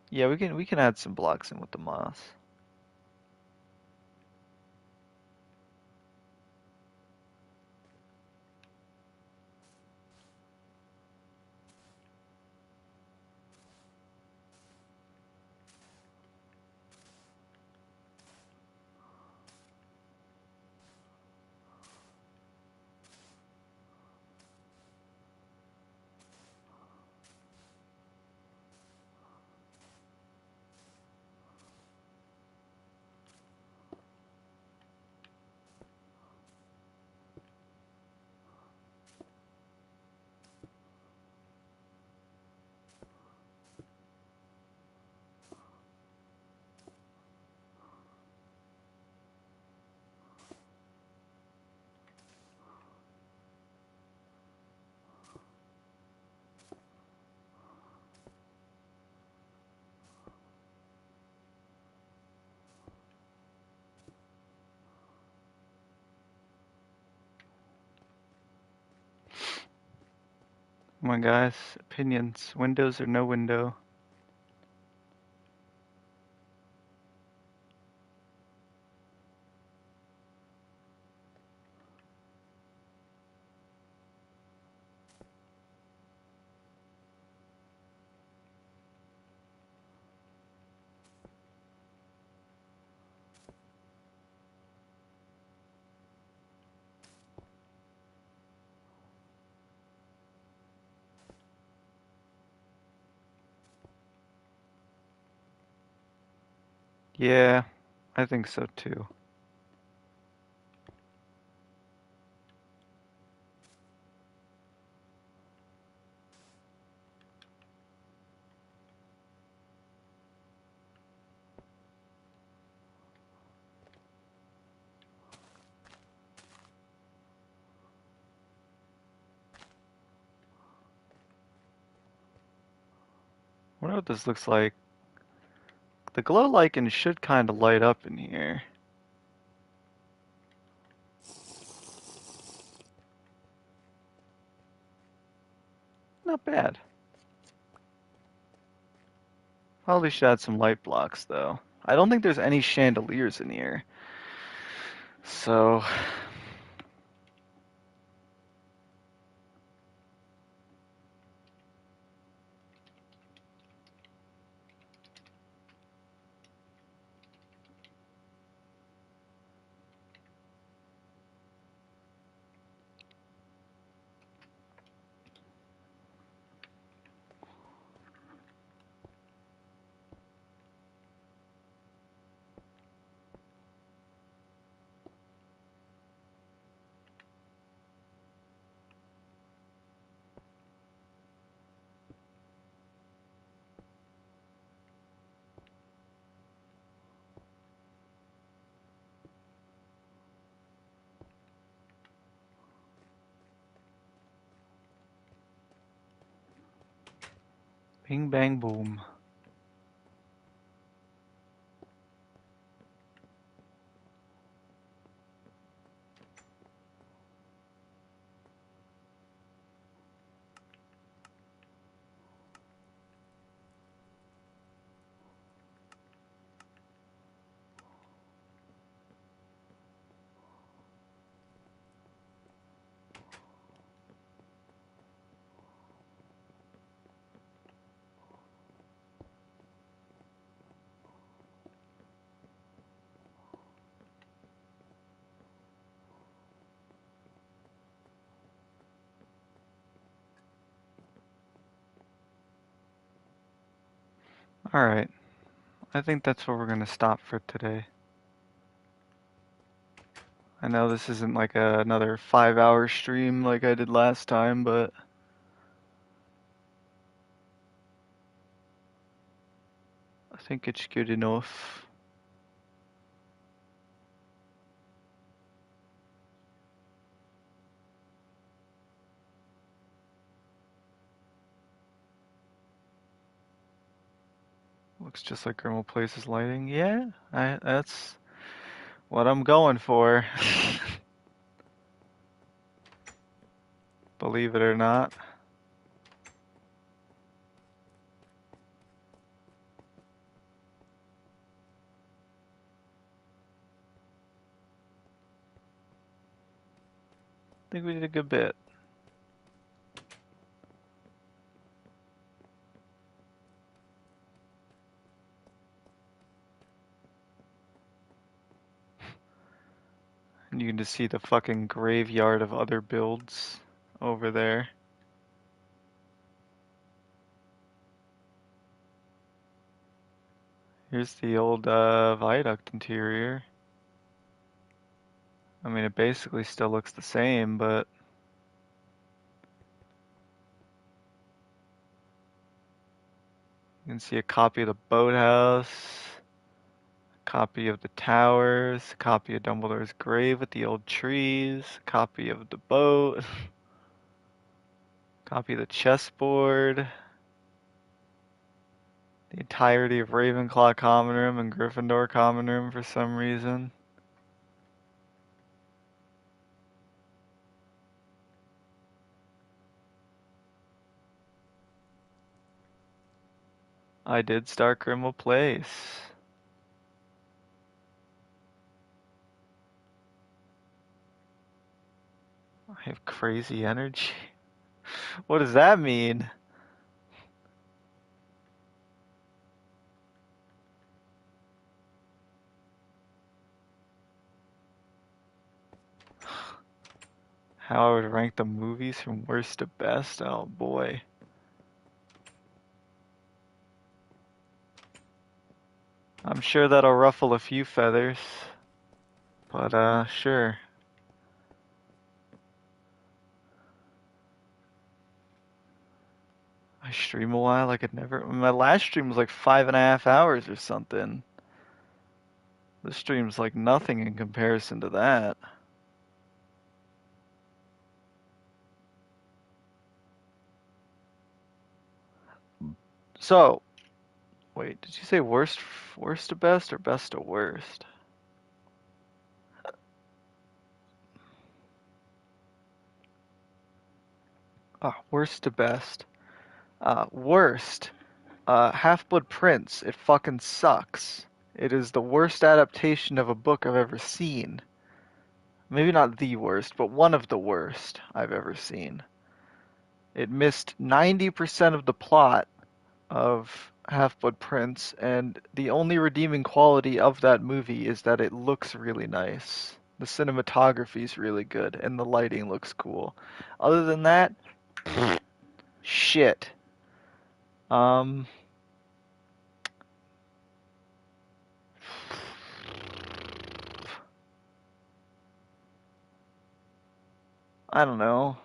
Yeah, we can add some blocks in with the moss. Come on, guys. Opinions. Windows or no window? Yeah, I think so too. I wonder what this looks like. The glow lichen should kind of light up in here. Not bad. Probably should add some light blocks though. I don't think there's any chandeliers in here. So, bing bang boom. Alright, I think that's where we're gonna stop for today. I know this isn't like another 5 hour stream like I did last time, but I think it's good enough. Looks just like Grimmauld Place's lighting. Yeah, that's what I'm going for. Believe it or not. I think we did a good bit. And you can just see the fucking graveyard of other builds over there. Here's the old viaduct interior. I mean, it basically still looks the same, but you can see a copy of the boathouse, a copy of the towers, a copy of Dumbledore's grave with the old trees, a copy of the boat, a copy of the chessboard, the entirety of Ravenclaw Common Room and Gryffindor Common Room for some reason. I did start Grimmauld Place. I have crazy energy. What does that mean? How I would rank the movies from worst to best? Oh boy. I'm sure that'll ruffle a few feathers. But sure. I stream a while, I could never. My last stream was like 5.5 hours or something. This stream's like nothing in comparison to that. So, wait, did you say worst to best or best to worst? Worst to best. Worst. Half-Blood Prince. It fucking sucks. It is the worst adaptation of a book I've ever seen. Maybe not the worst, but one of the worst I've ever seen. It missed 90% of the plot of Half-Blood Prince, and the only redeeming quality of that movie is that it looks really nice. The cinematography is really good, and the lighting looks cool. Other than that, shit. Um, I don't know.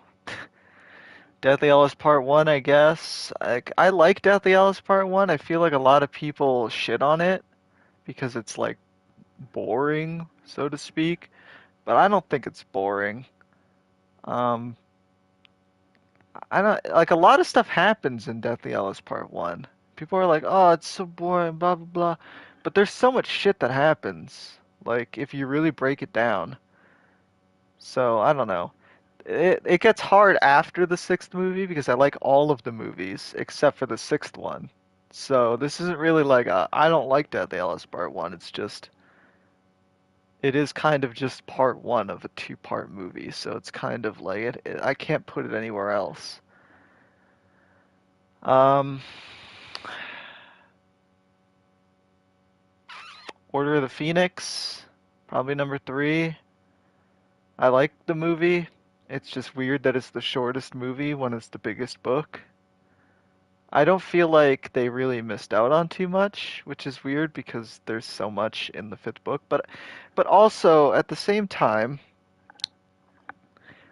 Deathly Hallows Part 1, I guess. I like Deathly Hallows Part 1. I feel like a lot of people shit on it because it's like boring, so to speak. But I don't think it's boring. Um, I don't like a lot of stuff happens in Deathly Hallows Part 1. People are like, "Oh, it's so boring, blah blah blah." But there's so much shit that happens. Like if you really break it down. So, I don't know. It gets hard after the sixth movie because I like all of the movies except for the sixth one. So this isn't really like I don't like Deathly Hallows Part 1. It's just it is kind of just part one of a two-part movie. So it's kind of like I can't put it anywhere else. Um, Order of the Phoenix, probably number three. I like the movie. It's just weird that it's the shortest movie when it's the biggest book. I don't feel like they really missed out on too much, which is weird because there's so much in the fifth book. But also at the same time,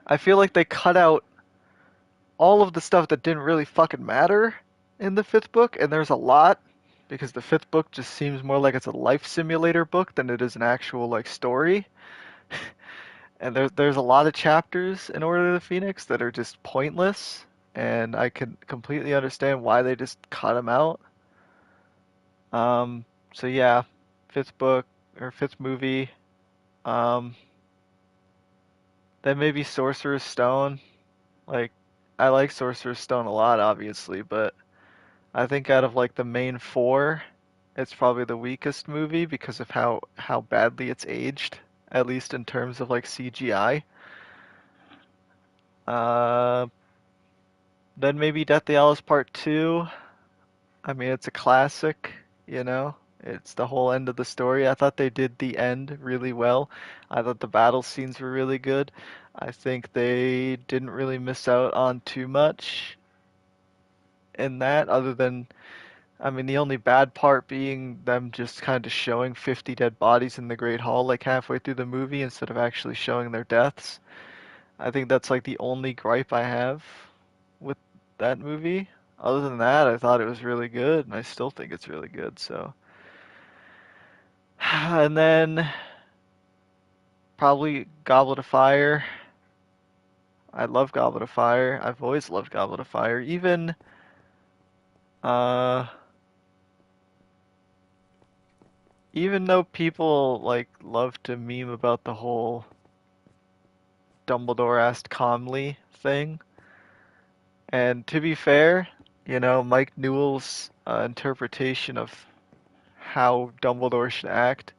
I feel like they cut out all of the stuff that didn't really fucking matter in the fifth book, and there's a lot because the fifth book just seems more like it's a life simulator book than it is an actual like story. And there's a lot of chapters in Order of the Phoenix that are just pointless, and I can completely understand why they just cut them out. Um, so yeah, fifth book or fifth movie. Um, then maybe Sorcerer's Stone. Like, I like Sorcerer's Stone a lot, obviously, but I think out of like the main four, it's probably the weakest movie because of how badly it's aged, at least in terms of like CGI. Uh, then maybe Deathly Hallows Part 2. I mean, it's a classic, you know. It's the whole end of the story. I thought they did the end really well. I thought the battle scenes were really good. I think they didn't really miss out on too much in that, other than, I mean, the only bad part being them just kind of showing 50 dead bodies in the Great Hall like halfway through the movie instead of actually showing their deaths. I think that's like the only gripe I have with that movie. Other than that, I thought it was really good, and I still think it's really good. So, and then probably Goblet of Fire. I love Goblet of Fire. I've always loved Goblet of Fire. Uh, even though people like love to meme about the whole Dumbledore asked calmly thing, and to be fair, you know, Mike Newell's interpretation of how Dumbledore should act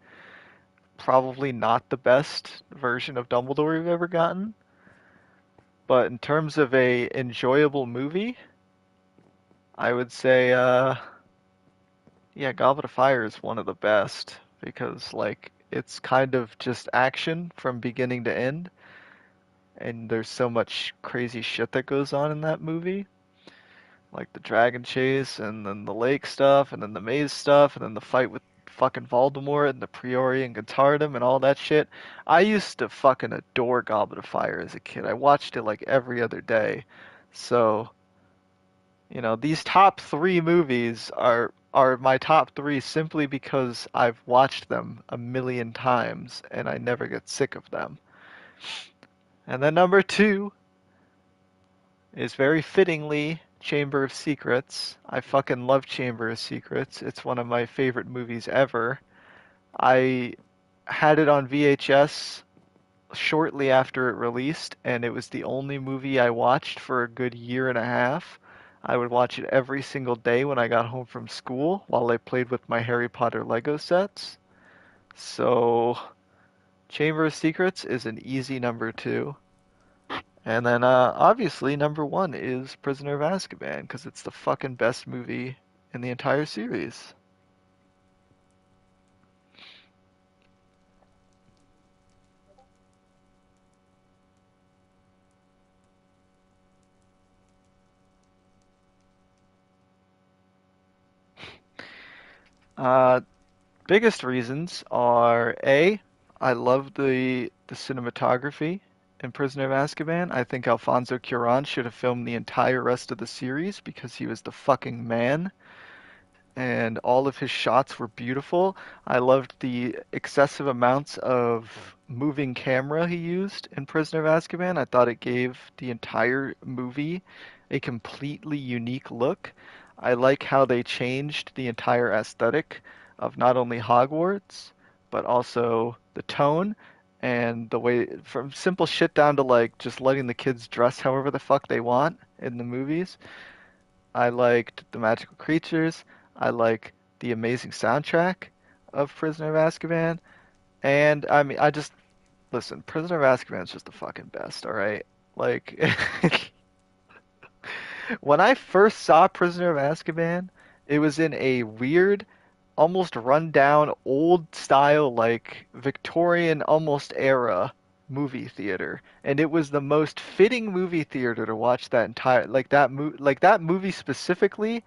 probably not the best version of Dumbledore we've ever gotten. But in terms of a enjoyable movie, I would say, yeah, Goblet of Fire is one of the best because like it's kind of just action from beginning to end, and there's so much crazy shit that goes on in that movie, like the dragon chase and then the lake stuff and then the maze stuff and then the fight with fucking Voldemort and the Priori and Gotardum and all that shit. I used to fucking adore Goblet of Fire as a kid. I watched it like every other day. So, you know, these top three movies are my top three simply because I've watched them a million times and I never get sick of them. And then number two is very fittingly Chamber of Secrets. I fucking love Chamber of Secrets. It's one of my favorite movies ever. I had it on VHS shortly after it released, and it was the only movie I watched for a good year and a half. I would watch it every single day when I got home from school while I played with my Harry Potter Lego sets. So, Chamber of Secrets is an easy number two. And then, obviously, number one is Prisoner of Azkaban, because it's the fucking best movie in the entire series. Uh, Biggest reasons are A, I love the cinematography in Prisoner of Azkaban. I think Alfonso Cuarón should have filmed the entire rest of the series because he was the fucking man and all of his shots were beautiful. I loved the excessive amounts of moving camera he used in Prisoner of Azkaban. I thought it gave the entire movie a completely unique look. I like how they changed the entire aesthetic of not only Hogwarts, but also the tone and the way from simple shit down to like just letting the kids dress however the fuck they want in the movies. I liked the magical creatures. I like the amazing soundtrack of Prisoner of Azkaban. And I mean, I just listen. Prisoner of Azkaban is just the fucking best. All right, like when I first saw Prisoner of Azkaban, it was in a weird, almost run-down, old-style, like Victorian almost era movie theater, and it was the most fitting movie theater to watch that entire like that movie specifically.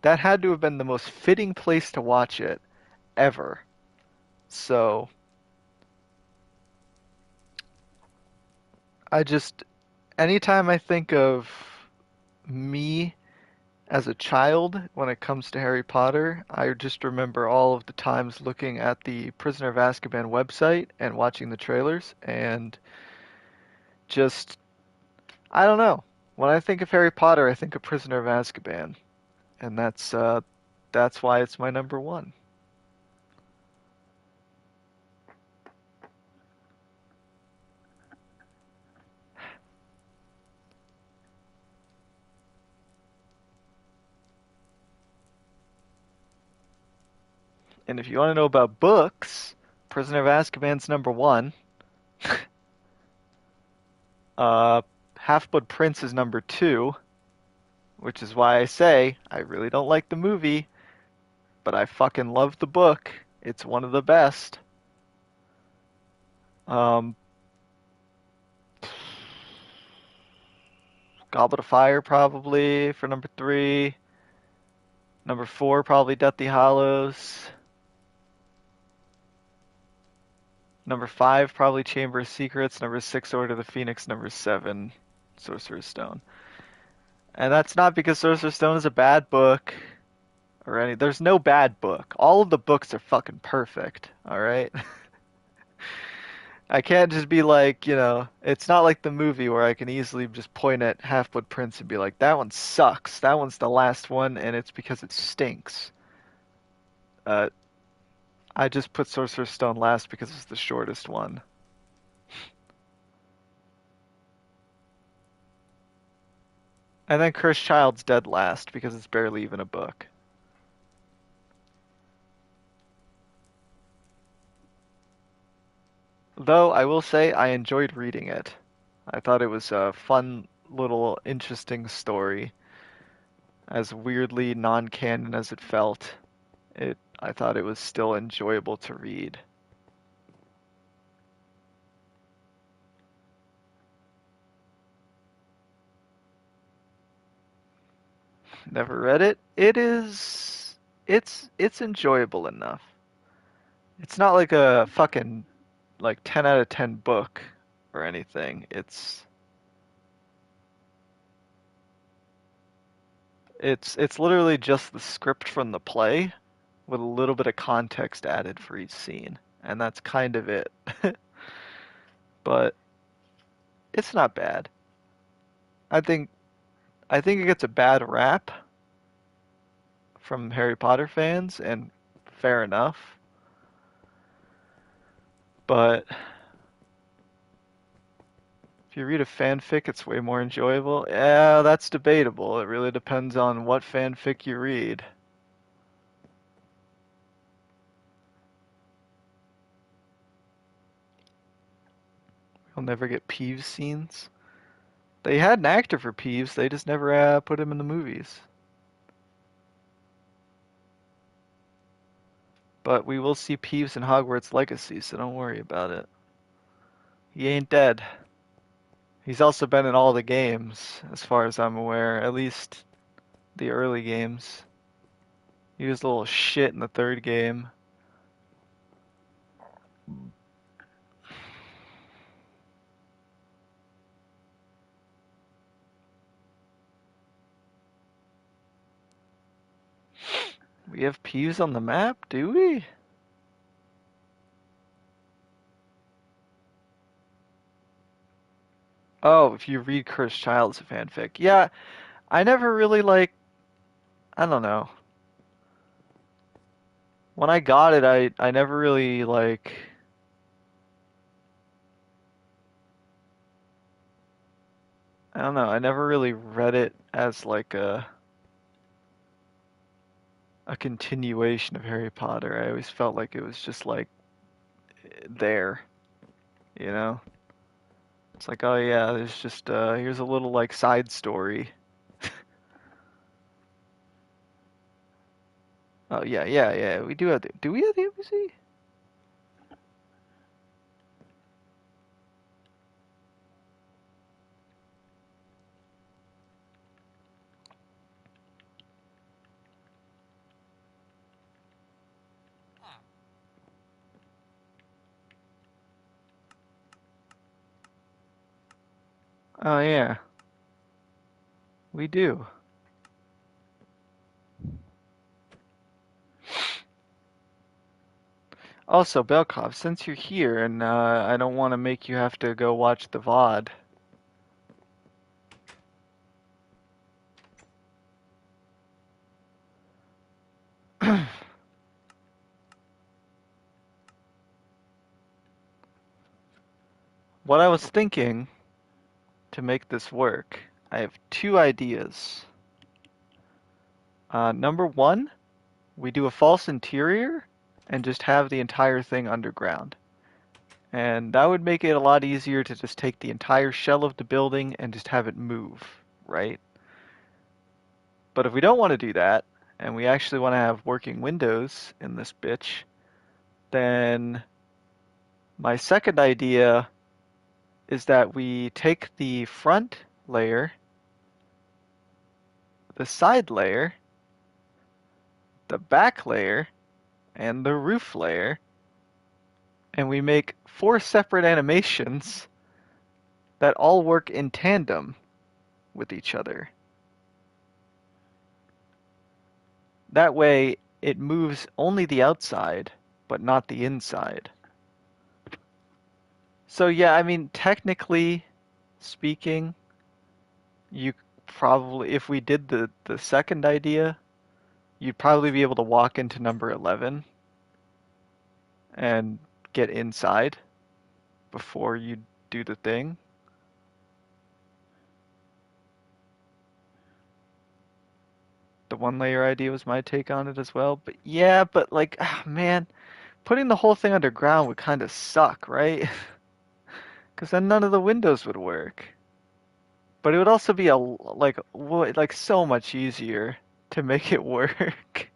That had to have been the most fitting place to watch it ever. So I just, anytime I think of me as a child when it comes to Harry Potter, I just remember all of the times looking at the Prisoner of Azkaban website and watching the trailers and just, I don't know. When I think of Harry Potter, I think of Prisoner of Azkaban, and that's why it's my number one. And if you want to know about books, Prisoner of Azkaban's number one. Uh, Half-Blood Prince is number two, which is why I say I really don't like the movie, but I fucking love the book. It's one of the best. Um, Goblet of Fire probably for number three. Number four probably Deathly Hallows. Number five probably Chamber of Secrets. Number six Order of the Phoenix. Number seven Sorcerer's Stone. And that's not because Sorcerer's Stone is a bad book or any. There's no bad book. All of the books are fucking perfect. All right. I can't just be like, it's not like the movie where I can easily just point at Half-Blood Prince and be like, that one sucks. That one's the last one, and it's because it stinks. Uh, I just put Sorcerer's Stone last because it's the shortest one. And then Cursed Child's dead last because it's barely even a book. Though I will say I enjoyed reading it. I thought it was a fun little interesting story, as weirdly non-canon as it felt. I thought it was still enjoyable to read. Never read it. It's enjoyable enough. It's not like a fucking like 10 out of 10 book or anything. It's literally just the script from the play with a little bit of context added for each scene, and that's kind of it. But it's not bad. I think I think it gets a bad rap from Harry Potter fans, and fair enough. But If you read a fanfic, it's way more enjoyable. Yeah, that's debatable. It really depends on what fanfic you read. You'll never get Peeves scenes. They had an actor for Peeves, they just never put him in the movies. But we will see Peeves in Hogwarts Legacy, so don't worry about it. He ain't dead. He's also been in all the games, as far as I'm aware, at least the early games. He was a little shit in the third game. We have Peeves on the map, do we? Oh, if you read Cursed Child as a fanfic. Yeah, I never really I don't know. When I got it, I never really I don't know, I never really read it as a continuation of Harry Potter. I always felt like it was just there, you know? It's like, oh yeah, there's just here's a little side story. Oh yeah, yeah, yeah. We do have do we have the embassy? Oh yeah, we do. Also, Belkov, since you're here and I don't want to make you have to go watch the VOD. What I was thinking to make this work, I have two ideas. Number one, we do a false interior and just have the entire thing underground. And that would make it a lot easier to just take the entire shell of the building and just have it move, right? But if we don't want to do that, and we actually want to have working windows in this bitch, then my second idea is that we take the front layer, the side layer, the back layer, and the roof layer, and we make four separate animations that all work in tandem with each other. That way, it moves only the outside, but not the inside. So yeah, I mean, technically speaking, you probably, if we did the second idea, you'd probably be able to walk into number 11 and get inside before you do the thing. The one layer idea was my take on it as well. But yeah, but man, putting the whole thing underground would kind of suck, right? Because then none of the windows would work. But it would also be so much easier to make it work.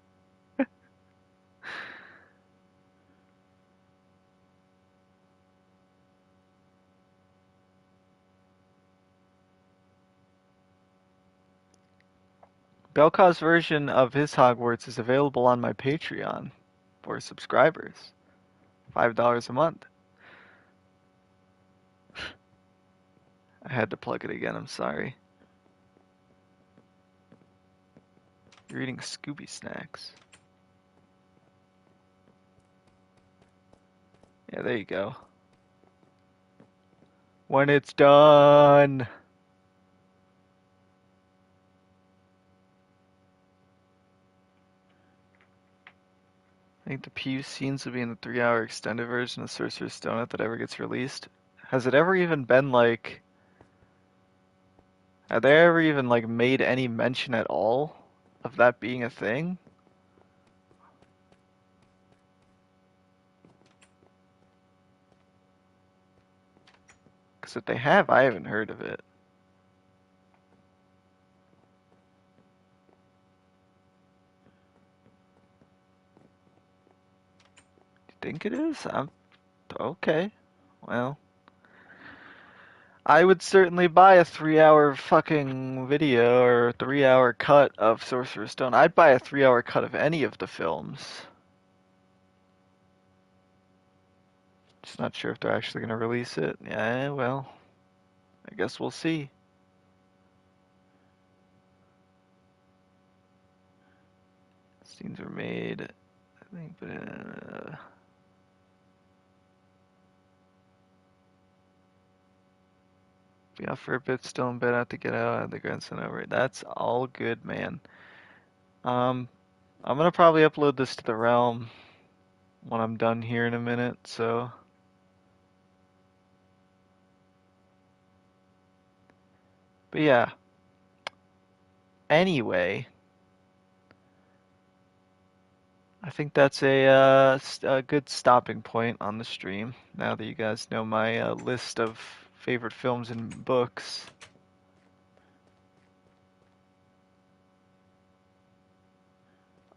Belkav's version of his Hogwarts is available on my Patreon for subscribers. $5 a month. I had to plug it again, I'm sorry. You're eating Scooby snacks. Yeah, there you go. When it's done. I think the PU scenes will be in the 3-hour extended version of Sorcerer's Stone if that ever gets released. Has it ever even been Have they ever even like made any mention at all of that being a thing? Because if they have, I haven't heard of it. You think it is? I'm okay. Well, I would certainly buy a 3 hour fucking video or a 3 hour cut of Sorcerer's Stone. I'd buy a 3 hour cut of any of the films. Just not sure if they're actually gonna release it. Yeah, well, I guess we'll see. Scenes were made, I think, but be out for a bit, still in bed, have to get out, have the grandson over. That's all good, man. Um, I'm gonna probably upload this to the realm when I'm done here in a minute, so. But yeah, anyway, I think that's a good stopping point on the stream. Now that you guys know my list of favorite films and books.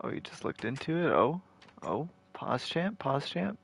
Oh, you just looked into it? Oh, pause champ, pause champ.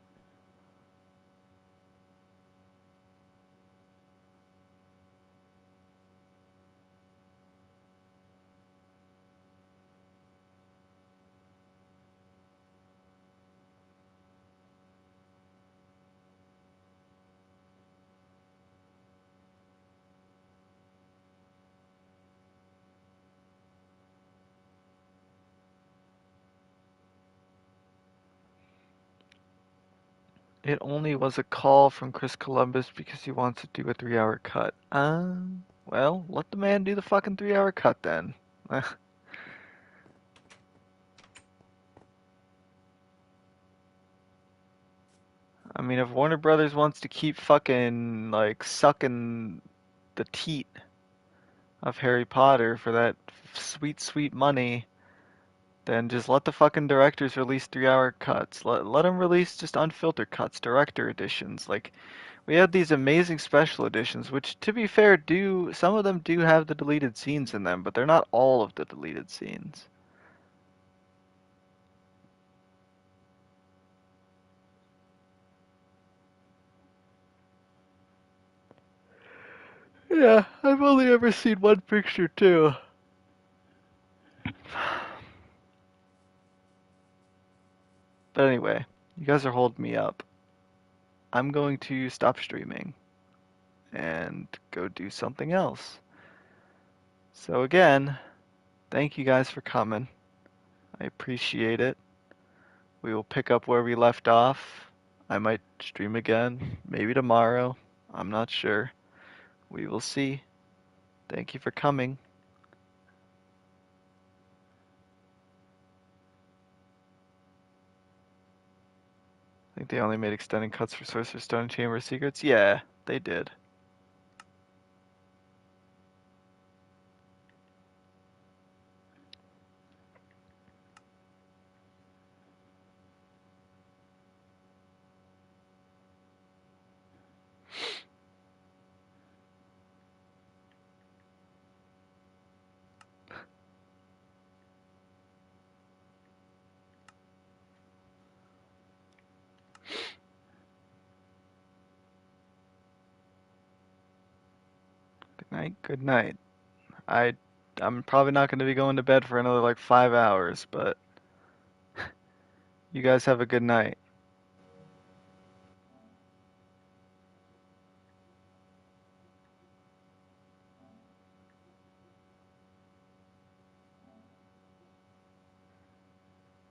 It only was a call from Chris Columbus because he wants to do a 3 hour cut. Well, let the man do the fucking 3 hour cut then. I mean, if Warner Brothers wants to keep fucking like sucking the teat of Harry Potter for that sweet, sweet money, then just let the fucking directors release 3 hour cuts. Let them release just unfiltered cuts, director editions. Like we had these amazing special editions, which to be fair, do some of them do have the deleted scenes in them, but they're not all of the deleted scenes. Yeah, I've only ever seen one picture too. But anyway, you guys are holding me up. I'm going to stop streaming and go do something else. So again, thank you guys for coming. I appreciate it. We will pick up where we left off. I might stream again, maybe tomorrow. I'm not sure. We will see. Thank you for coming. I think they only made extended cuts for Sorcerer's Stone and Chamber of Secrets. Yeah, they did. Good night. Good night. I I'm probably not going to be going to bed for another like 5 hours, but you guys have a good night.